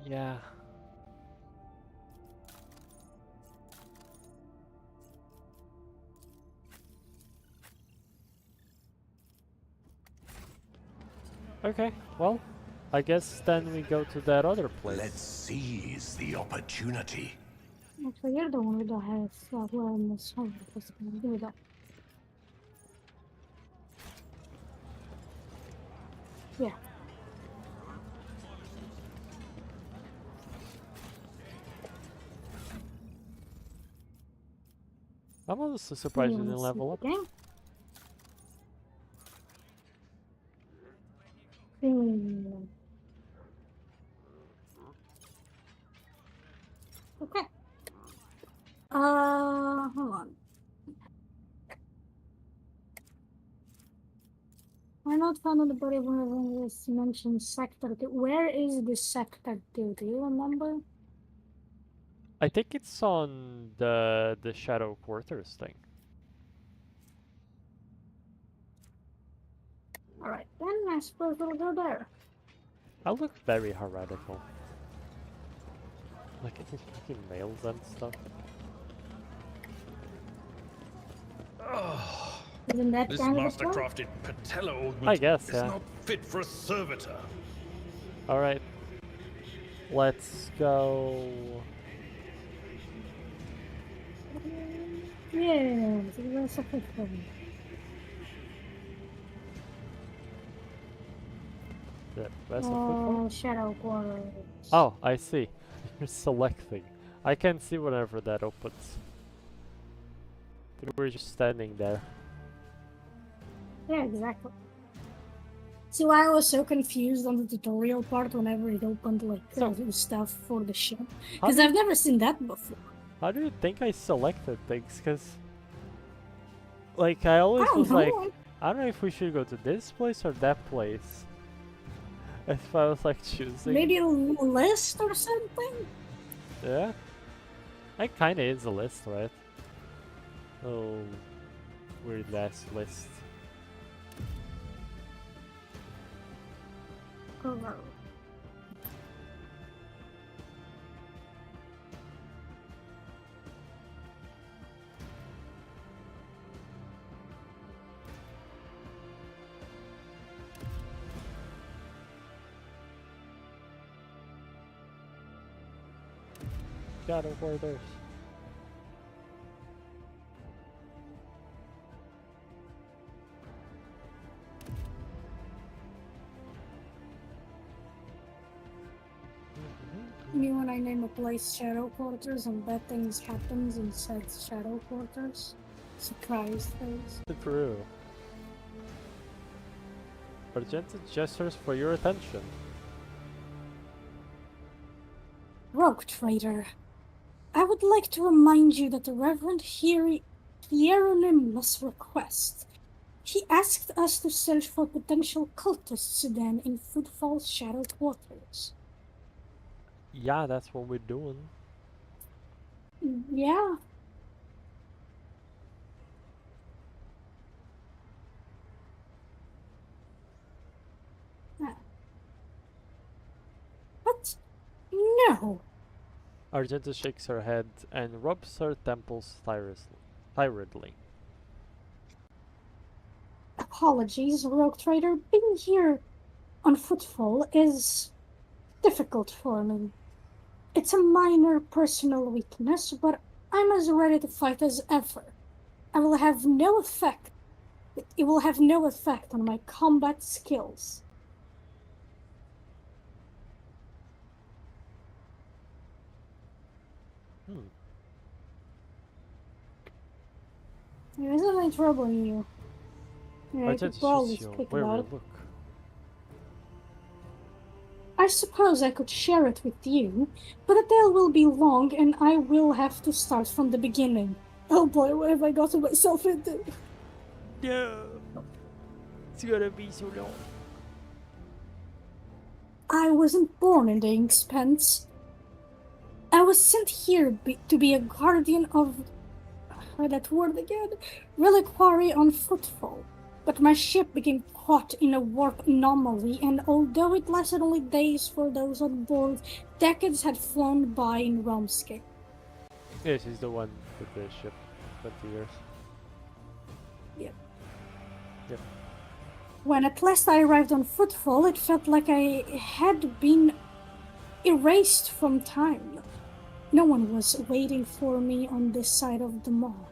Yeah. Okay, well, I guess then we go to that other place. Let's seize the opportunity. Actually, you're the one with the head awareness. Oh, what's going to do that? Yeah. I'm also surprised you didn't level up. Game? Okay. Hold on. I not found on the body of one of this mentioned sector 2. Where is the sector 2? Do you remember? I think it's on the Shadow Quarters thing. Alright, then I suppose we'll go there. I look very heretical. Like fucking males and stuff. Isn't that This kind of a point? master-crafted patella augment I guess, is yeah. not fit for a servitor. Alright. Let's go. Yeah, that's a good one. The best of football? Shadow Quarters. Oh, I see. You're selecting. I can see whenever that opens. We're just standing there. Yeah, exactly. See why I was so confused on the tutorial part whenever it opened like stuff for the ship? Because I've never seen that before. How do you think I selected things? Because, like, I always I don't was know. like, I don't know if we should go to this place or that place. If I was like choosing. Maybe a list or something? Yeah. That kinda is a list, right? Oh, weird ass list. Over. Shadow Quarters. You mean when I name a place Shadow Quarters and bad things happens and says Shadow Quarters? Surprise face. True. Urgent gestures for your attention. Rogue Trader, I would like to remind you that the Reverend Hieronymus request He asked us to search for potential cultists then in Footfall's shadowed waters. Yeah, that's what we're doing. Yeah. But no. Argenta shakes her head and rubs her temples tiredly. Apologies, Rogue Trader. Being here on Footfall is difficult for me. It's a minor personal weakness, but I'm as ready to fight as ever. I will have no effect. It will have no effect on my combat skills. Isn't I troubling you? I could probably speak about it. Look. I suppose I could share it with you, but the tale will be long and I will have to start from the beginning. Oh boy, what have I gotten myself into? No. It's gonna be so long. I wasn't born in the Expanse. I was sent here to be a guardian of... that word again? Reliquary on Footfall. But my ship became caught in a warp anomaly, and although it lasted only days for those on board, decades had flown by in Realmscape. Yeah, she's the one with the ship. 20 years. Yep. Yep. When at last I arrived on Footfall, it felt like I had been erased from time. No one was waiting for me on this side of the mall.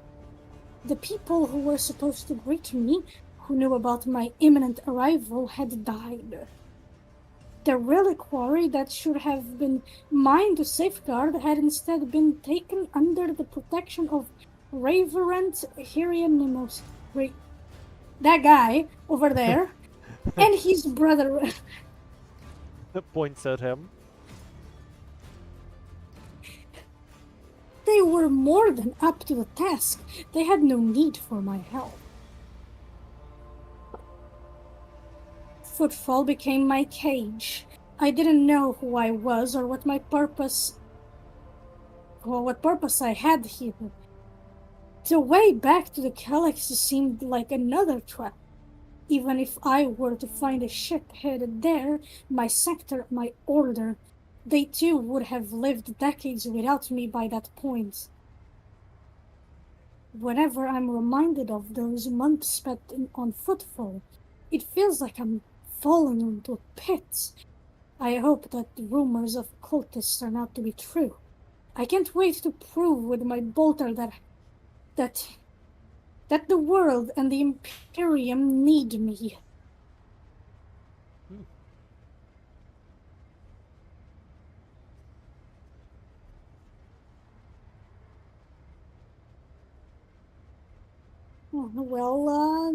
The people who were supposed to greet me, who knew about my imminent arrival, had died. The reliquary that should have been mine to safeguard had instead been taken under the protection of Reverend Hieronymus. That guy over there, and his brother. Points at him. They were more than up to the task. They had no need for my help. Footfall became my cage. I didn't know who I was or what my purpose... or what purpose I had here. The way back to the Galaxy seemed like another trap. Even if I were to find a ship headed there, my sector, my order, they too would have lived decades without me by that point. Whenever I'm reminded of those months spent on Footfall, it feels like I'm falling into a pit. I hope that the rumors of cultists turn out to be true. I can't wait to prove with my bolter that the world and the Imperium need me. Well,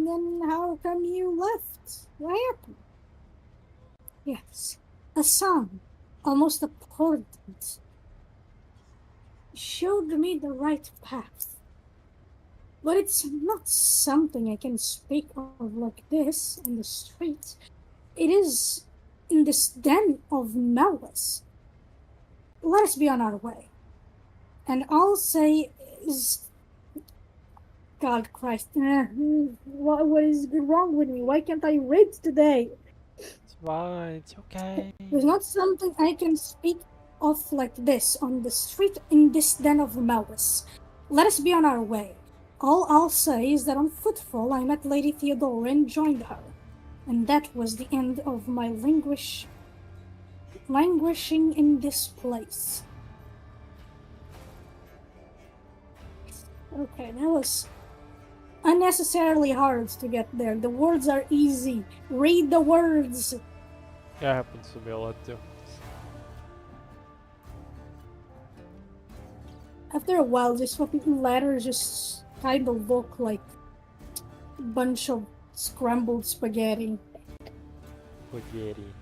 then how come you left? What happened? Yes, a son, almost a portent, showed me the right path. But it's not something I can speak of like this on the street. It is in this den of malice. Let us be on our way. And I'll say is... God Christ. What is wrong with me? Why can't I read today? It's fine, it's okay. There's not something I can speak of like this on the street in this den of malice. Let us be on our way. All I'll say is that on Footfall I met Lady Theodora and joined her. And that was the end of my languishing in this place. Okay, that was unnecessarily hard to get there. The words are easy. Read the words. Yeah, it happens to me a lot too. After a while, these fucking letters just kind of look like a bunch of scrambled spaghetti. Spaghetti.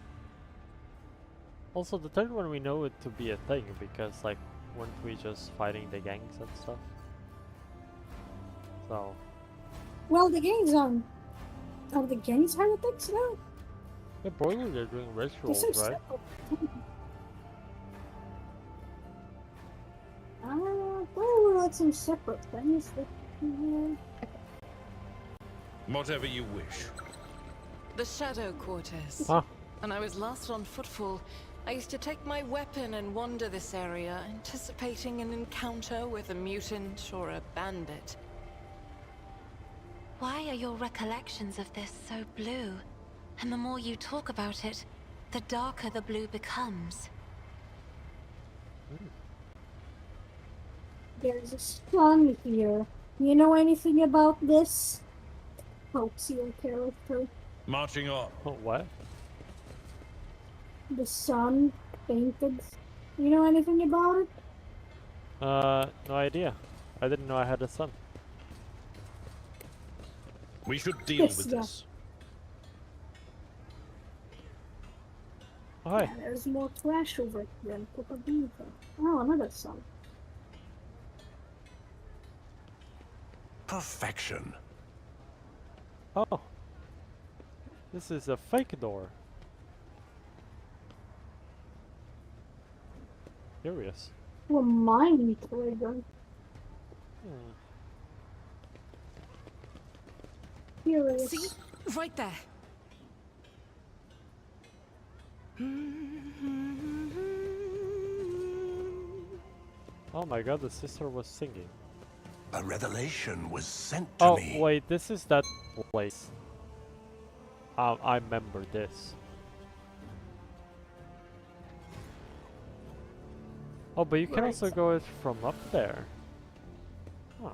Also, the third one we know it to be a thing because, like, weren't we just fighting the gangs and stuff? So. Well, the gangs are Are the games heretics now? Yeah, probably they're doing rituals, This is right? Probably like some separate things. Whatever you wish. The Shadow Quarters. Huh. When I was last on Footfall, I used to take my weapon and wander this area, anticipating an encounter with a mutant or a bandit. Why are your recollections of this so blue? And the more you talk about it, the darker the blue becomes. There's a sun here. You know anything about this? Helps your character. Marching on. Oh, what? The sun painted. You know anything about it? No idea. I didn't know I had a son. We should deal Yes, with yeah. this. Oh, hi. Yeah, there's more trash over here. Oh, another sun. Perfection. Oh. This is a fake door. Curious. Well, mine trigger. Hmm. Curious. See? Right there. Oh my god, the sister was singing. A revelation was sent to Oh, me. wait, this is that place. I remember this. Oh, but you can also Right. go it from up there. Huh.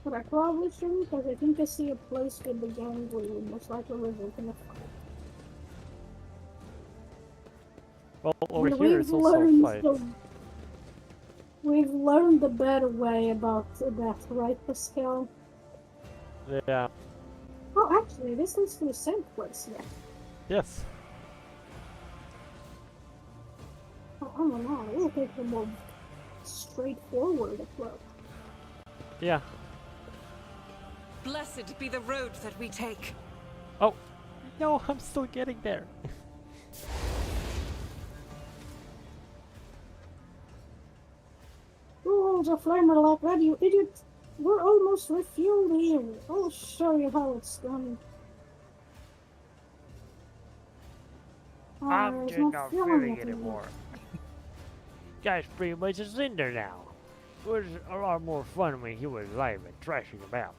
But I probably shouldn't, because I think I see a place with the gang where we most likely result in a fight. Well, over And here it's also a fight. We've learned the better way about that, right, Pascal? Yeah. Oh, actually, this is the same place, yeah. Yes. Oh, I don't know, we'll take the more straightforward approach. Yeah. Blessed be the road that we take. Oh. No, I'm still getting there. Who holds a flamer like that, you idiot? We're almost refueled here. I'll show you how it's done. I'm There's just no not feeling feeling it anymore. Guy's pretty much a cinder now. It was a lot more fun when he was alive and thrashing about.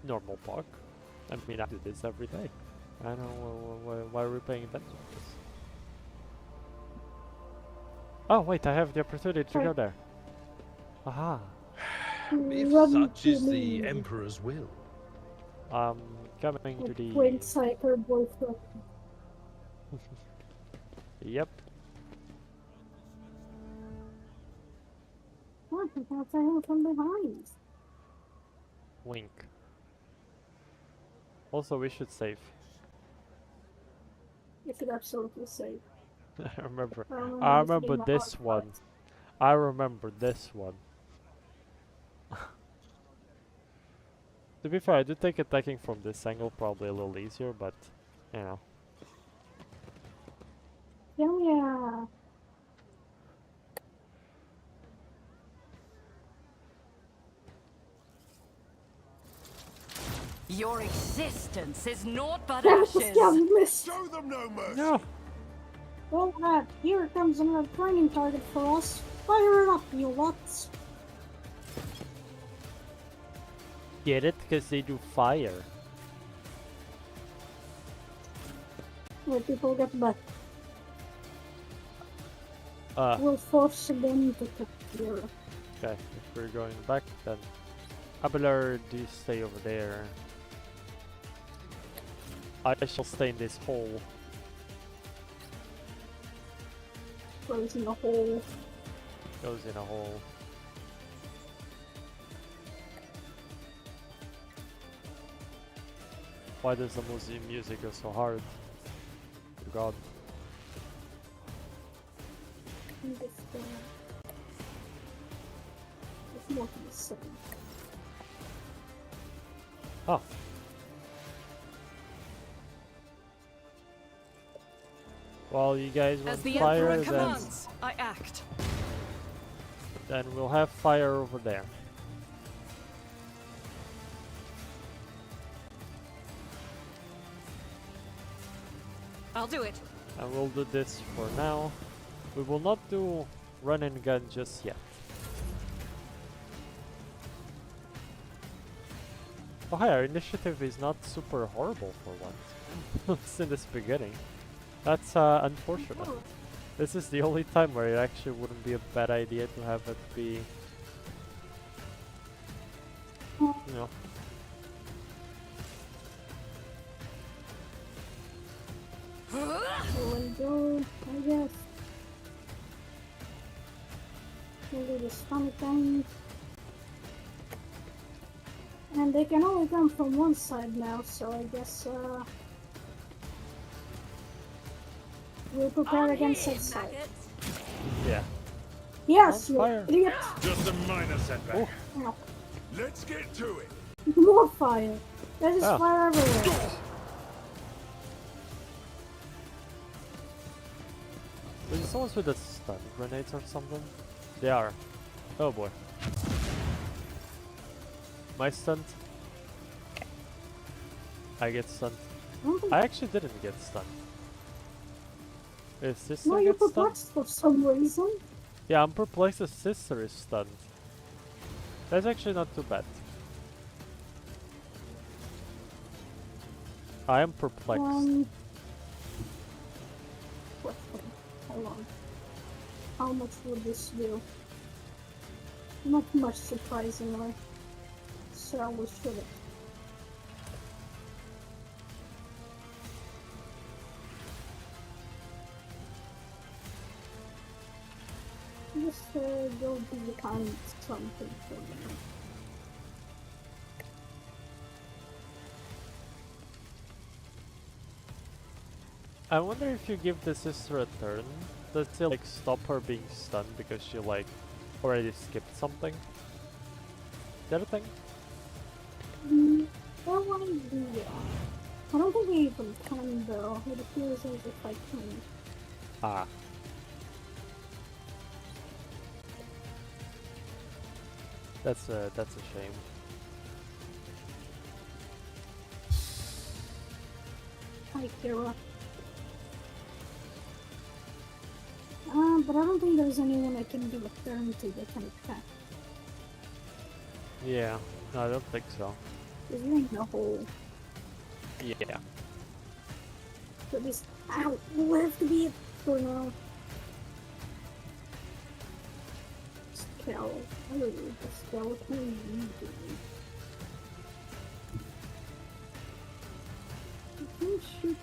Normal park. I mean, I do this every day. I don't know why are we paying attention to this. Oh wait, I have the opportunity to go there. Aha. If Run such to is the me. Emperor's will. Coming to the... Prince like her boyfriend. Yep. What? I can't tell him from behind. Wink. Also, we should save. You should absolutely say. I remember. don't I know, remember getting my this heart one. cut. I remember this one. To be fair, I do think attacking from this angle probably a little easier, but you know. Yeah. Your existence is naught but Yeah, ashes. missed. Show them no mercy. No. Well, here comes another training target for us. Fire it up, you lots. Get it? Because they do fire. Where people get back. Uh, We'll force them to get here. okay. If we're going back, then Abelard, do stay over there. I shall stay in this hole. Goes in the hole. Goes in a hole. Why does the music go so hard? Good God. In this thing. It's more to the same. Oh. Well, you guys want As the fire, Emperor then, commands, I act. then we'll have fire over there. I'll do it. And we'll do this for now. We will not do run and gun just yet. Oh hi, our initiative is not super horrible for once. It's in this beginning. That's unfortunate. This is the only time where it actually wouldn't be a bad idea to have it be, you know. Here we go, I guess. We'll do the stun thing. And they can only come from one side now, so I guess we'll prepare against that side. Yeah. Yes, On you fire. idiot! Just a minor setback. Ow. Let's get to it. More fire! There's Oh. fire everywhere. Is someone with a stun grenades or something? They are. Oh boy. My stunned. I get stunned. I actually didn't get stunned. Is sister No, you're get stunned? perplexed for some reason. Yeah, I'm perplexed. The sister is stunned. That's actually not too bad. I am perplexed. Question. Hold on. How much would this do? Not much, surprisingly. So we should it. Just go behind something for me. I wonder if you give the sister a turn, does it like stop her being stunned because she like already skipped something? The other thing? I want to do that. I don't think I even can though. It appears as if I can. Ah. That's a shame. Hi, Kira. But I don't think there's anyone I can give a turn to that can attack. Yeah, no, I don't think so. Because you're in the hole. Yeah. So this. Ow! We have to be it for now. Skeleton. Oh, the skeleton. Who shoots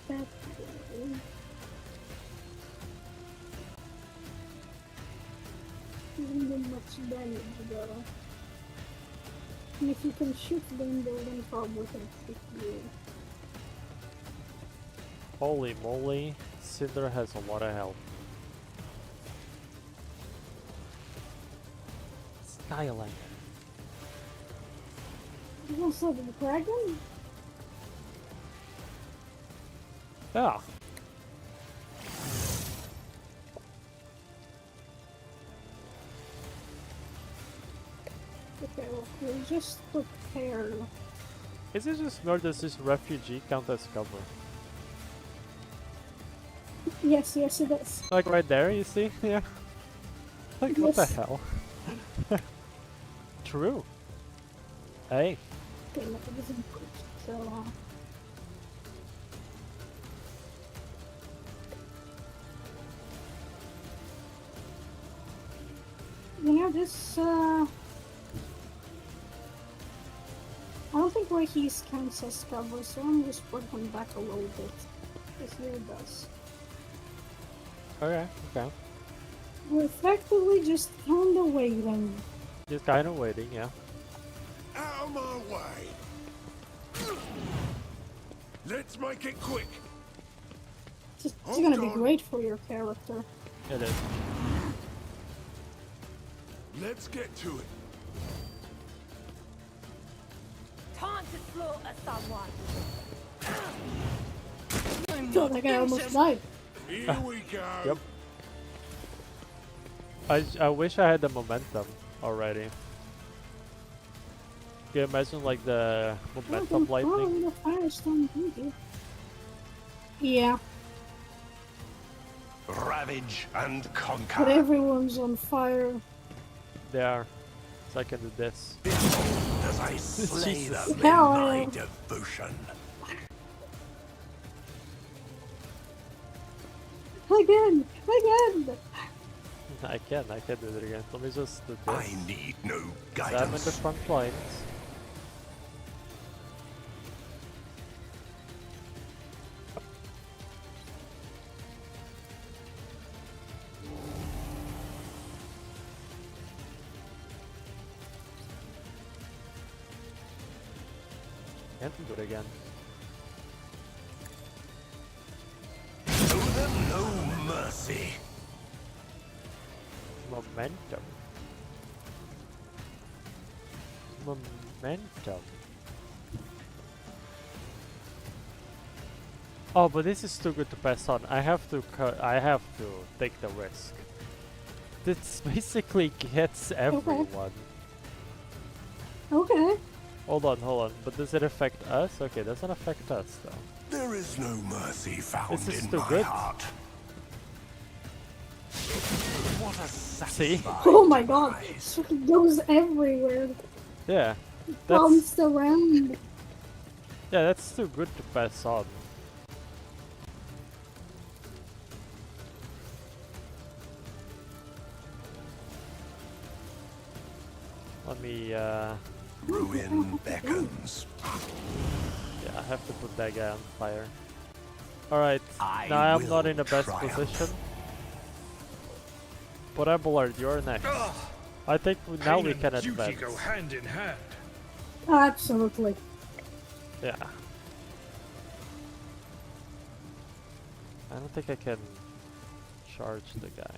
that way? Doesn't do much damage though. And if you can shoot them, they then probably can shoot you. Holy moly, Cinder has a lot of health. Skylander. You gonna say the dragon? Yeah. Okay, well, we'll just prepare. Is it just nor does this refugee count as cover? Yes, yes, it is. Like right there, you see? Yeah. Like what the Yes. hell? True. Hey. Okay, look, it isn't good. So, you know, this, I don't think where he's counts as cover, so I'm just put him back a little bit. Because here it does. Okay, okay. We're effectively just kinda waiting. Just kind of waiting, yeah. Out of my way. Let's make it quick. It's Hold gonna be on. great for your character. It is. Let's get to it. Time want to slaughter someone. God, that guy almost died. Here we go. Yep. I wish I had the momentum already. Can you imagine like the momentum lightning? The firestorm, thank you. Yeah, Ravage and but conquer. everyone's on fire. They are. So I can do this. As I slay Jesus. them in Hell my yeah. devotion. Again! I can do it again. Let me just do I this. need no I'm in the guidance. front lines. Can't do it again. Show them no mercy. Momentum. Momentum. Oh, but this is too good to pass on. I have to take the risk. This basically gets everyone. Okay. Hold on. But does it affect us? Okay, doesn't affect us though. There is no mercy found This is in too my good. heart. What a See? satisfying Oh my god, demise. it goes everywhere. Yeah. Bounced around. Yeah, that's too good to pass on. Let me Ruin beckons. yeah, I have to put that guy on fire. Alright, I now I'm not will in the best triumph. position. But Abelard, you're next. I think now we can Duty advance. go hand in hand. Absolutely. Yeah. I don't think I can charge the guy.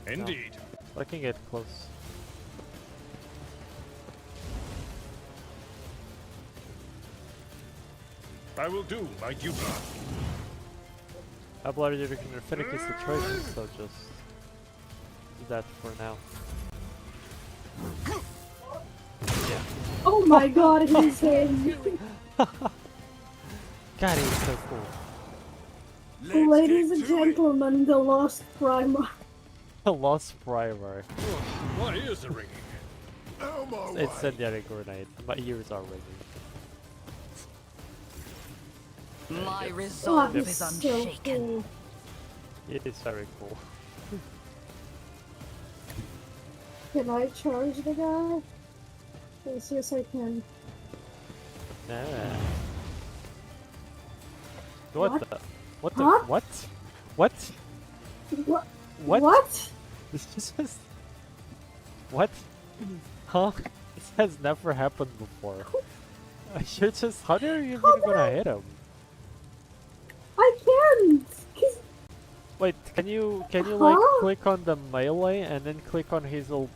Indeed. I can get close. I will do like you plan. Abelard, you can finish the situation, so just do that for now. Oh my god, he's him. God, he's so cool. Ladies and gentlemen, the lost primer. The lost primer. My ears are ringing. Oh my Incendiary grenade. My ears are ringing. My Oh, resolve he's is so unshaken. cool. It is very cool. Can I charge the guy? Yes, I can. Yeah. What What? the? What the? Huh? What? What? What? What? What? This is just... What? Huh? This has never happened before. You're just... How are you even gonna hit him? I can't! Wait, can you like Huh? click on the melee and then click on his little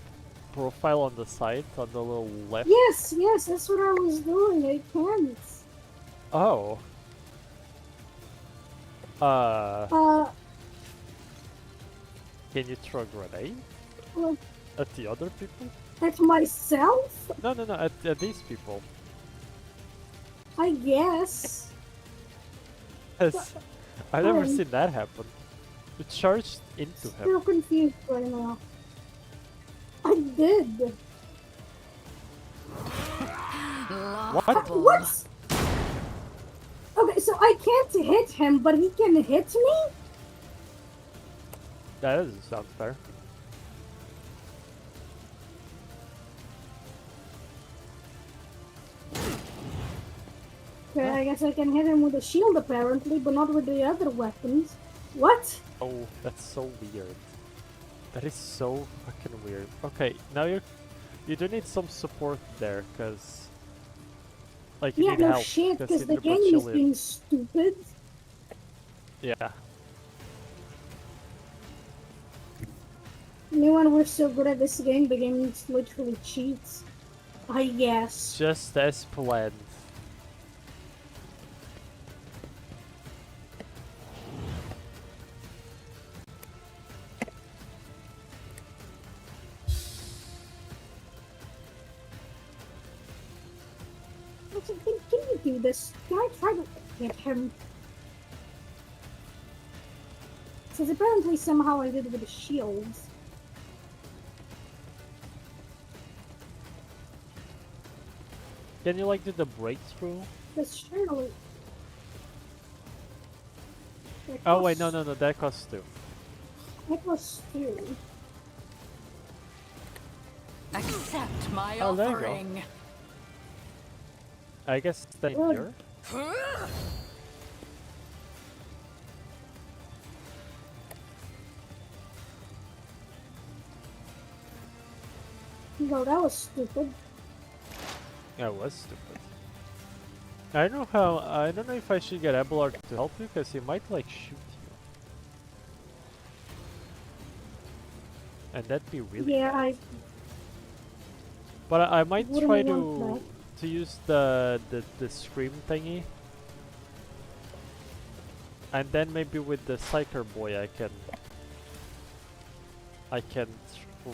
profile on the side, on the little left? Yes, that's what I was doing. I can't. Oh. Can you throw a grenade? Well, At the other people? at myself? No, at these people. I guess. 'Cause I've never Um, seen that happen. You charged into him. Still confused right now. I did. Laughable. What? Okay, so I can't hit him, but he can hit me? That doesn't sound fair. Okay, I guess I can hit him with a shield apparently, but not with the other weapons. What? Oh, that's so weird. That is so fucking weird. Okay, now you do need some support there, cause like you Yeah, need no help. shit, 'cause because you the need a game is Brazilian. being stupid. Yeah. Anyone we're so good at this game, the game literally cheats. I guess. Just as planned. Can you do this? Can I try to hit him? Since apparently somehow I did it with the shields. Can you like do the breakthrough? But surely. Oh wait, no, that costs 2. That was 2. Accept my Oh, there you go. offering. I guess stay Good. here. No, that was stupid. That was stupid. I don't know if I should get Abelard to help you, because he might like shoot you. And that'd be really Yeah, bad. But I might wouldn't try want to use the scream thingy. And then maybe with the Psyker boy I can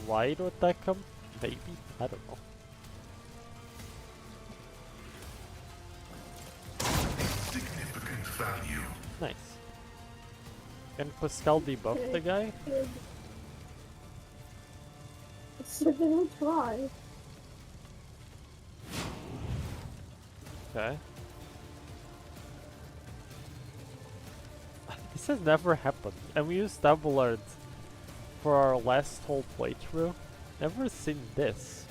try to attack him. Maybe, I don't know. Significant value. Nice. Can Pascal debuff the guy? So then try. Okay. This has never happened. And we used Abelard for our last whole playthrough. Never seen this.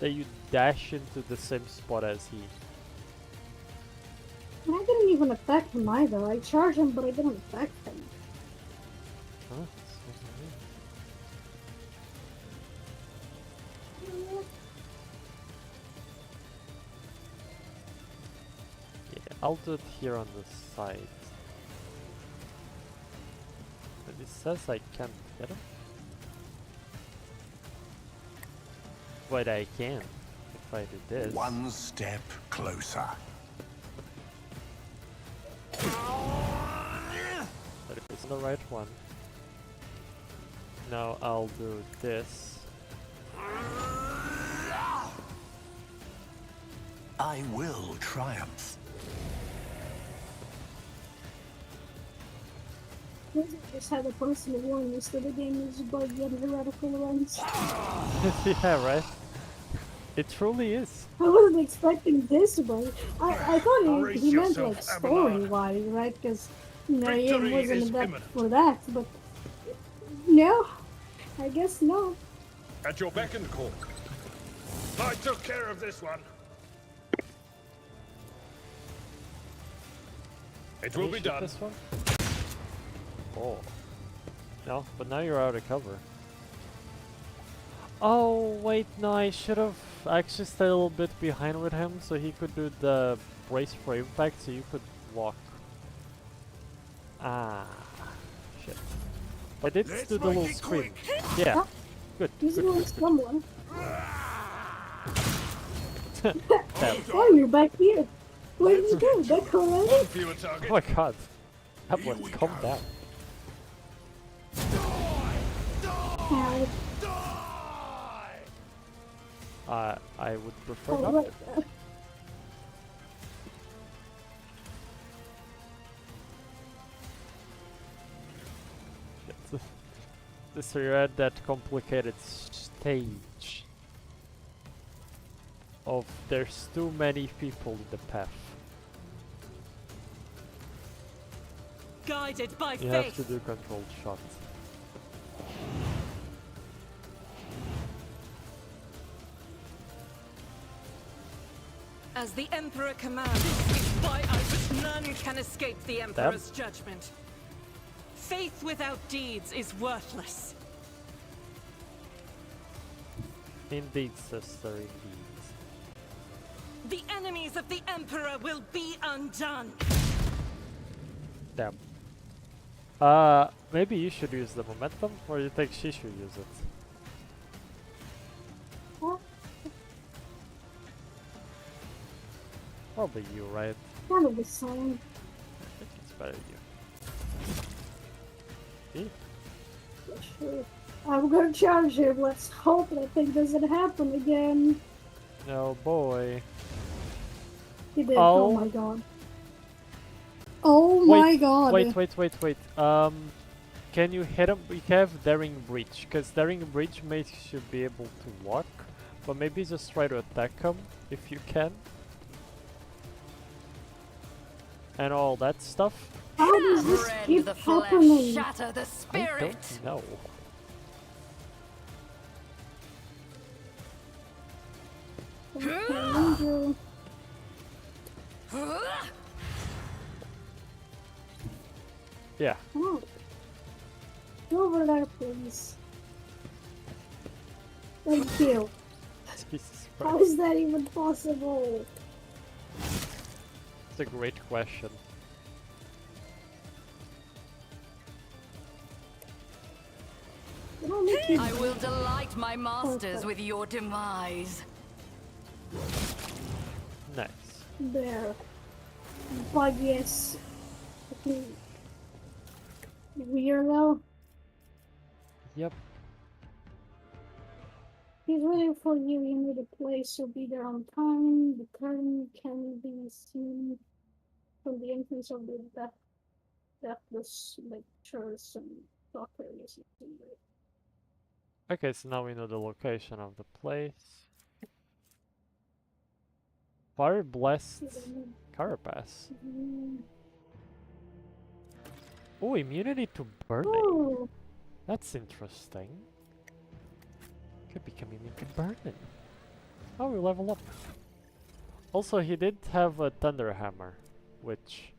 That you dash into the same spot as he. I didn't even attack him either. I charged him, but I didn't attack him. Huh? So weird. Yeah, I'll do it here on the side. But it says I can't get him. But I can if I do this. One step closer. But it's the right one. Now I'll do this. I will triumph. I just had a personal awareness that the game is buggy and heretical runs. Yeah, right? It truly is. I wasn't expecting this, but I thought Brace he meant yourself, like Abelard. story-wise, right? Because you know, it Victory wasn't is that imminent. for that, but no, I guess not. At your beck and call. I took care of this one. It Can will you be shoot done. this one? Oh. No, but now you're out of cover. Oh, wait, no, I should have actually stayed a little bit behind with him so he could do the brace for impact so you could walk. Ah, shit. I did Let's do the make little it scream. quick. Yeah, Huh? good. He's good, going good, to good. someone. Damn. Oh, you're back here. Where did you go? Back already? One fewer target. Oh my god. That was calm down. Ow. I would prefer Oh, not. right. So you're at that complicated stage of there's too many people in the path. Guided by You have faith. to do controlled shots. As the Emperor commands, by Ibis, none can escape the Emperor's judgment. Faith without deeds is worthless. Indeed, sister, indeed. The enemies of the Emperor will be undone. Damn. Maybe you should use the momentum, or you think she should use it? What? Probably you, right? That'll be fine. I think it's better you. See? Yeah, sure. I'm gonna charge him. Let's hope that thing doesn't happen again. No boy. He did. Oh. Oh my god. Oh Wait, my god. Wait. Can you hit him? We have Daring Breach, because Daring Breach makes you be able to walk, but maybe just try to attack him if you can. And all that stuff. How does this Rend keep the flesh, happening? shatter the I spirit. don't know. Ranger. Yeah. Oh. Go over there, please. Thank you. Jesus How Christ. is that even possible? It's a great question. You don't need to. I will delight my masters with your demise. Nice. There. But yes. Weirdo. Yep. He's waiting for you. You need a place, so be there on time. The curtain can be seen from the entrance of the deathless lectures and doctors. Okay, so now we know the location of the place. Fire Blessed Carapace. Oh, immunity to burning. Oh, That's interesting. Could become immune to burning. Oh, we level up. Also, he did have a Thunder Hammer, which...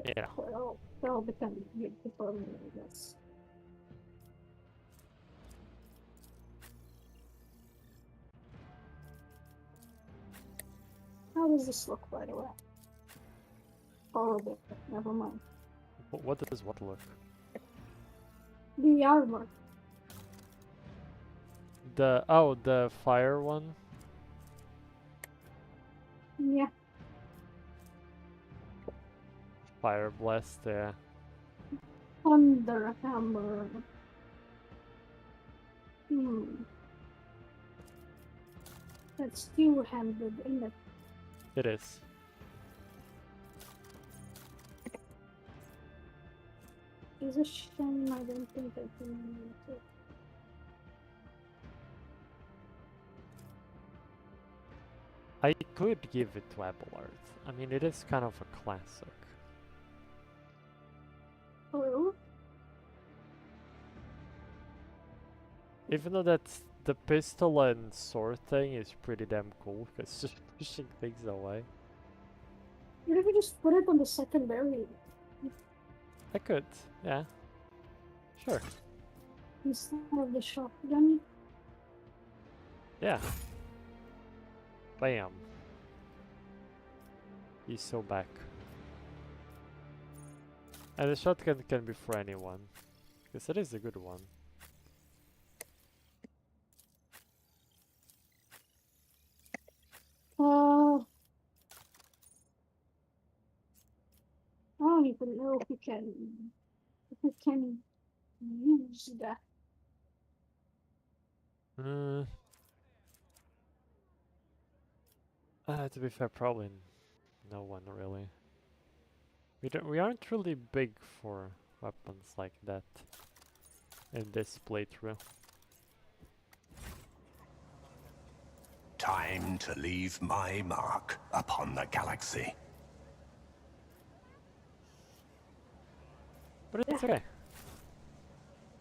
yeah. well, that'll become good before me, I guess. How does this look, by the way? Horrible. Never mind. What does what look? The armor. The fire one? Yeah. Fire Blast, yeah. Thunder hammer. That's two-handed, isn't it? It is. It's a shame I don't think I can use it. I could give it to Abelard. I mean, it is kind of a classic. Hello? Even though that's the pistol and sword thing is pretty damn cool, because it's just pushing things away. What if we just put it on the secondary I could, yeah. Sure. instead of the shotgun? Yeah. Bam. He's so back. And the shotgun can be for anyone, because it is a good one. I don't even know if we can use that. To be fair, probably no one really. We aren't really big for weapons like that in this playthrough. Time to leave my mark upon the galaxy. But it's okay.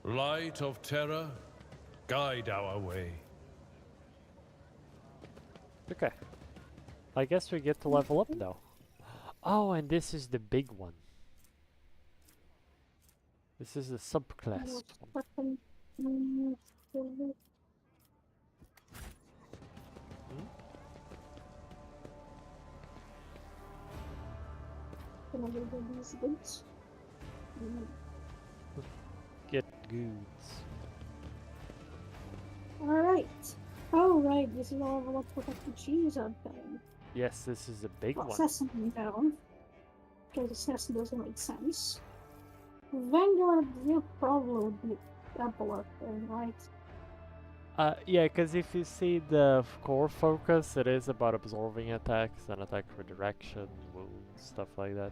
Light of terror, guide our way. Okay. I guess we get to level up though. Oh, and this is the big one. This is the subclass one. Can I get these boots? Get goods. Alright. Oh, right, this is all what refugees are doing. Yes, this is a big one. Assassin down. Because assassin doesn't make sense. Vanguard, you probably would be double thing, right? Yeah, because if you see the core focus, it is about absorbing attacks and attack redirection, wounds, stuff like that.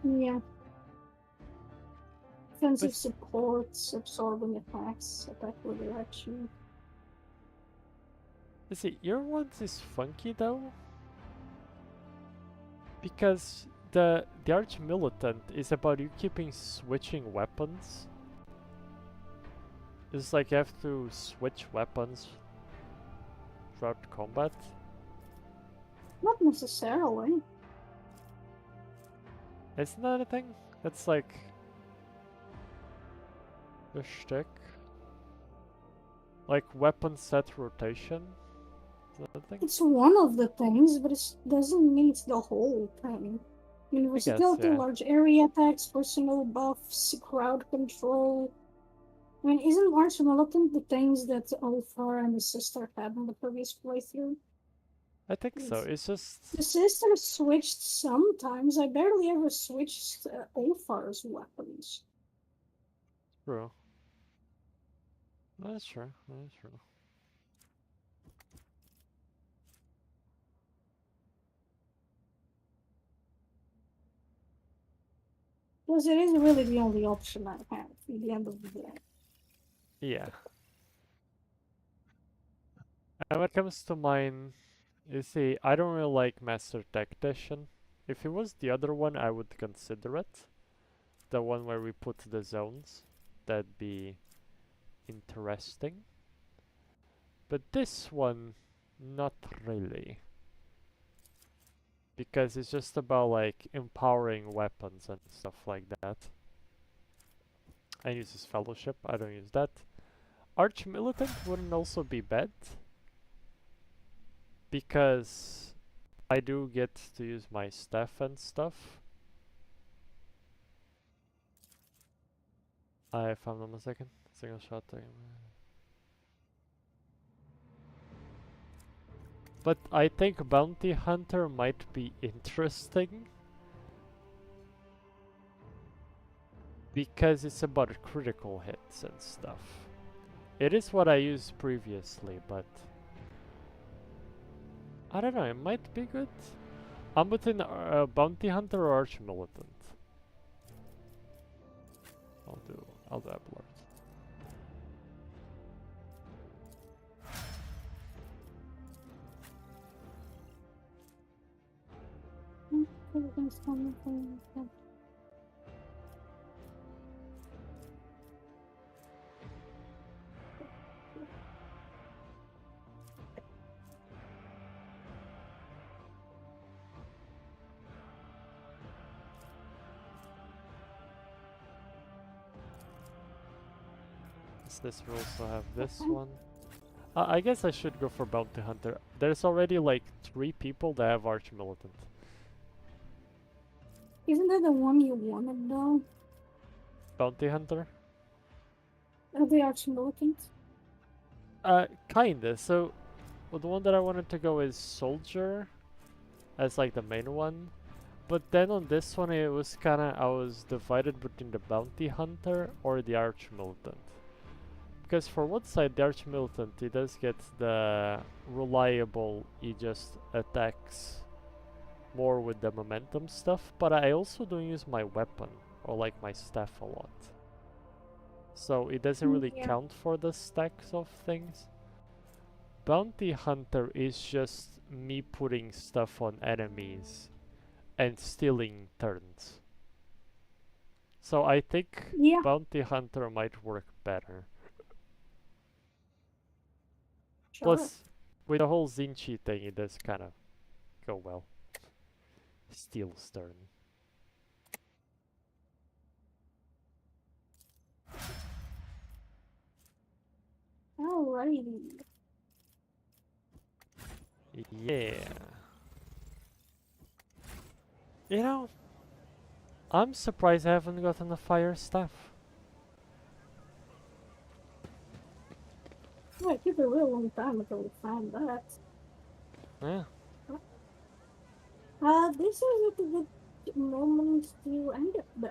Yeah. Defensive But- supports, absorbing attacks, attack redirection. You see, your ones is funky though, because the Arch Militant is about you keeping switching weapons. It's like you have to switch weapons throughout combat. Not necessarily. Isn't that a thing? That's like a shtick. Like weapon set rotation. Is that a thing? It's one of the things, but it doesn't mean it's the whole thing. Versatility, yeah. large area attacks, personal buffs, crowd control. I mean, isn't Arch Militant the things that Ulfar and the sister had in the previous playthrough? I think so. It's just The sister switched sometimes. I barely ever switched Ulfar's weapons. true. That's true. That's true. Because it is really the only option I have at the end of the day. Yeah. And when it comes to mine, you see, I don't really like Master Tactician. If it was the other one, I would consider it. The one where we put the zones. That'd be interesting. But this one, not really. Because it's just about like empowering weapons and stuff like that. I use this Fellowship, I don't use that. Arch Militant wouldn't also be bad. Because I do get to use my staff and stuff. I found them a second. Single shot. But I think Bounty Hunter might be interesting. Because it's about critical hits and stuff. It is what I used previously, but I don't know, it might be good. I'm between Bounty Hunter or Arch Militant. I'll do Ablord. This will also have this one. I guess I should go for Bounty Hunter. There's already like 3 people that have Arch Militant. Isn't that the one you wanted though? Bounty Hunter? The Arch Militant? Kinda. So, well, the one that I wanted to go is Soldier as like the main one. But then on this one, it was kinda, I was divided between the Bounty Hunter or the Arch Militant. Because for one side, the Arch Militant, he does get the reliable, he just attacks more with the momentum stuff, but I also don't use my weapon or like my staff a lot. So it doesn't really count for the stacks of things. Bounty Hunter is just me putting stuff on enemies and stealing turns. So I think Bounty Hunter might work better. Sure. Plus, with the whole Zinchi thing, it does kind of go well. Steal's turn. Alrighty. Yeah. You know, I'm surprised I haven't gotten a fire staff. Well, it took a real long time until we found that. Yeah. This is a good moment to end it though.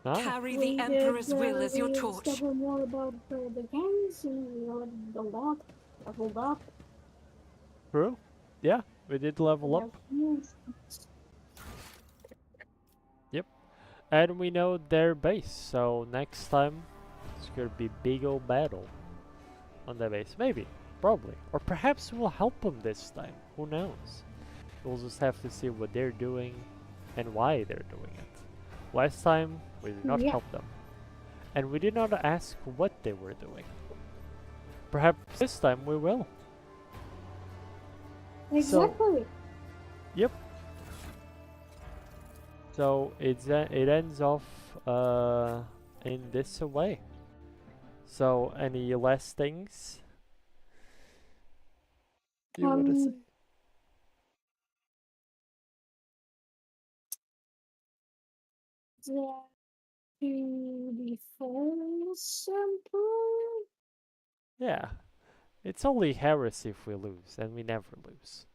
Ah. Carry the Emperor's will as your We torch. discovered more about the gangs and we leveled up. True. Yeah, we did level up. Yep. And we know their base, so next time it's gonna be big old battle on their base. Maybe. Probably. Or perhaps we'll help them this time. Who knows? We'll just have to see what they're doing and why they're doing it. Last time we did not help them. And we did not ask what they were doing. Perhaps this time we will. Exactly. So, yep. So it ends off in this way. So any last things you want to say? Yeah. To the false emperor. Yeah. It's only heresy if we lose, and we never lose.